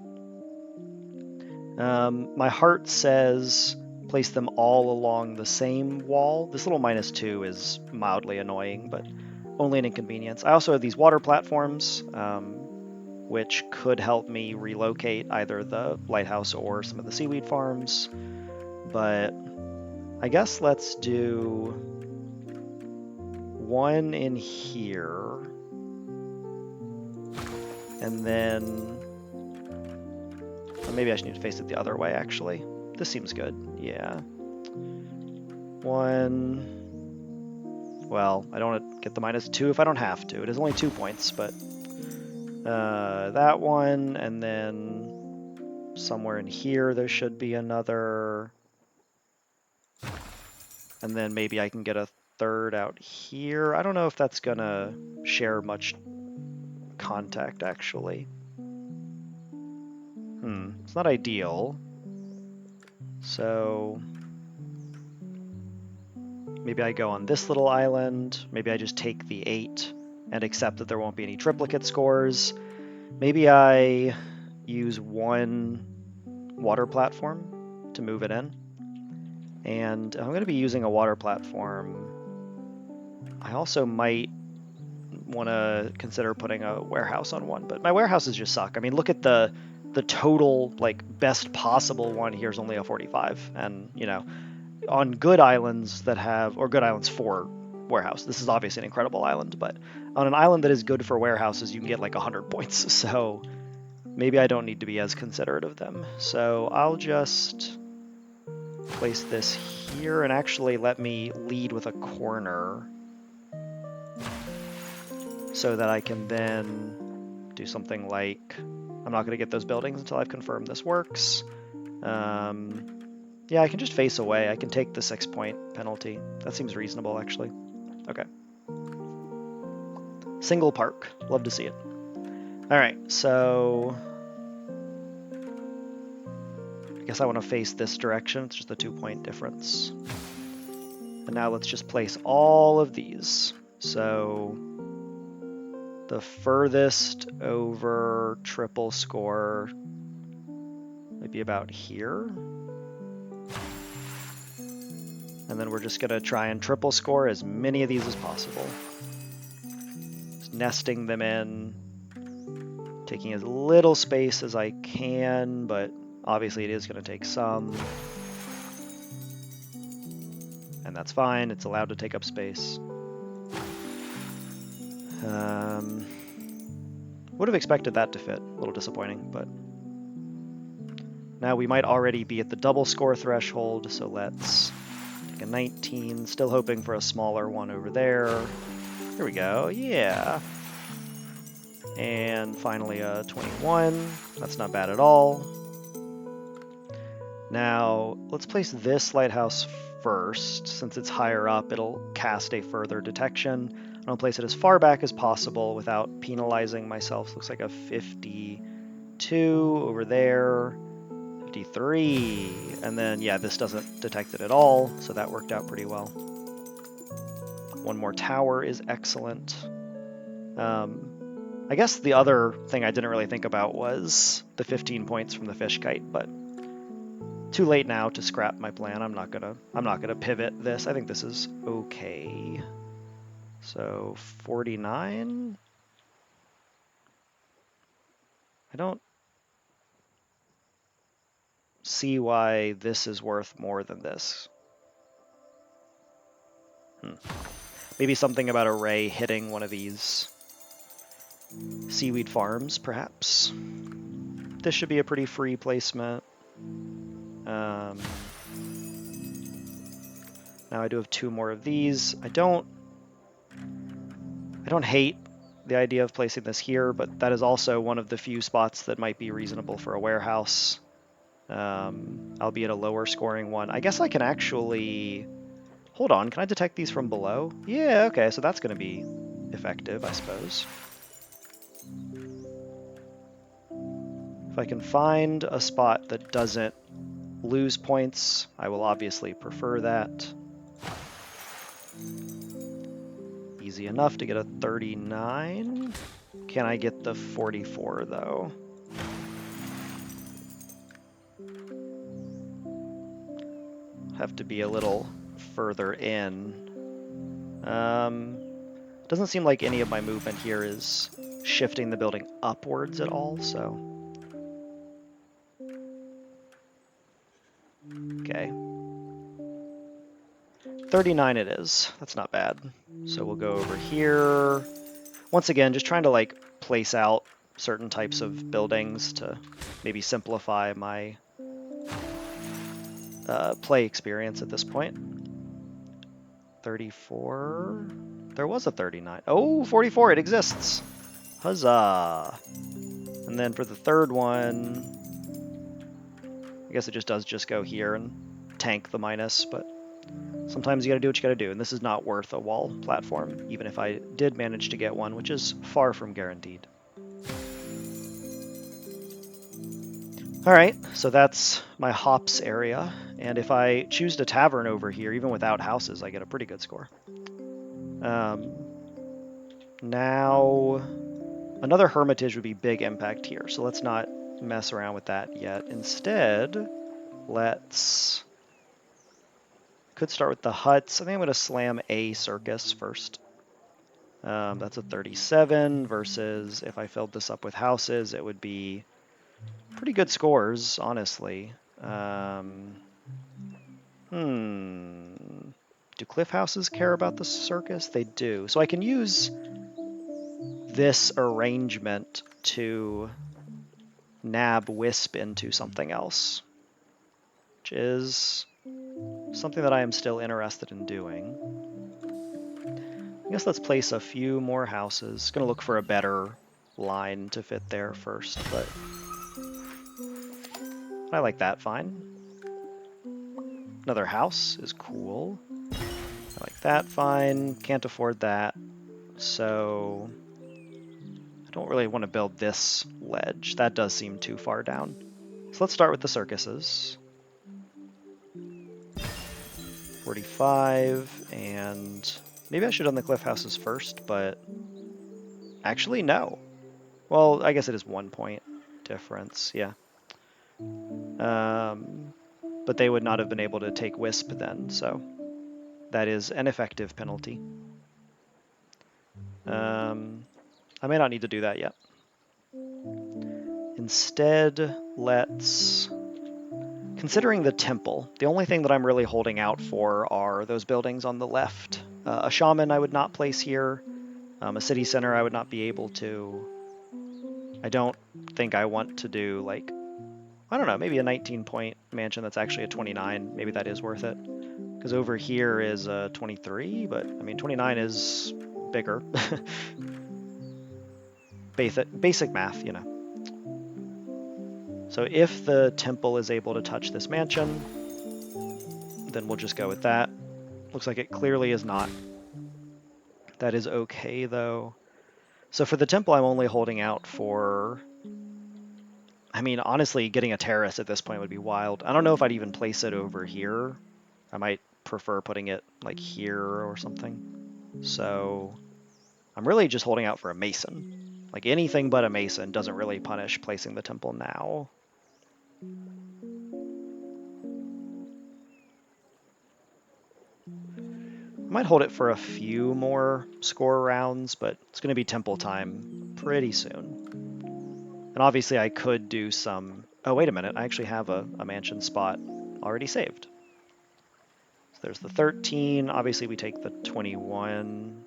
My heart says place them all along the same wall. This little -2 is mildly annoying, but only an inconvenience. I also have these water platforms, which could help me relocate either the lighthouse or some of the seaweed farms. But I guess let's do one in here. And then maybe I should need to face it the other way, actually. This seems good. Yeah. One. Well, I don't want to get the -2 if I don't have to. It is only 2 points, but that one, and then somewhere in here there should be another. And then maybe I can get a third out here. I don't know if that's gonna share much contact, actually. It's not ideal. So maybe I go on this little island. Maybe I just take the 8 and accept that there won't be any triplicate scores. Maybe I use one water platform to move it in. And I'm going to be using a water platform. I also might want to consider putting a warehouse on one, but my warehouses just suck. I mean, look at the total, like, best possible one here is only a 45. And, you know, on good islands that have, or good islands for warehouse, this is obviously an incredible island, but on an island that is good for warehouses, you can get like 100 points. So maybe I don't need to be as considerate of them. So I'll just place this here and actually let me lead with a corner so that I can then do something like, I'm not going to get those buildings until I've confirmed this works. Yeah, I can just face away. I can take the 6-point penalty. That seems reasonable, actually. Okay. Single park. Love to see it. All right, so I guess I want to face this direction. It's just a 2-point difference. And now let's just place all of these. So the furthest over triple score might be about here. And then we're just going to try and triple score as many of these as possible. Just nesting them in, taking as little space as I can, but obviously it is going to take some. And that's fine, it's allowed to take up space. Would have expected that to fit, a little disappointing, but now we might already be at the double score threshold, so let's take a 19, still hoping for a smaller one over there. Here we go, yeah. And finally a 21, that's not bad at all. Now, let's place this lighthouse first. Since it's higher up, it'll cast a further detection. I'm going to place it as far back as possible without penalizing myself. Looks like a 52 over there, 53, and then, yeah, this doesn't detect it at all, so that worked out pretty well. One more tower is excellent. I guess the other thing I didn't really think about was the 15 points from the fish kite, but too late now to scrap my plan. I'm not gonna pivot this. I think this is okay. So 49. I don't see why this is worth more than this. Maybe something about a ray hitting one of these seaweed farms, perhaps. This should be a pretty free placement. Now I do have 2 more of these. I don't hate the idea of placing this here, but that is also one of the few spots that might be reasonable for a warehouse, albeit a lower scoring one. I guess I can actually... Hold on, can I detect these from below? Yeah, okay, so that's going to be effective, I suppose. If I can find a spot that doesn't lose points, I will obviously prefer that. Easy enough to get a 39. Can I get the 44 though? Have to be a little further in. Doesn't seem like any of my movement here is shifting the building upwards at all, so. Okay. 39 it is. That's not bad. So we'll go over here. Once again, just trying to like place out certain types of buildings to maybe simplify my play experience at this point. 34. There was a 39. Oh, 44, it exists. Huzzah. And then for the third one, I guess it does go here and tank the minus, but sometimes you gotta do what you gotta do, and this is not worth a wall platform, even if I did manage to get one, which is far from guaranteed. Alright, so that's my hops area, and if I choose to tavern over here, even without houses, I get a pretty good score. Now, another hermitage would be big impact here, so let's not mess around with that yet. Instead, let's... Could start with the huts. I think I'm going to slam a circus first. That's a 37 versus if I filled this up with houses, it would be pretty good scores, honestly. Do cliff houses care about the circus? They do. So I can use this arrangement to nab Wisp into something else, which is something that I am still interested in doing. I guess let's place a few more houses. Gonna look for a better line to fit there first, but I like that fine. Another house is cool. I like that fine. Can't afford that, so I don't really want to build this ledge. That does seem too far down. So let's start with the circuses. 45, and maybe I should have done the cliff houses first, but actually no. Well, I guess it is 1 point difference, yeah. But they would not have been able to take Wisp then, so that is an effective penalty. I may not need to do that yet. Instead, let's... Considering the temple, the only thing that I'm really holding out for are those buildings on the left. A shaman I would not place here. A city center I would not be able to. I don't think I want to do, like, I don't know, maybe a 19-point mansion that's actually a 29. Maybe that is worth it. Because over here is a 23, but, I mean, 29 is bigger. Basic math, you know. So if the temple is able to touch this mansion, then we'll just go with that. Looks like it clearly is not. That is okay, though. So for the temple, I'm only holding out for... I mean, honestly, getting a terrace at this point would be wild. I don't know if I'd even place it over here. I might prefer putting it, like, here or something. So I'm really just holding out for a mason. Like, anything but a mason doesn't really punish placing the temple now. I might hold it for a few more score rounds, but it's going to be temple time pretty soon. And obviously I could do some... Oh, wait a minute. I actually have a mansion spot already saved. So there's the 13. Obviously we take the 21.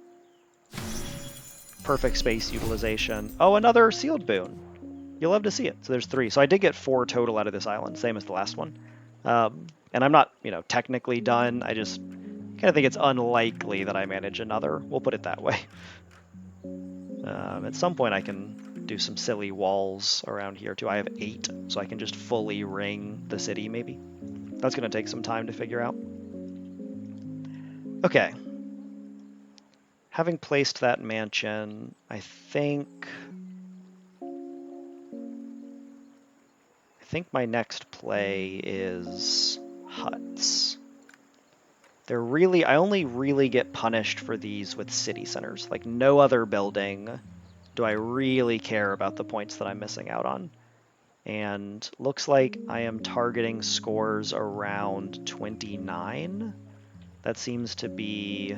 Perfect space utilization. Oh, another sealed boon. You'll love to see it. So there's 3. So I did get 4 total out of this island, same as the last one. And I'm not, you know, technically done. I just kind of think it's unlikely that I manage another. We'll put it that way. At some point I can do some silly walls around here too. I have 8, so I can just fully ring the city maybe. That's going to take some time to figure out. Okay. Having placed that mansion, I think my next play is huts. I only really get punished for these with city centers. Like, no other building do I really care about the points that I'm missing out on. And looks like I am targeting scores around 29. That seems to be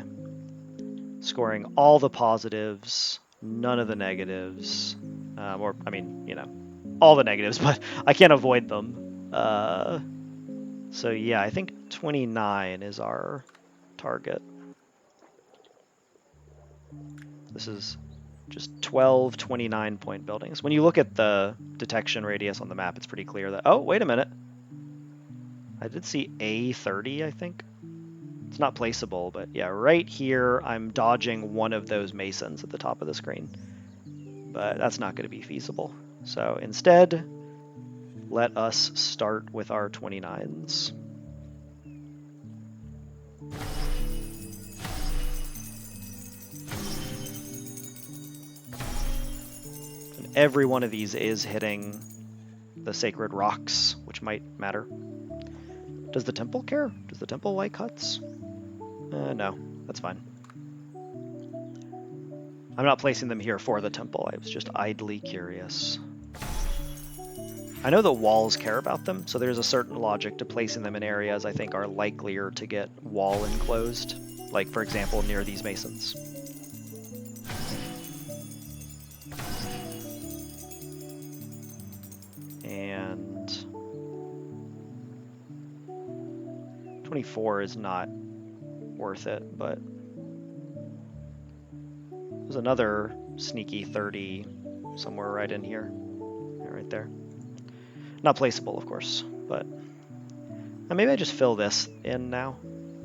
scoring all the positives, none of the negatives. Or, I mean, you know, all the negatives, but I can't avoid them. So yeah, I think 29 is our target. This is just 12 29-point buildings. When you look at the detection radius on the map, it's pretty clear that... Oh, wait a minute. I did see A30, I think. It's not placeable, but yeah, right here, I'm dodging one of those masons at the top of the screen. But that's not going to be feasible. So instead, let us start with our 29s. And every one of these is hitting the sacred rocks, which might matter. Does the temple care? Does the temple like huts? No, that's fine. I'm not placing them here for the temple. I was just idly curious. I know that walls care about them, so there's a certain logic to placing them in areas I think are likelier to get wall enclosed, like, for example, near these masons. And 24 is not worth it, but there's another sneaky 30 somewhere right in here. Yeah, right there. Not placeable, of course, but maybe I just fill this in now.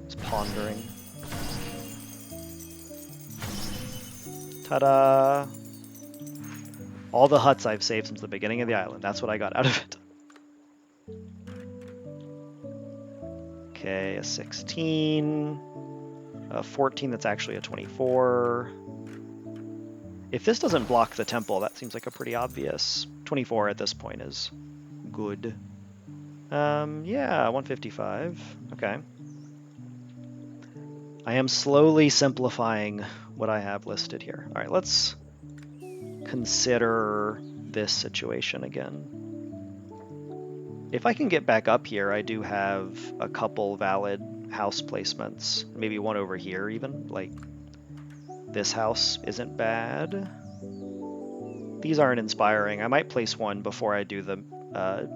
It's pondering. Ta-da! All the huts I've saved since the beginning of the island. That's what I got out of it. Okay, a 16. A 14 that's actually a 24. If this doesn't block the temple, that seems like a pretty obvious... 24 at this point is good. Yeah, 155. Okay. I am slowly simplifying what I have listed here. All right, let's consider this situation again. If I can get back up here, I do have a couple valid house placements. Maybe one over here even. Like, this house isn't bad. These aren't inspiring. I might place one before I do the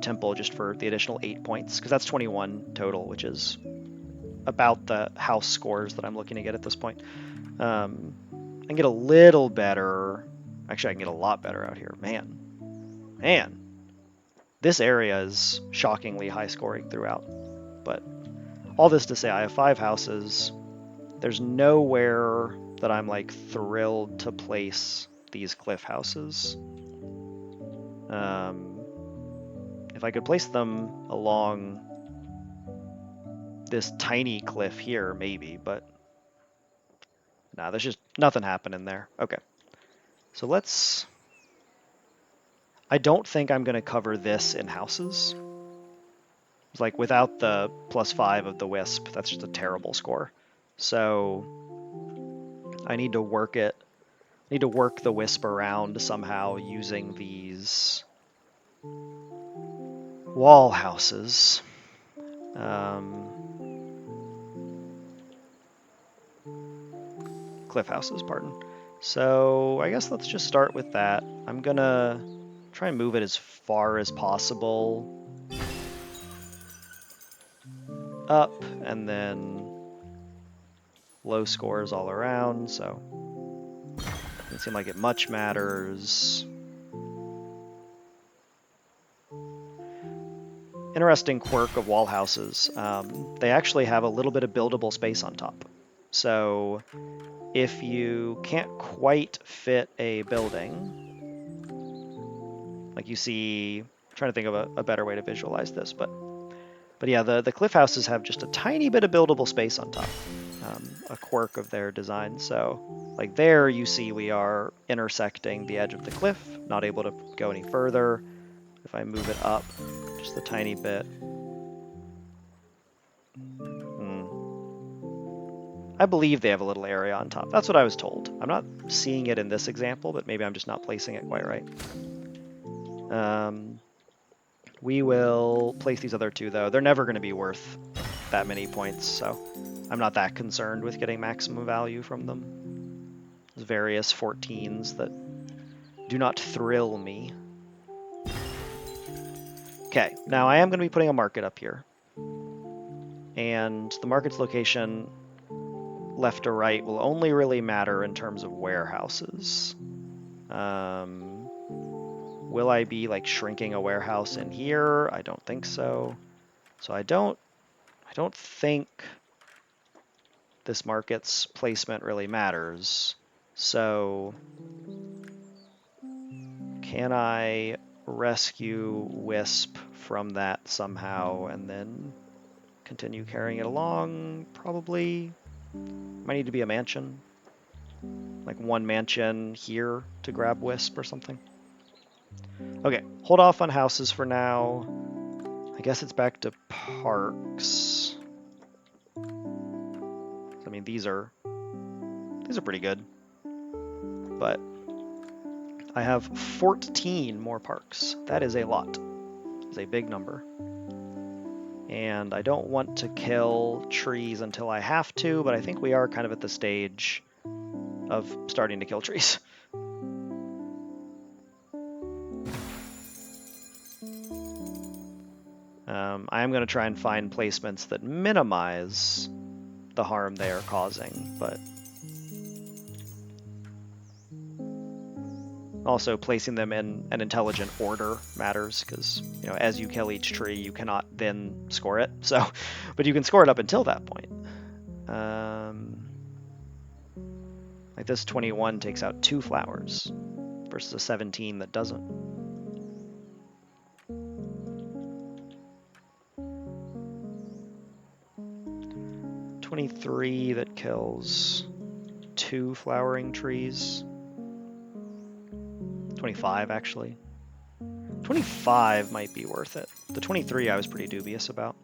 temple just for the additional 8 points, because that's 21 total, which is about the house scores that I'm looking to get at this point. I can get a little better. Actually, I can get a lot better out here. Man, this area is shockingly high scoring throughout. But all this to say, I have 5 houses. There's nowhere that I'm like thrilled to place these cliff houses. If I could place them along this tiny cliff here, maybe, but nah, there's just nothing happening there. Okay, so let's... I don't think I'm going to cover this in houses. It's like without the +5 of the Wisp, that's just a terrible score. So I need to work it. I need to work the Wisp around somehow using these wall houses. Cliff houses, pardon. So I guess let's just start with that. I'm gonna try and move it as far as possible up, and then low scores all around, so doesn't seem like it much matters. Interesting quirk of wall houses. They actually have a little bit of buildable space on top. So if you can't quite fit a building, like you see, I'm trying to think of a better way to visualize this, but yeah, the cliff houses have just a tiny bit of buildable space on top, a quirk of their design. So like there you see we are intersecting the edge of the cliff, not able to go any further. If I move it up just a tiny bit, I believe they have a little area on top. That's what I was told. I'm not seeing it in this example, but maybe I'm just not placing it quite right. We will place these other 2, though. They're never going to be worth that many points, so I'm not that concerned with getting maximum value from them. There's various 14s that do not thrill me. Okay, now I am going to be putting a market up here. And the market's location, left or right, will only really matter in terms of warehouses. Will I be like shrinking a warehouse in here? I don't think so. So I don't think this market's placement really matters. So can I rescue Wisp from that somehow and then continue carrying it along? Probably. Might need to be a mansion. Like one mansion here to grab Wisp or something. Okay, hold off on houses for now. I guess it's back to parks. I mean, these are pretty good, but I have 14 more parks. That is a lot. It's a big number. And I don't want to kill trees until I have to, but I think we are kind of at the stage of starting to kill trees. I am going to try and find placements that minimize the harm they are causing, but also placing them in an intelligent order matters, because as you kill each tree, you cannot then score it. So, but you can score it up until that point. Like this 21 takes out 2 flowers versus a 17 that doesn't. 23 that kills 2 flowering trees. 25 actually. 25 might be worth it. The 23 I was pretty dubious about.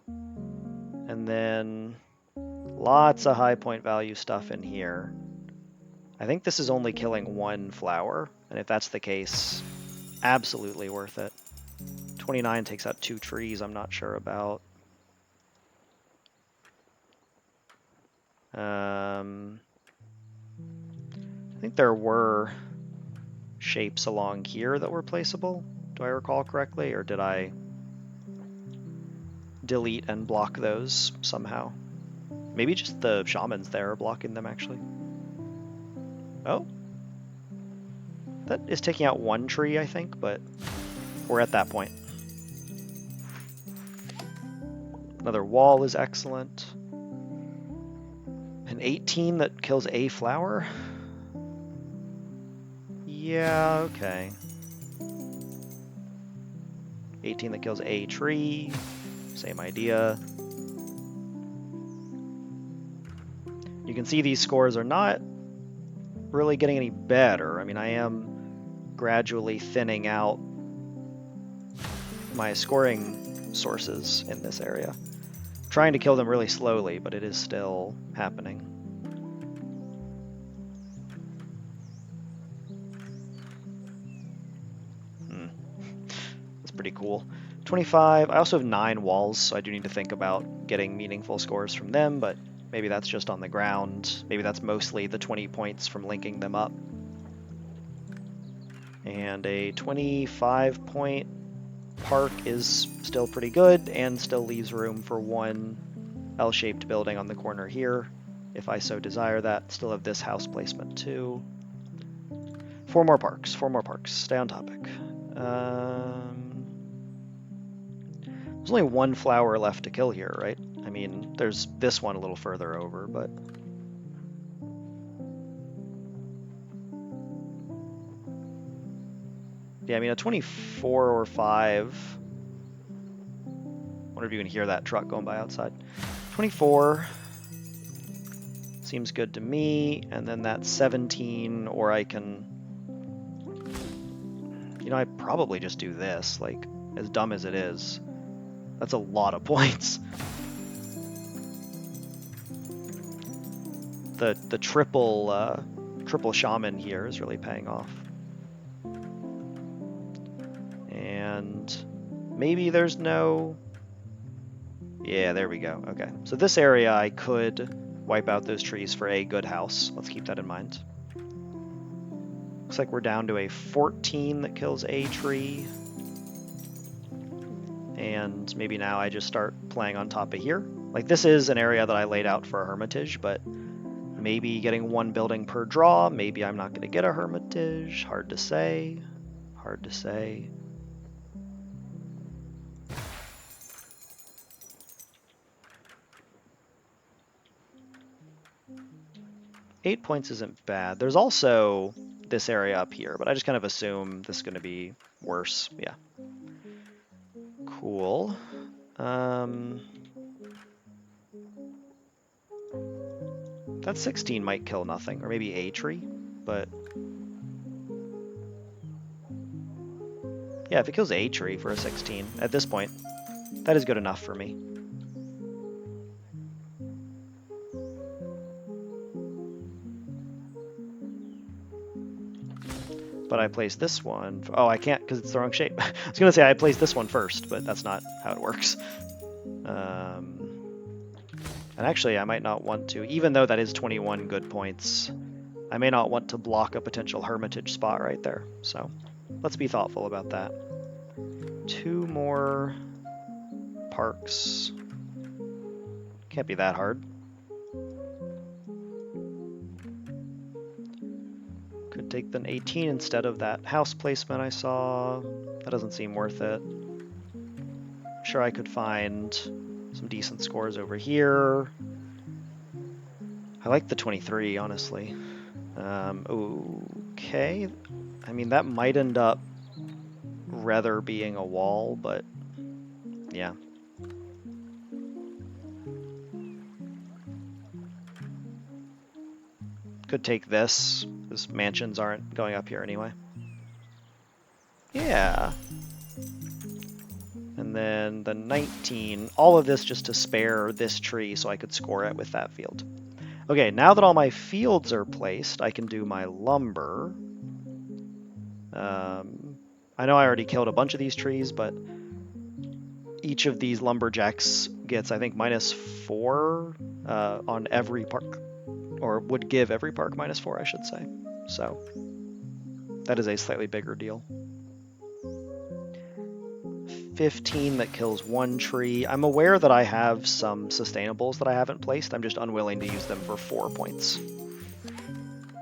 And then lots of high point value stuff in here. I think this is only killing one flower, and if that's the case, absolutely worth it. 29 takes out 2 trees I'm not sure about. I think there were shapes along here that were placeable. Do I recall correctly, or did I delete and block those somehow? Maybe just the shamans there are blocking them, actually. Oh. That is taking out 1 tree, I think, but we're at that point. Another wall is excellent. An 18 that kills a flower? Yeah, okay. 18 that kills a tree. Same idea. You can see these scores are not really getting any better. I mean, I am gradually thinning out my scoring sources in this area. I'm trying to kill them really slowly, but it is still happening. That's pretty cool. 25. I also have 9 walls, so I do need to think about getting meaningful scores from them, but maybe that's just on the ground. Maybe that's mostly the 20 points from linking them up. And a 25 point park is still pretty good and still leaves room for 1 L-shaped building on the corner here, if I so desire that. Still have this house placement too. 4 more parks, 4 more parks. Stay on topic. There's only 1 flower left to kill here, right? I mean, there's this one a little further over, but... yeah, I mean, a 24 or 5... I wonder if you can hear that truck going by outside. 24 seems good to me, and then that 17, or I can... you know, I probably just do this, like, as dumb as it is. That's a lot of points. The triple shaman here is really paying off. And maybe there's no... yeah, there we go. Okay, so this area I could wipe out those trees for a good house. Let's keep that in mind. Looks like we're down to a 14 that kills a tree. And maybe now I just start playing on top of here. Like, this is an area that I laid out for a hermitage, but maybe getting 1 building per draw. Maybe I'm not going to get a hermitage. Hard to say. Hard to say. Eight points isn't bad. There's also this area up here, but I just kind of assume this is going to be worse. Yeah. Cool. That 16 might kill nothing, or maybe a tree, but... yeah, if it kills a tree for a 16, at this point, that is good enough for me. But I placed this one... oh, I can't because it's the wrong shape. I was going to say I placed this one first, but that's not how it works. And actually, I might not want to, even though that is 21 good points, I may not want to block a potential hermitage spot right there. So let's be thoughtful about that. 2 more parks. Can't be that hard. Could take the 18 instead of that house placement I saw. That doesn't seem worth it. Sure, I could find some decent scores over here. I like the 23, honestly. Okay. I mean, that might end up rather being a wall, but yeah. Could take this, because mansions aren't going up here anyway. Yeah. And then the 19, all of this just to spare this tree so I could score it with that field. Okay, now that all my fields are placed, I can do my lumber. I know I already killed a bunch of these trees, but each of these lumberjacks gets, I think, -4 on every park, or would give every park -4, I should say. So that is a slightly bigger deal. 15 that kills one tree. I'm aware that I have some sustainables that I haven't placed. I'm just unwilling to use them for 4 points.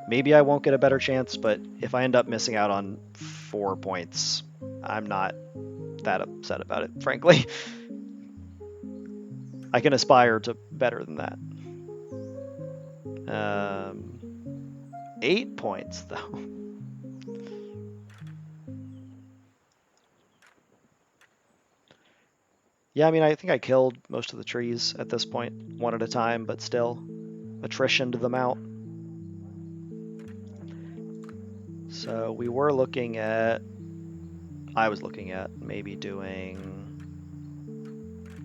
Maybe I won't get a better chance, but if I end up missing out on 4 points, I'm not that upset about it, frankly. I can aspire to better than that. 8 points, though. Yeah, I mean, I think I killed most of the trees at this point, one at a time, but still, attritioned them out. So we were looking at, I was looking at maybe doing,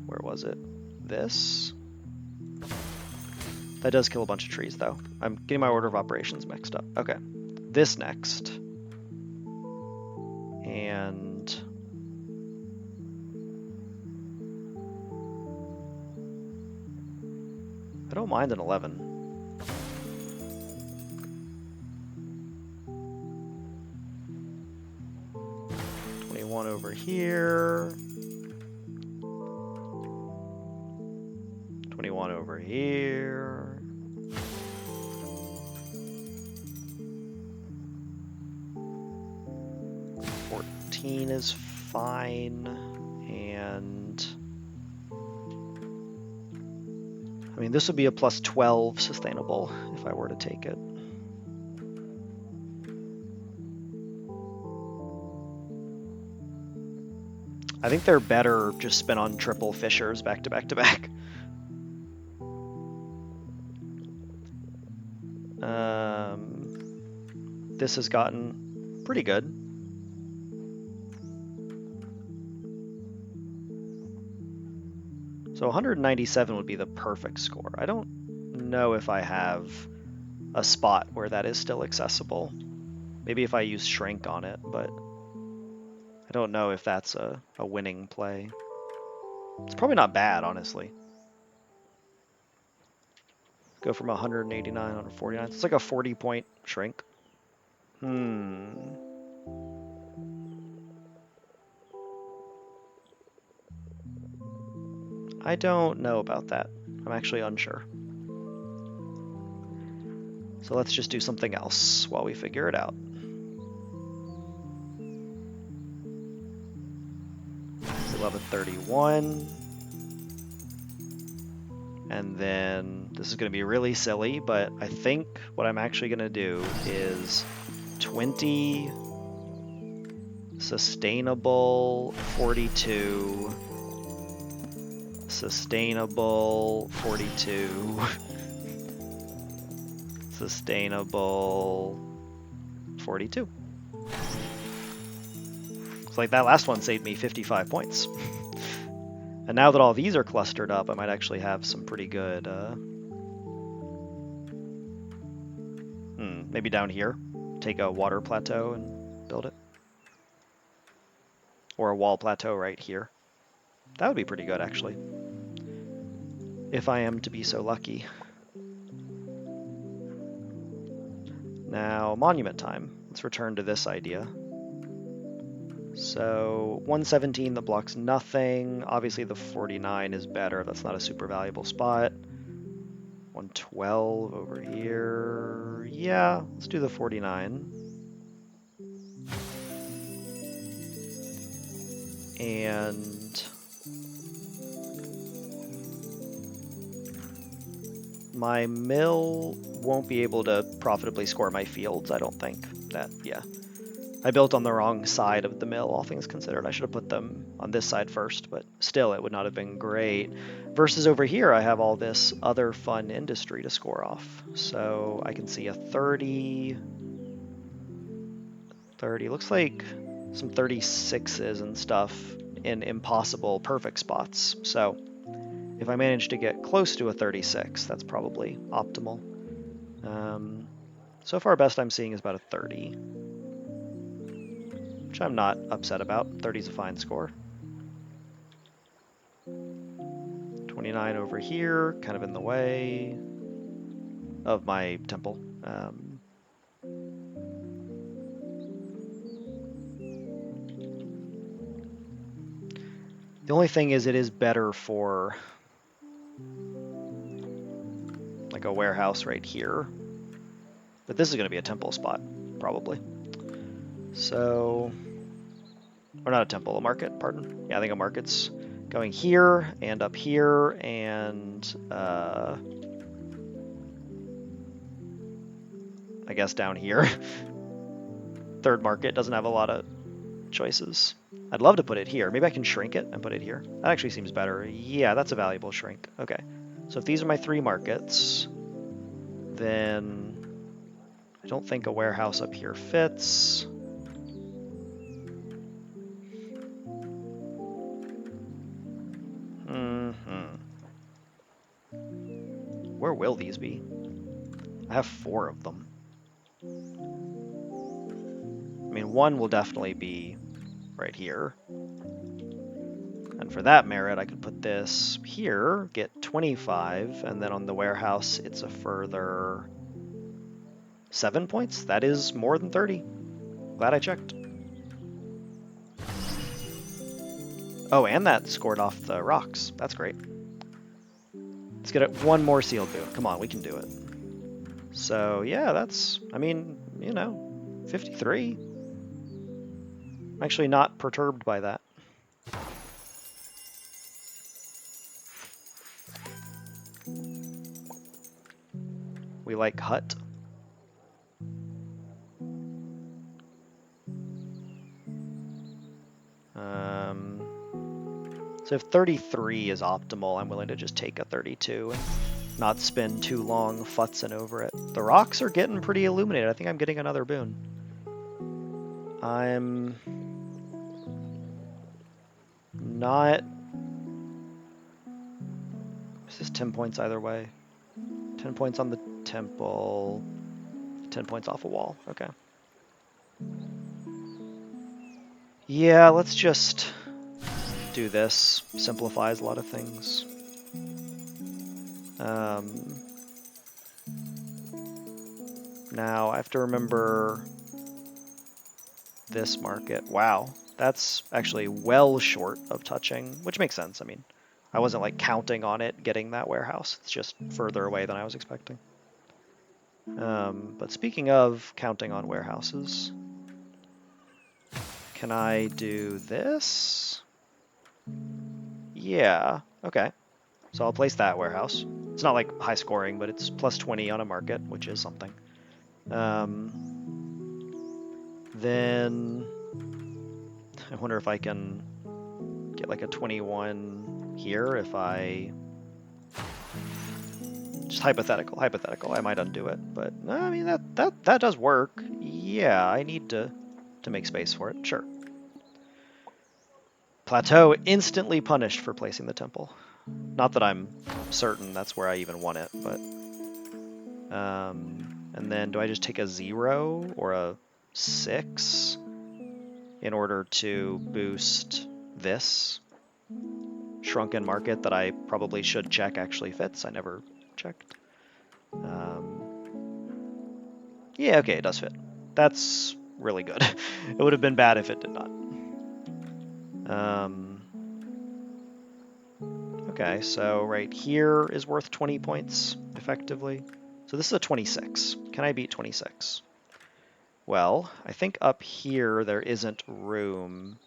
where was it? This? That does kill a bunch of trees, though. I'm getting my order of operations mixed up. Okay, this next. And I don't mind an 11. One over here. 21 over here. Is fine, and I mean this would be a +12 sustainable if I were to take it. I think they're better just spin on triple fissures back to back to back. This has gotten pretty good. So 197 would be the perfect score. I don't know if I have a spot where that is still accessible. Maybe if I use shrink on it, but I don't know if that's a winning play. It's probably not bad, honestly. Go from 189 to 49. It's like a 40-point shrink. I don't know about that. I'm actually unsure. So let's just do something else while we figure it out. We love a 31. And then this is going to be really silly, but I think what I'm actually going to do is 20 sustainable 42 sustainable 42 sustainable 42. It's like that last one saved me 55 points. And now that all these are clustered up, I might actually have some pretty good, maybe down here, take a water plateau and build it. Or a wall plateau right here. That would be pretty good, actually. If I am to be so lucky. Now, monument time. Let's return to this idea. So 117 that blocks nothing. Obviously the 49 is better. That's not a super valuable spot. 112 over here. Yeah, let's do the 49. And my mill won't be able to profitably score my fields, I don't think. Yeah. I built on the wrong side of the mill, all things considered. I should have put them on this side first, but still, it would not have been great. Versus over here, I have all this other fun industry to score off. So I can see a 30. 30, looks like some 36s and stuff in impossible perfect spots. So if I manage to get close to a 36, that's probably optimal. So far, best I'm seeing is about a 30, which I'm not upset about. 30 is a fine score. 29 over here, kind of in the way of my temple. The only thing is it is better for like a warehouse right here. But this is going to be a temple spot, probably. So, or not a temple, a market, pardon. Yeah, I think a market's going here and up here and I guess down here. Third market doesn't have a lot of choices. I'd love to put it here. Maybe I can shrink it and put it here. That actually seems better. Yeah, that's a valuable shrink. Okay. So if these are my 3 markets, then I don't think a warehouse up here fits. Where will these be? I have 4 of them. I mean, 1 will definitely be right here. And for that merit, I could put this here, get 25, and then on the warehouse, it's a further 7 points. That is more than 30. Glad I checked. Oh, and that scored off the rocks. That's great. Let's get 1 more sealed boon. Come on, we can do it. So, yeah, that's, I mean, you know, 53. I'm actually not perturbed by that. We like hut. So if 33 is optimal, I'm willing to just take a 32 and not spend too long futzing over it. The rocks are getting pretty illuminated. I think I'm getting another boon. I'm not... Is this 10 points either way? 10 points on the temple, 10 points off a wall. Okay. Yeah, let's just do this. Simplifies a lot of things. Now I have to remember this market. Wow, that's actually well short of touching, which makes sense. I mean, I wasn't like counting on it getting that warehouse. It's just further away than I was expecting. But speaking of counting on warehouses, can I do this? Yeah, okay. So I'll place that warehouse. It's not like high scoring, but it's plus 20 on a market, which is something. Then I wonder if I can get like a 21 here if I... Just hypothetical. I might undo it, but I mean that does work. Yeah, I need to make space for it. Sure. Plateau instantly punished for placing the temple. Not that I'm certain that's where I even want it, but and then do I just take a 0 or a 6 in order to boost this shrunken market that I probably should check actually fits? I never checked. Yeah, okay, it does fit. That's really good. It would have been bad if it did not. Okay, so right here is worth 20 points, effectively. So this is a 26. Can I beat 26? Well, I think up here there isn't room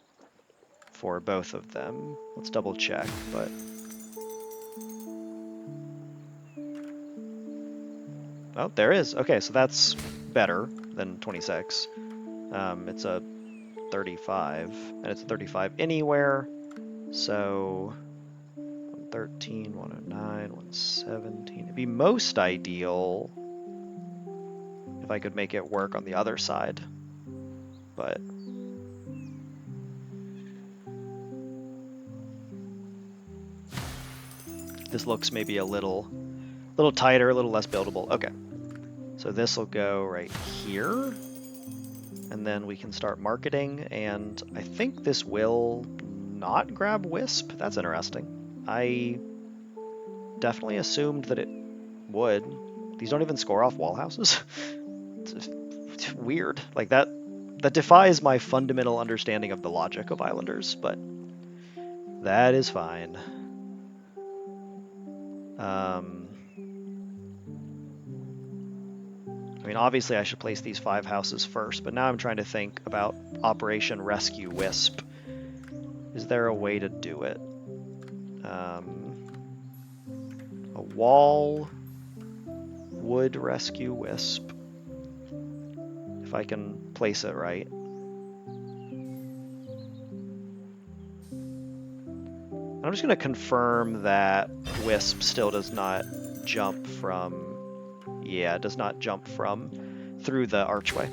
for both of them. Let's double check, but... Oh, there is. Okay, so that's better than 26. It's a 35, and it's a 35 anywhere, so 113, 109, 117. It'd be most ideal if I could make it work on the other side, but This looks maybe a little tighter, a little less buildable. Okay. So this will go right here. And then we can start marketing, and I think this will not grab Wisp. That's interesting. I definitely assumed that it would. These don't even score off wall houses. It's weird. Like that defies my fundamental understanding of the logic of Islanders, but that is fine. I mean, obviously I should place these 5 houses first, but now I'm trying to think about Operation Rescue Wisp. Is there a way to do it? A wall would rescue Wisp, if I can place it right. I'm just going to confirm that Wisp still does not jump from, yeah, it does not jump from through the archway.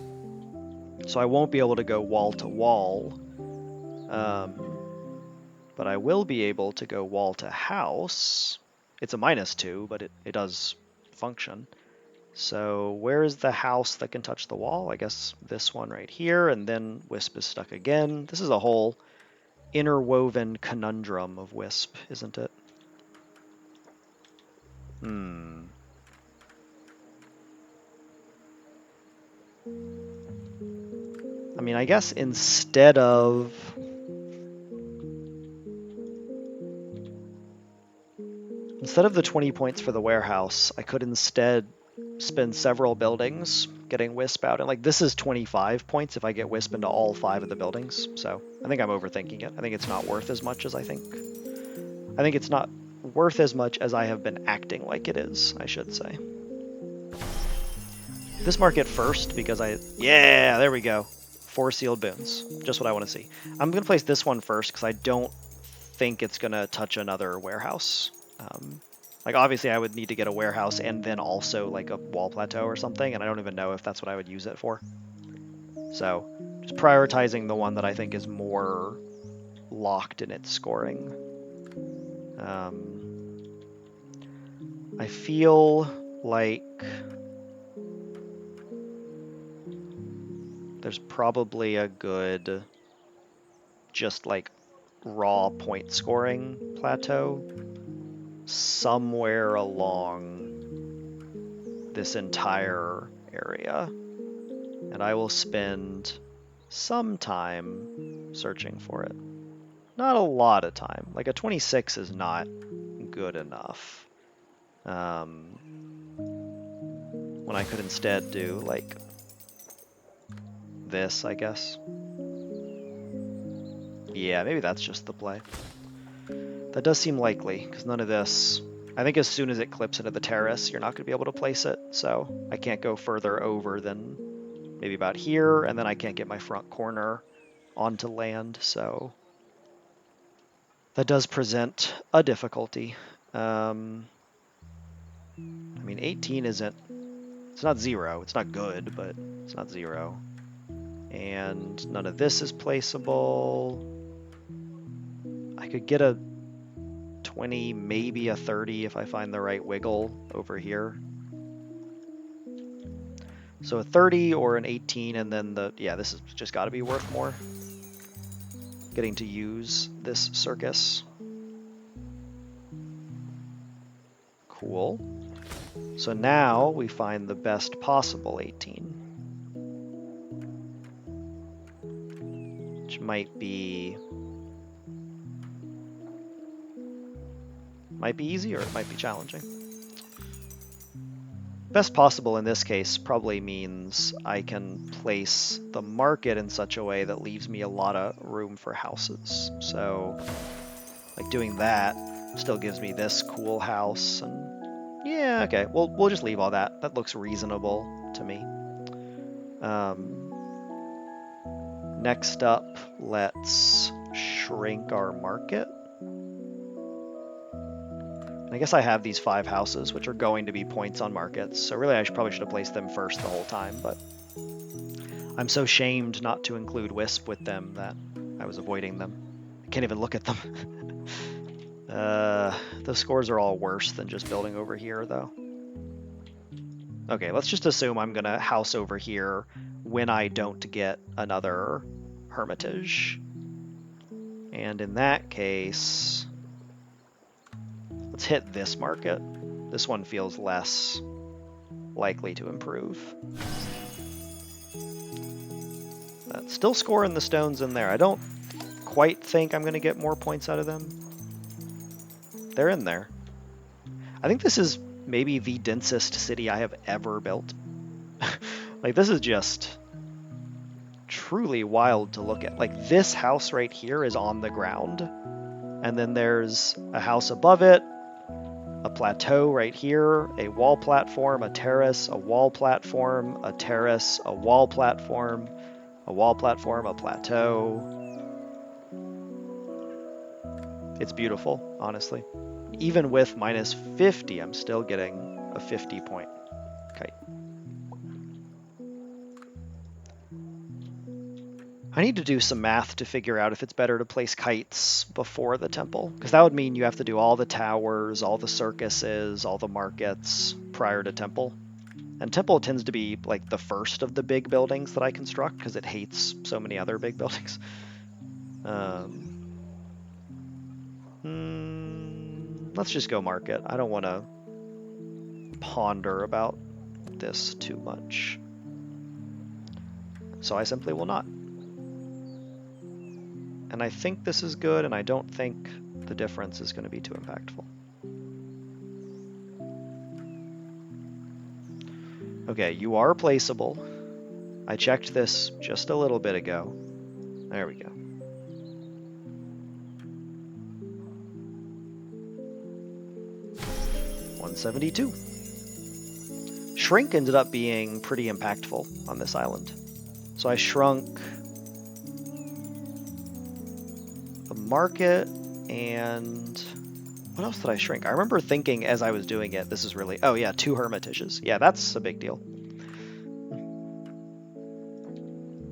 So I won't be able to go wall to wall, but I will be able to go wall to house. It's a -2, but it does function. So where is the house that can touch the wall? I guess this one right here, and then Wisp is stuck again. This is a whole interwoven conundrum of Wisp, isn't it? I mean, I guess instead of the 20 points for the warehouse, I could instead spend several buildings getting Wisp out. And like this is 25 points if I get Wisp into all 5 of the buildings. So I think I'm overthinking it. I think it's not worth as much as I think. I think it's not worth as much as I have been acting like it is, I should say. This market first because yeah, there we go. 4 sealed boons. Just what I want to see. I'm going to place this one first because I don't think it's going to touch another warehouse. Like obviously I would need to get a warehouse and then also like a wall plateau or something, and I don't even know if that's what I would use it for. So just prioritizing the one that I think is more locked in its scoring. I feel like there's probably a good just like raw point scoring plateau somewhere along this entire area, and I will spend some time searching for it. Not a lot of time. Like a 26 is not good enough. When I could instead do like this, I guess. Yeah, maybe that's just the play. That does seem likely, because none of this... I think as soon as it clips into the terrace, you're not going to be able to place it, so I can't go further over than maybe about here, and then I can't get my front corner onto land, so... That does present a difficulty. I mean, 18 isn't... It's not 0. It's not good, but it's not 0. And none of this is placeable. I could get a 20, maybe a 30 if I find the right wiggle over here. So a 30 or an 18, and then yeah, this has just got to be worth more. Getting to use this circus. Cool. So now we find the best possible 18. Which might be easy or it might be challenging. Best possible in this case probably means I can place the market in such a way that leaves me a lot of room for houses. So like doing that still gives me this cool house, and yeah, okay, we'll just leave all that. That looks reasonable to me. Next up, let's shrink our market. I guess I have these 5 houses, which are going to be points on markets, so really I probably should have placed them first the whole time, but I'm so shamed not to include Wisp with them that I was avoiding them. I can't even look at them. The scores are all worse than just building over here, though. Okay, let's just assume I'm gonna house over here when I don't get another hermitage. And in that case, let's hit this market. This one feels less likely to improve. Still scoring the stones in there. I don't quite think I'm gonna get more points out of them. They're in there. I think this is maybe the densest city I have ever built. Like, this is just truly wild to look at. Like, this house right here is on the ground, and then there's a house above it, a plateau right here, a wall platform, a terrace, a wall platform, a terrace, a wall platform, a wall platform, a plateau. It's beautiful, honestly. Even with minus 50, I'm still getting a 50-point kite. I need to do some math to figure out if it's better to place kites before the temple, because that would mean you have to do all the towers, all the circuses, all the markets prior to temple. And temple tends to be like the first of the big buildings that I construct because it hates so many other big buildings. Let's just go market. I don't want to ponder about this too much. So I simply will not. And I think this is good, and I don't think the difference is going to be too impactful. Okay, you are placeable. I checked this just a little bit ago. There we go. $172. Shrink ended up being pretty impactful on this island. So I shrunk the market, and what else did I shrink? I remember thinking as I was doing it, this is really, oh yeah, 2 hermitages. Yeah, that's a big deal.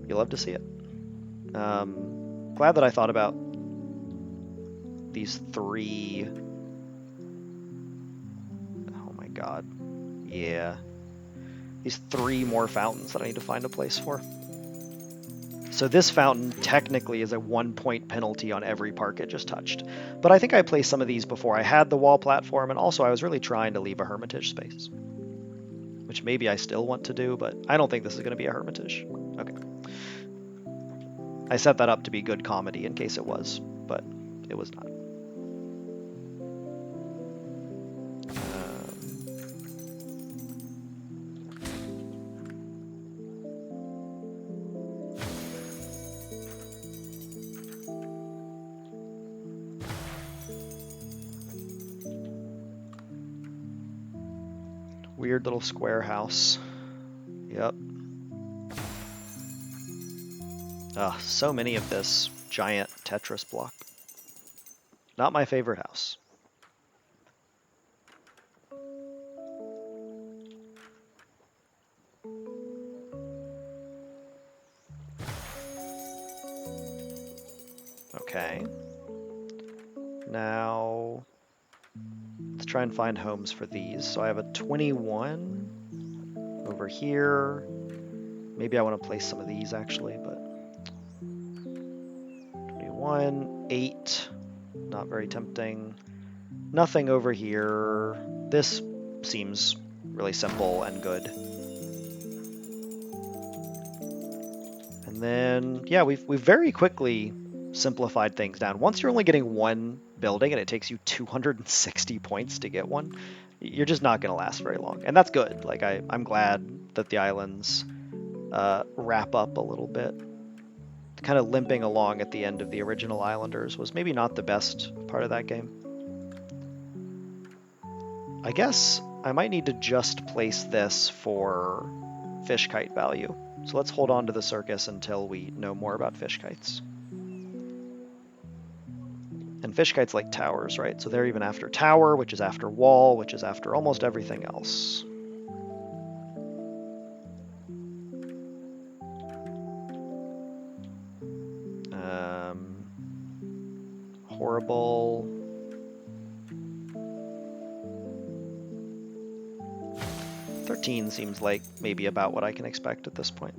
You love to see it. Glad that I thought about these 3. Oh my god. Yeah. These 3 more fountains that I need to find a place for. So this fountain technically is a 1-point penalty on every park it just touched. But I think I placed some of these before I had the wall platform, and also I was really trying to leave a hermitage space. Which maybe I still want to do, but I don't think this is going to be a hermitage. Okay. I set that up to be good comedy in case it was, but it was not. Weird little square house. Yep. So many of this giant Tetris block. Not my favorite house. Okay. Now, let's try and find homes for these. So I have a 21 over here. Maybe I want to place some of these actually, but 21, 8, not very tempting. Nothing over here. This seems really simple and good. And then, yeah, we've very quickly simplified things down. Once you're only getting 1 building and it takes you 260 points to get one, you're just not going to last very long. And that's good. Like, I'm glad that the islands wrap up a little bit. Kind of limping along at the end of the original Islanders was maybe not the best part of that game. I guess I might need to just place this for fish kite value. So let's hold on to the circus until we know more about fish kites. And fish kites like towers, right? So they're even after tower, which is after wall, which is after almost everything else. Horrible. 13 seems like maybe about what I can expect at this point.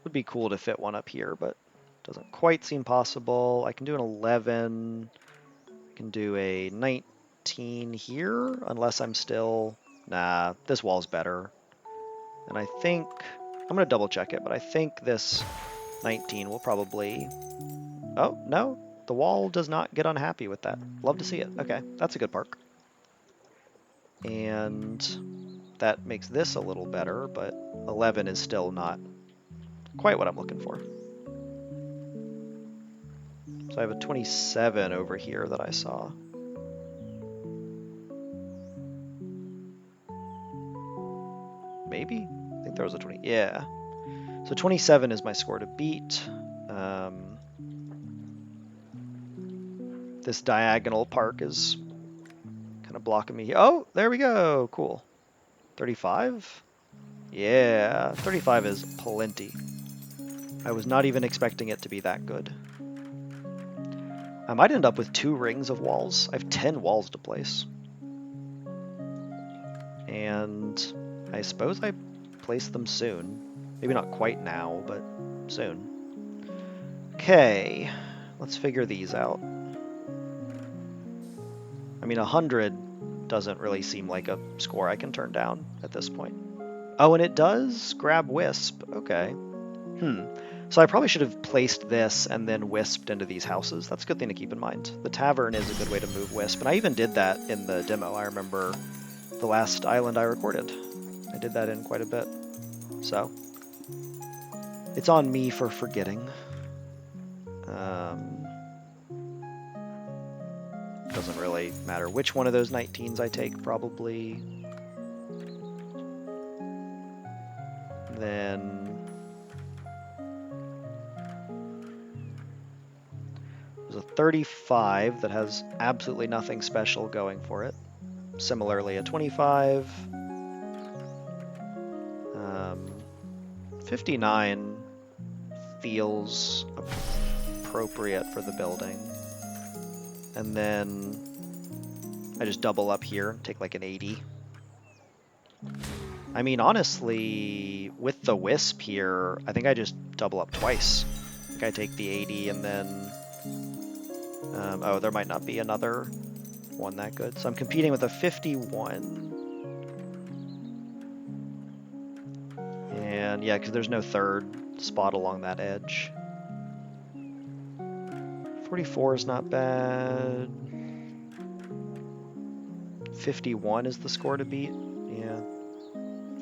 Would be cool to fit one up here, but doesn't quite seem possible. I can do an 11. I can do a 19 here, unless I'm still... Nah, this wall's better. And I think... I'm going to double check it, but I think this 19 will probably... Oh, no. The wall does not get unhappy with that. Love to see it. Okay, that's a good park. And that makes this a little better, but 11 is still not quite what I'm looking for. So I have a 27 over here that I saw. Maybe? I think there was a 20. Yeah. So 27 is my score to beat. This diagonal park is kind of blocking me. Oh, there we go. Cool. 35? Yeah, 35 is plenty. I was not even expecting it to be that good. I might end up with 2 rings of walls. I have 10 walls to place. And I suppose I place them soon. Maybe not quite now, but soon. Okay, let's figure these out. I mean, 100 doesn't really seem like a score I can turn down at this point. Oh, and it does grab Wisp. Okay. So I probably should have placed this and then wisped into these houses. That's a good thing to keep in mind. The tavern is a good way to move Wisp, and I even did that in the demo. I remember the last island I recorded. I did that in quite a bit. So it's on me for forgetting. Doesn't really matter which one of those 19s I take, probably. Then there's a 35 that has absolutely nothing special going for it. Similarly, a 25. 59 feels appropriate for the building. And then I just double up here, take like an 80. I mean, honestly, with the Wisp here, I think I just double up twice. I think I take the 80 and then... oh, there might not be another one that good. So I'm competing with a 51. And yeah, because there's no third spot along that edge. 44 is not bad. 51 is the score to beat. Yeah.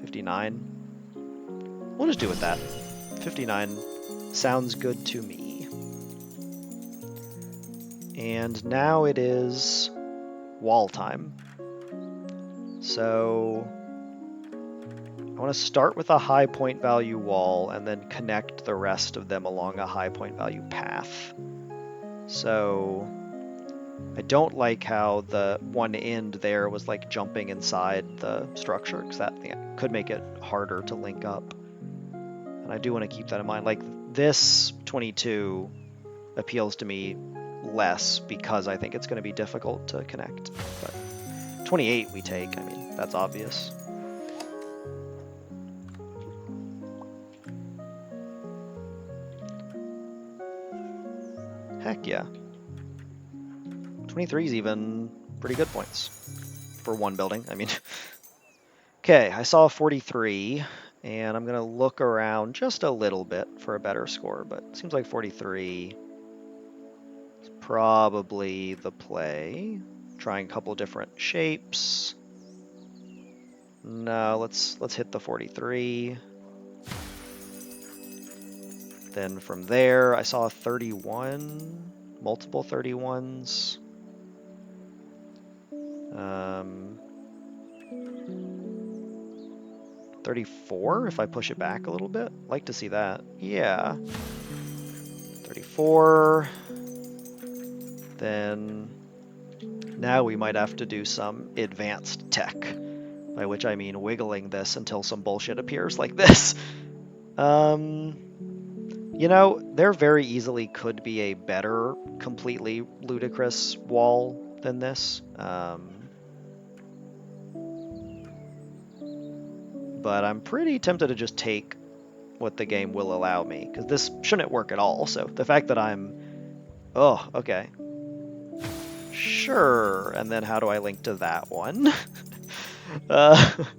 59. We'll just do with that. 59 sounds good to me. And now it is wall time. So I want to start with a high point value wall and then connect the rest of them along a high point value path. So I don't like how the one end there was like jumping inside the structure, because that could make it harder to link up. And I do want to keep that in mind. Like, this 22 appeals to me less because I think it's going to be difficult to connect. But 28 we take. I mean, that's obvious. Heck yeah. 23 is even pretty good points for one building. I mean, okay, I saw 43, and I'm going to look around just a little bit for a better score, but it seems like 43 is probably the play. Trying a couple different shapes. No, let's hit the 43. Then from there, I saw a 31, multiple 31s. 34, if I push it back a little bit. Like to see that. Yeah. 34. Then now we might have to do some advanced tech, by which I mean wiggling this until some bullshit appears like this. You know, there very easily could be a better, completely ludicrous wall than this. But I'm pretty tempted to just take what the game will allow me, because this shouldn't work at all. So the fact that I'm... Oh, okay. Sure, and then how do I link to that one?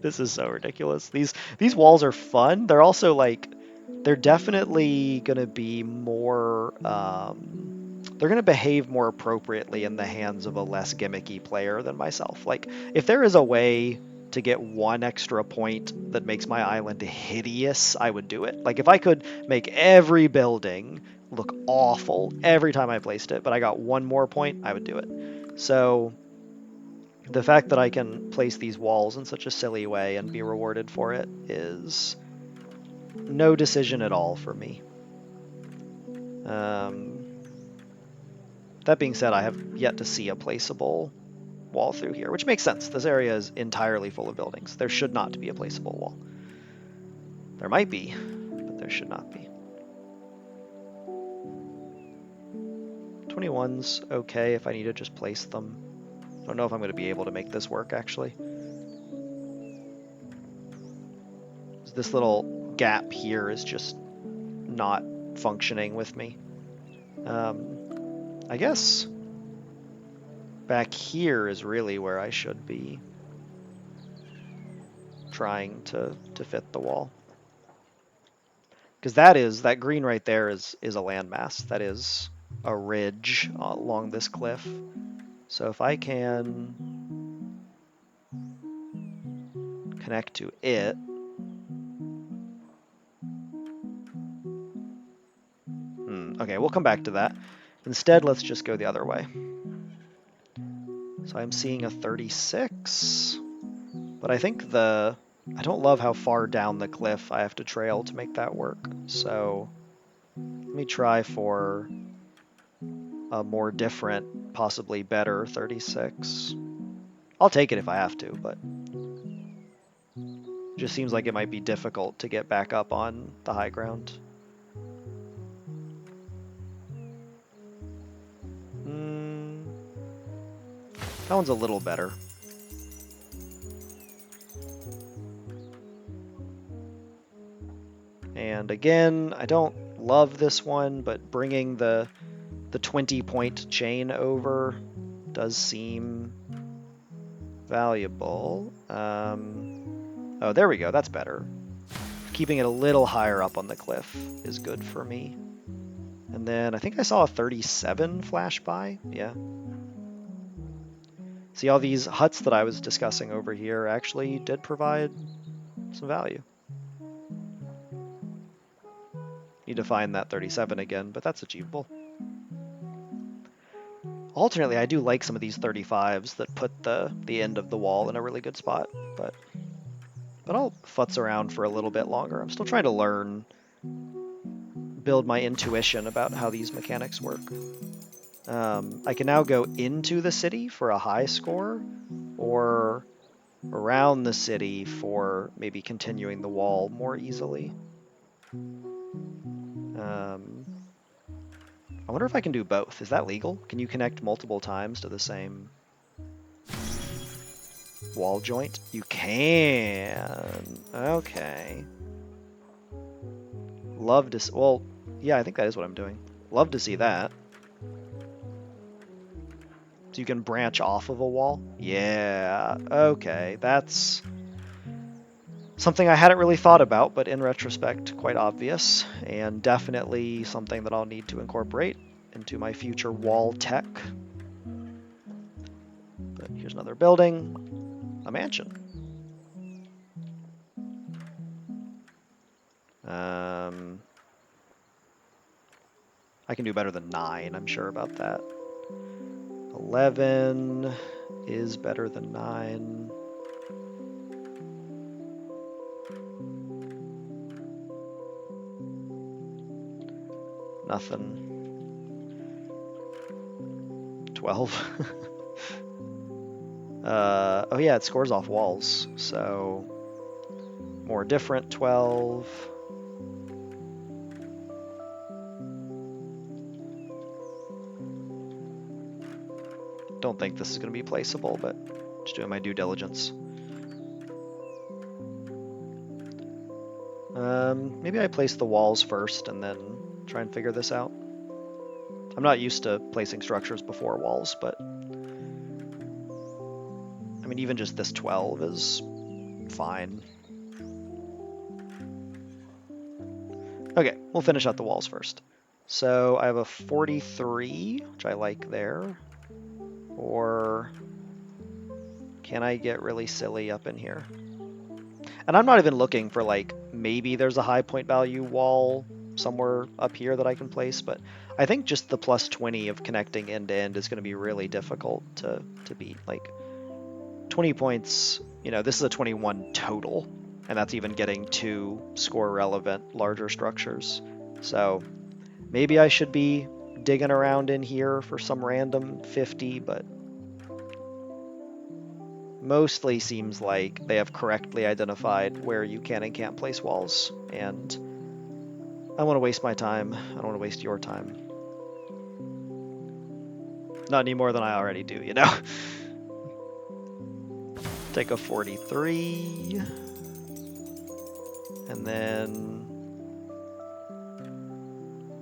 This is so ridiculous. These walls are fun. They're also like... They're definitely going to be more... they're going to behave more appropriately in the hands of a less gimmicky player than myself. Like, if there is a way to get one extra point that makes my island hideous, I would do it. Like, if I could make every building look awful every time I placed it, but I got one more point, I would do it. So the fact that I can place these walls in such a silly way and be rewarded for it is no decision at all for me. That being said, I have yet to see a placeable wall through here, which makes sense. This area is entirely full of buildings. There should not be a placeable wall. There might be, but there should not be. 21's okay if I need to just place them. I don't know if I'm going to be able to make this work, actually. This little gap here is just not functioning with me. I guess back here is really where I should be trying to fit the wall. Because that green right there is a landmass. That is a ridge along this cliff. So if I can connect to it, okay, we'll come back to that. Instead, let's just go the other way. So I'm seeing a 36, but I think I don't love how far down the cliff I have to trail to make that work. So let me try for a more different, possibly better 36. I'll take it if I have to, but it just seems like it might be difficult to get back up on the high ground. That one's a little better. And again, I don't love this one, but bringing the 20-point chain over does seem valuable. Oh, there we go. That's better. Keeping it a little higher up on the cliff is good for me. And then I think I saw a 37 flash by. Yeah. See, all these huts that I was discussing over here actually did provide some value. Need to find that 37 again, but that's achievable. Alternately, I do like some of these 35s that put the end of the wall in a really good spot, but I'll futz around for a little bit longer. I'm still trying to learn, build my intuition about how these mechanics work. I can now go into the city for a high score, or around the city for maybe continuing the wall more easily. I wonder if I can do both. Is that legal? Can you connect multiple times to the same wall joint? You can. Okay. Love to... Well, yeah, I think that is what I'm doing. Love to see that. So you can branch off of a wall? Yeah, okay. That's something I hadn't really thought about, but in retrospect, quite obvious, and definitely something that I'll need to incorporate into my future wall tech. But here's another building, a mansion. I can do better than 9, I'm sure about that. 11 is better than 9. Nothing. 12. Oh yeah, it scores off walls, so more different 12. don't think this is going to be placeable, but just doing my due diligence. Maybe I place the walls first and then try and figure this out. I'm not used to placing structures before walls, but I mean, even just this 12 is fine. Okay, we'll finish out the walls first. So I have a 43, which I like there. Or can I get really silly up in here? And I'm not even looking for, like, maybe there's a high point value wall somewhere up here that I can place, but I think just the plus 20 of connecting end to end is going to be really difficult to beat. Like, 20 points, you know, this is a 21 total, and that's even getting 2 score relevant larger structures. So maybe I should be digging around in here for some random 50, but mostly seems like they have correctly identified where you can and can't place walls, and I don't want to waste my time. I don't want to waste your time. Not any more than I already do, you know? Take a 43, and then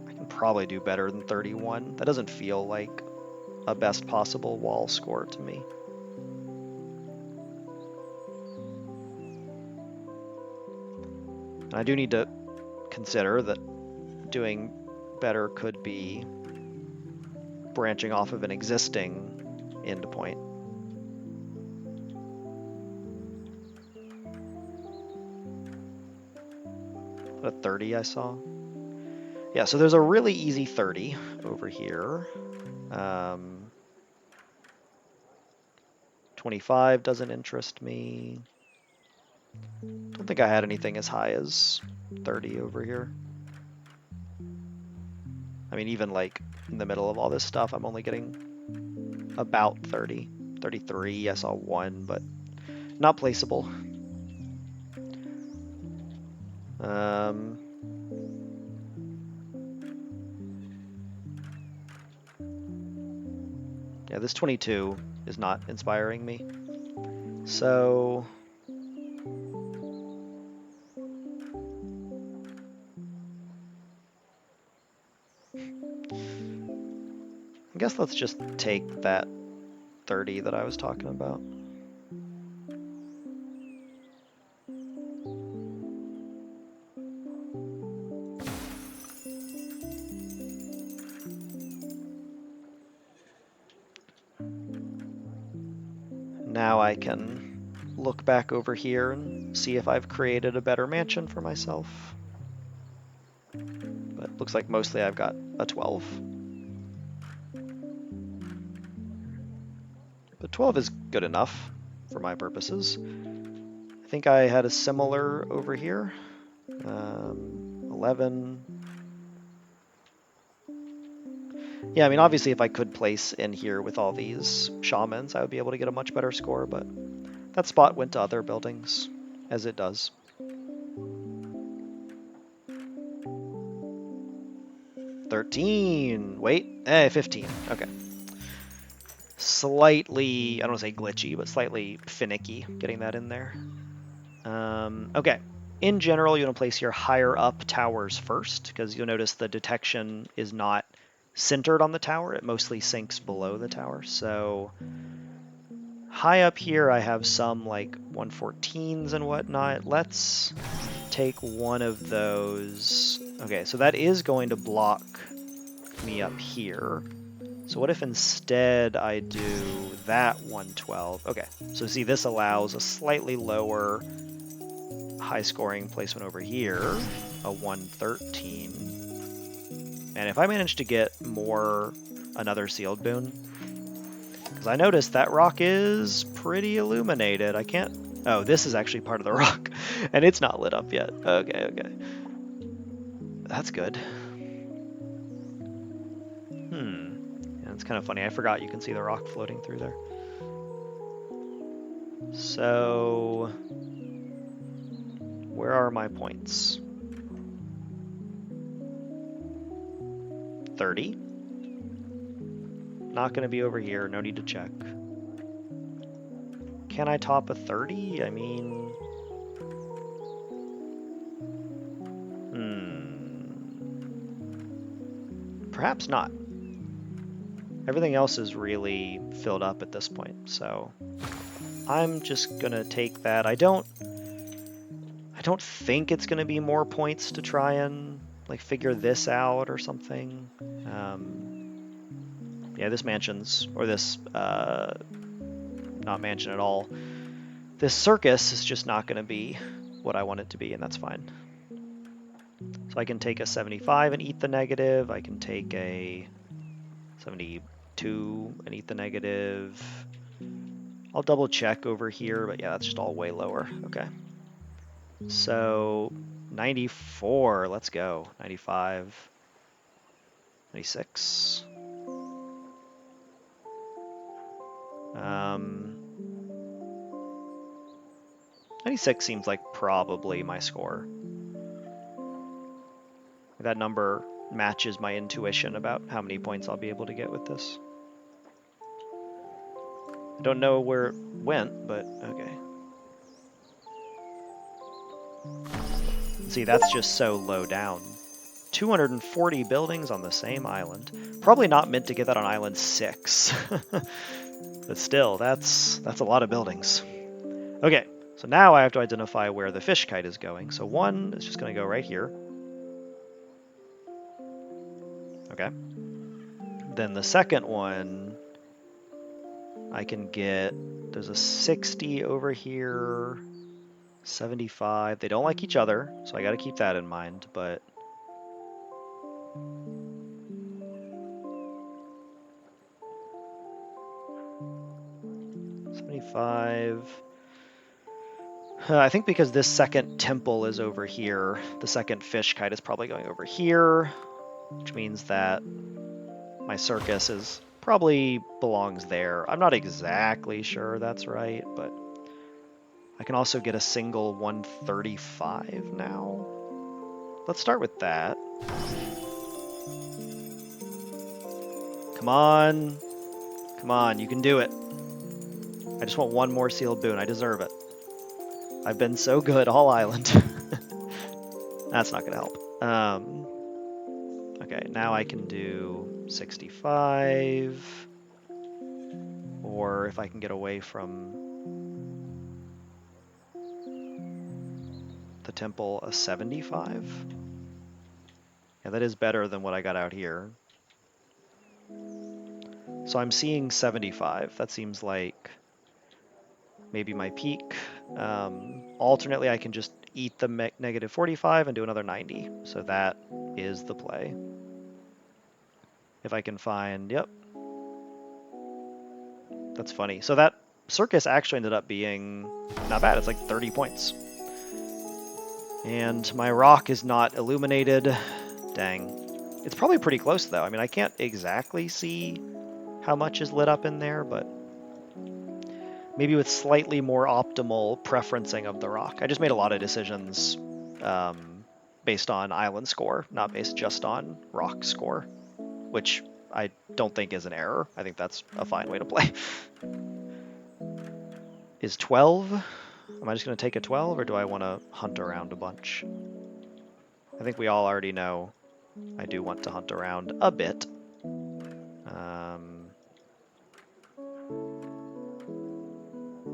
I can probably do better than 31. That doesn't feel like a best possible wall score to me. And I do need to consider that doing better could be branching off of an existing endpoint. A 30 I saw. Yeah, so there's a really easy 30 over here. 25 doesn't interest me. Don't think I had anything as high as 30 over here. I mean, even like in the middle of all this stuff, I'm only getting about 30. 33, I saw 1, but not placeable. Yeah, this 22 is not inspiring me. So I guess let's just take that 30 that I was talking about. Now I can look back over here and see if I've created a better mansion for myself. But it looks like mostly I've got a 12. But 12 is good enough for my purposes. I think I had a similar over here. 11. Yeah, I mean, obviously if I could place in here with all these shamans, I would be able to get a much better score, but that spot went to other buildings, as it does. Wait, 15, okay. Slightly, I don't want to say glitchy, but slightly finicky getting that in there. Okay, in general, you want to place your higher up towers first, because you'll notice the detection is not centered on the tower, it mostly sinks below the tower. So high up here, I have some like 114s and whatnot. Let's take one of those. Okay, so that is going to block me up here. So what if instead I do that 112? Okay, so see, this allows a slightly lower high scoring placement over here, a 113. And if I manage to get another sealed boon, because I noticed that rock is pretty illuminated. I can't, oh, this is actually part of the rock, and it's not lit up yet. Okay. That's good. Yeah, it's kind of funny. I forgot you can see the rock floating through there. So, where are my points? 30. not going to be over here. No need to check. Can I top a 30? I mean... Perhaps not. Everything else is really filled up at this point, so I'm just gonna take that. I don't think it's gonna be more points to try and like figure this out or something. Yeah, this mansion's, or this not mansion at all. This circus is just not gonna be what I want it to be, and that's fine. So I can take a 75 and eat the negative. I can take a 72 and eat the negative. I'll double check over here, but yeah, that's just all way lower. Okay. So 94, let's go. 95, 96. 96 seems like probably my score. That number matches my intuition about how many points I'll be able to get with this. I don't know where it went, but okay. See, that's just so low down. 240 buildings on the same island. Probably not meant to get that on island 6. But still, that's a lot of buildings. Okay, so now I have to identify where the fish kite is going. So 1 is just going to go right here. Okay. Then the second one, I can get, there's a 60 over here, 75. They don't like each other, so I got to keep that in mind, but... I think because this second temple is over here, the second fish kite is probably going over here, which means that my circus is probably belongs there. I'm not exactly sure that's right, but I can also get a single 135 now. Let's start with that. Come on. Come on, you can do it. I just want one more sealed boon. I deserve it. I've been so good all island. That's not going to help. Okay, now I can do 65. Or if I can get away from the temple, a 75. Yeah, that is better than what I got out here. So I'm seeing 75. That seems like maybe my peak. Alternately, I can just eat the negative 45 and do another 90. So that is the play. If I can find, yep. That's funny. So that circus actually ended up being not bad. It's like 30 points. And my rock is not illuminated. Dang. It's probably pretty close, though. I mean, I can't exactly see how much is lit up in there, but maybe with slightly more optimal preferencing of the rock. I just made a lot of decisions based on island score, not based just on rock score, which I don't think is an error. I think that's a fine way to play. Is 12? Am I just going to take a 12, or do I want to hunt around a bunch? I think we all already know I do want to hunt around a bit.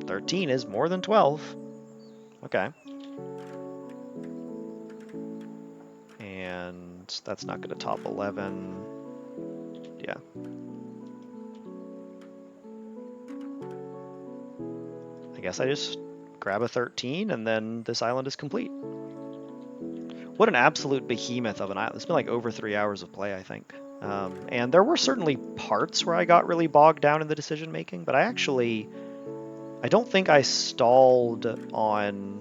13 is more than 12. Okay. And that's not going to top 11. Yeah. I guess I just grab a 13 and then this island is complete. What an absolute behemoth of an island. It's been like over 3 hours of play, I think. And there were certainly parts where I got really bogged down in the decision making, but I don't think I stalled on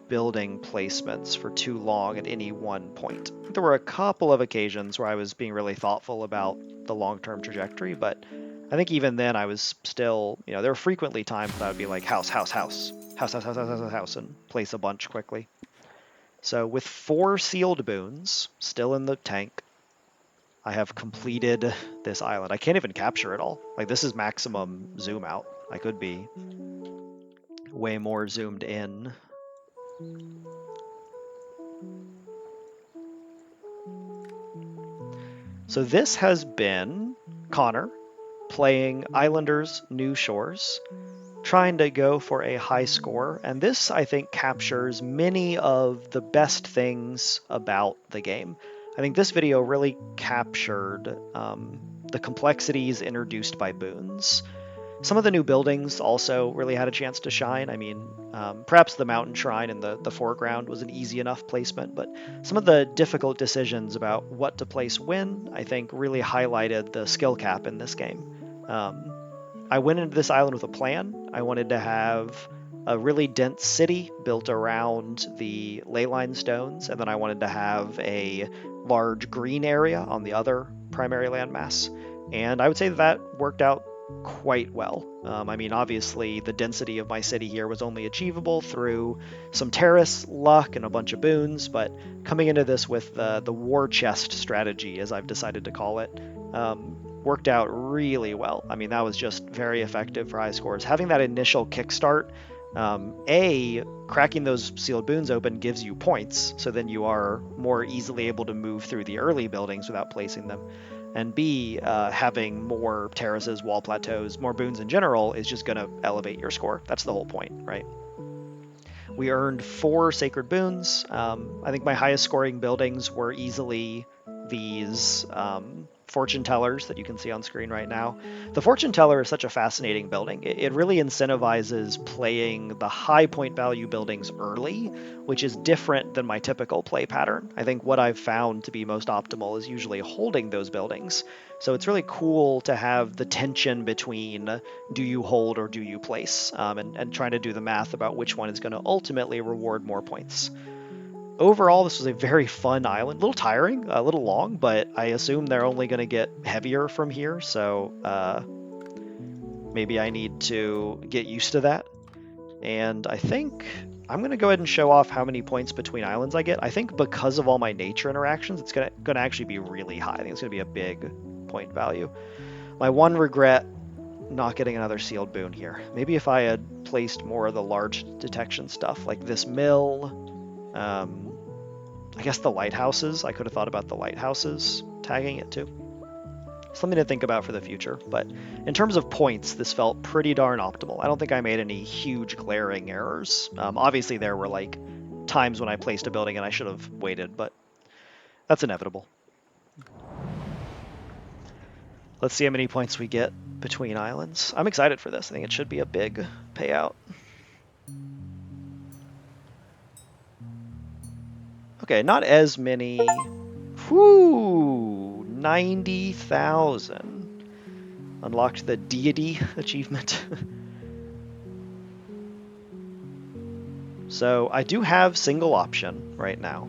building placements for too long at any one point. There were a couple of occasions where I was being really thoughtful about the long-term trajectory, but I think even then I was still, there were frequently times that I would be like house, and place a bunch quickly. So with 4 sealed boons still in the tank, I have completed this island. I can't even capture it all. Like, this is maximum zoom out. I could be way more zoomed in. So this has been Connor playing Islanders New Shores, trying to go for a high score, and this, I think, captures many of the best things about the game. I think this video really captured the complexities introduced by boons. Some of the new buildings also really had a chance to shine. I mean, perhaps the mountain shrine in the foreground was an easy enough placement, but some of the difficult decisions about what to place when, I think, really highlighted the skill cap in this game. I went into this island with a plan. I wanted to have a really dense city built around the ley line stones, and then I wanted to have a large green area on the other primary landmass. And I would say that worked out quite well. I mean, obviously, the density of my city here was only achievable through some Terrace, luck, and a bunch of boons, but coming into this with the war chest strategy, as I've decided to call it, worked out really well. I mean, that was just very effective for high scores. Having that initial kickstart, cracking those sealed boons open gives you points, so then you are more easily able to move through the early buildings without placing them. And B, having more terraces, wall plateaus, more boons in general is just going to elevate your score. That's the whole point, right? We earned 4 sacred boons. I think my highest scoring buildings were easily these fortune tellers that you can see on screen right now. The fortune teller is such a fascinating building. It really incentivizes playing the high point value buildings early, which is different than my typical play pattern. I think what I've found to be most optimal is usually holding those buildings. So it's really cool to have the tension between do you hold or do you place, and trying to do the math about which one is going to ultimately reward more points. Overall, this was a very fun island. A little tiring, a little long, but I assume they're only going to get heavier from here, so maybe I need to get used to that. And I think I'm going to go ahead and show off how many points between islands I get. I think because of all my nature interactions, it's going to actually be really high. I think it's going to be a big point value. My one regret, not getting another sealed boon here. Maybe if I had placed more of the large detection stuff, like this mill, I guess the lighthouses. I could have thought about the lighthouses, tagging it too. Something to think about for the future, but in terms of points, this felt pretty darn optimal. I don't think I made any huge glaring errors. Obviously, there were like times when I placed a building and I should have waited, but that's inevitable. Let's see how many points we get between islands. I'm excited for this. I think it should be a big payout. Okay, not as many. Whoo! 90,000. Unlocked the deity achievement. So I do have single option right now.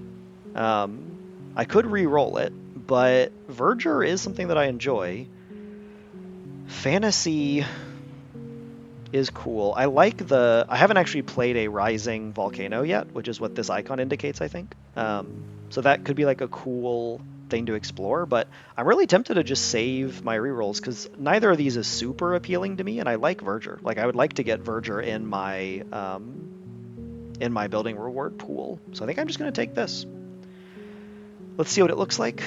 I could re-roll it, but Verger is something that I enjoy. Fantasy is cool. I haven't actually played a rising volcano yet, which is what this icon indicates, I think. So that could be like a cool thing to explore, but I'm really tempted to just save my rerolls because neither of these is super appealing to me, and I like Verger. Like, I would like to get Verger in my building reward pool. So I think I'm just going to take this. Let's see what it looks like.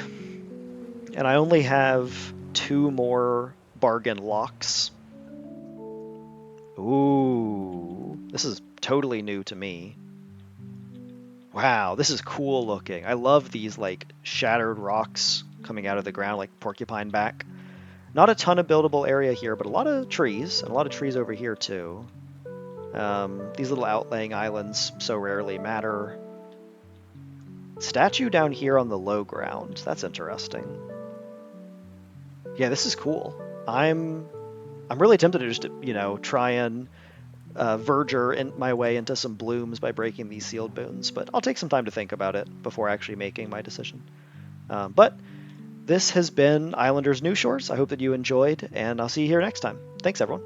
And I only have 2 more bargain locks. Ooh, this is totally new to me. Wow, this is cool looking. I love these like shattered rocks coming out of the ground like porcupine back. Not a ton of buildable area here, but a lot of trees, and a lot of trees over here too. These little outlaying islands so rarely matter. Statue down here on the low ground. That's interesting. Yeah, this is cool. I'm really tempted to just, try and Verger in my way into some blooms by breaking these sealed boons, but I'll take some time to think about it before actually making my decision. But this has been Islanders New Shores. I hope that you enjoyed, and I'll see you here next time. Thanks, everyone.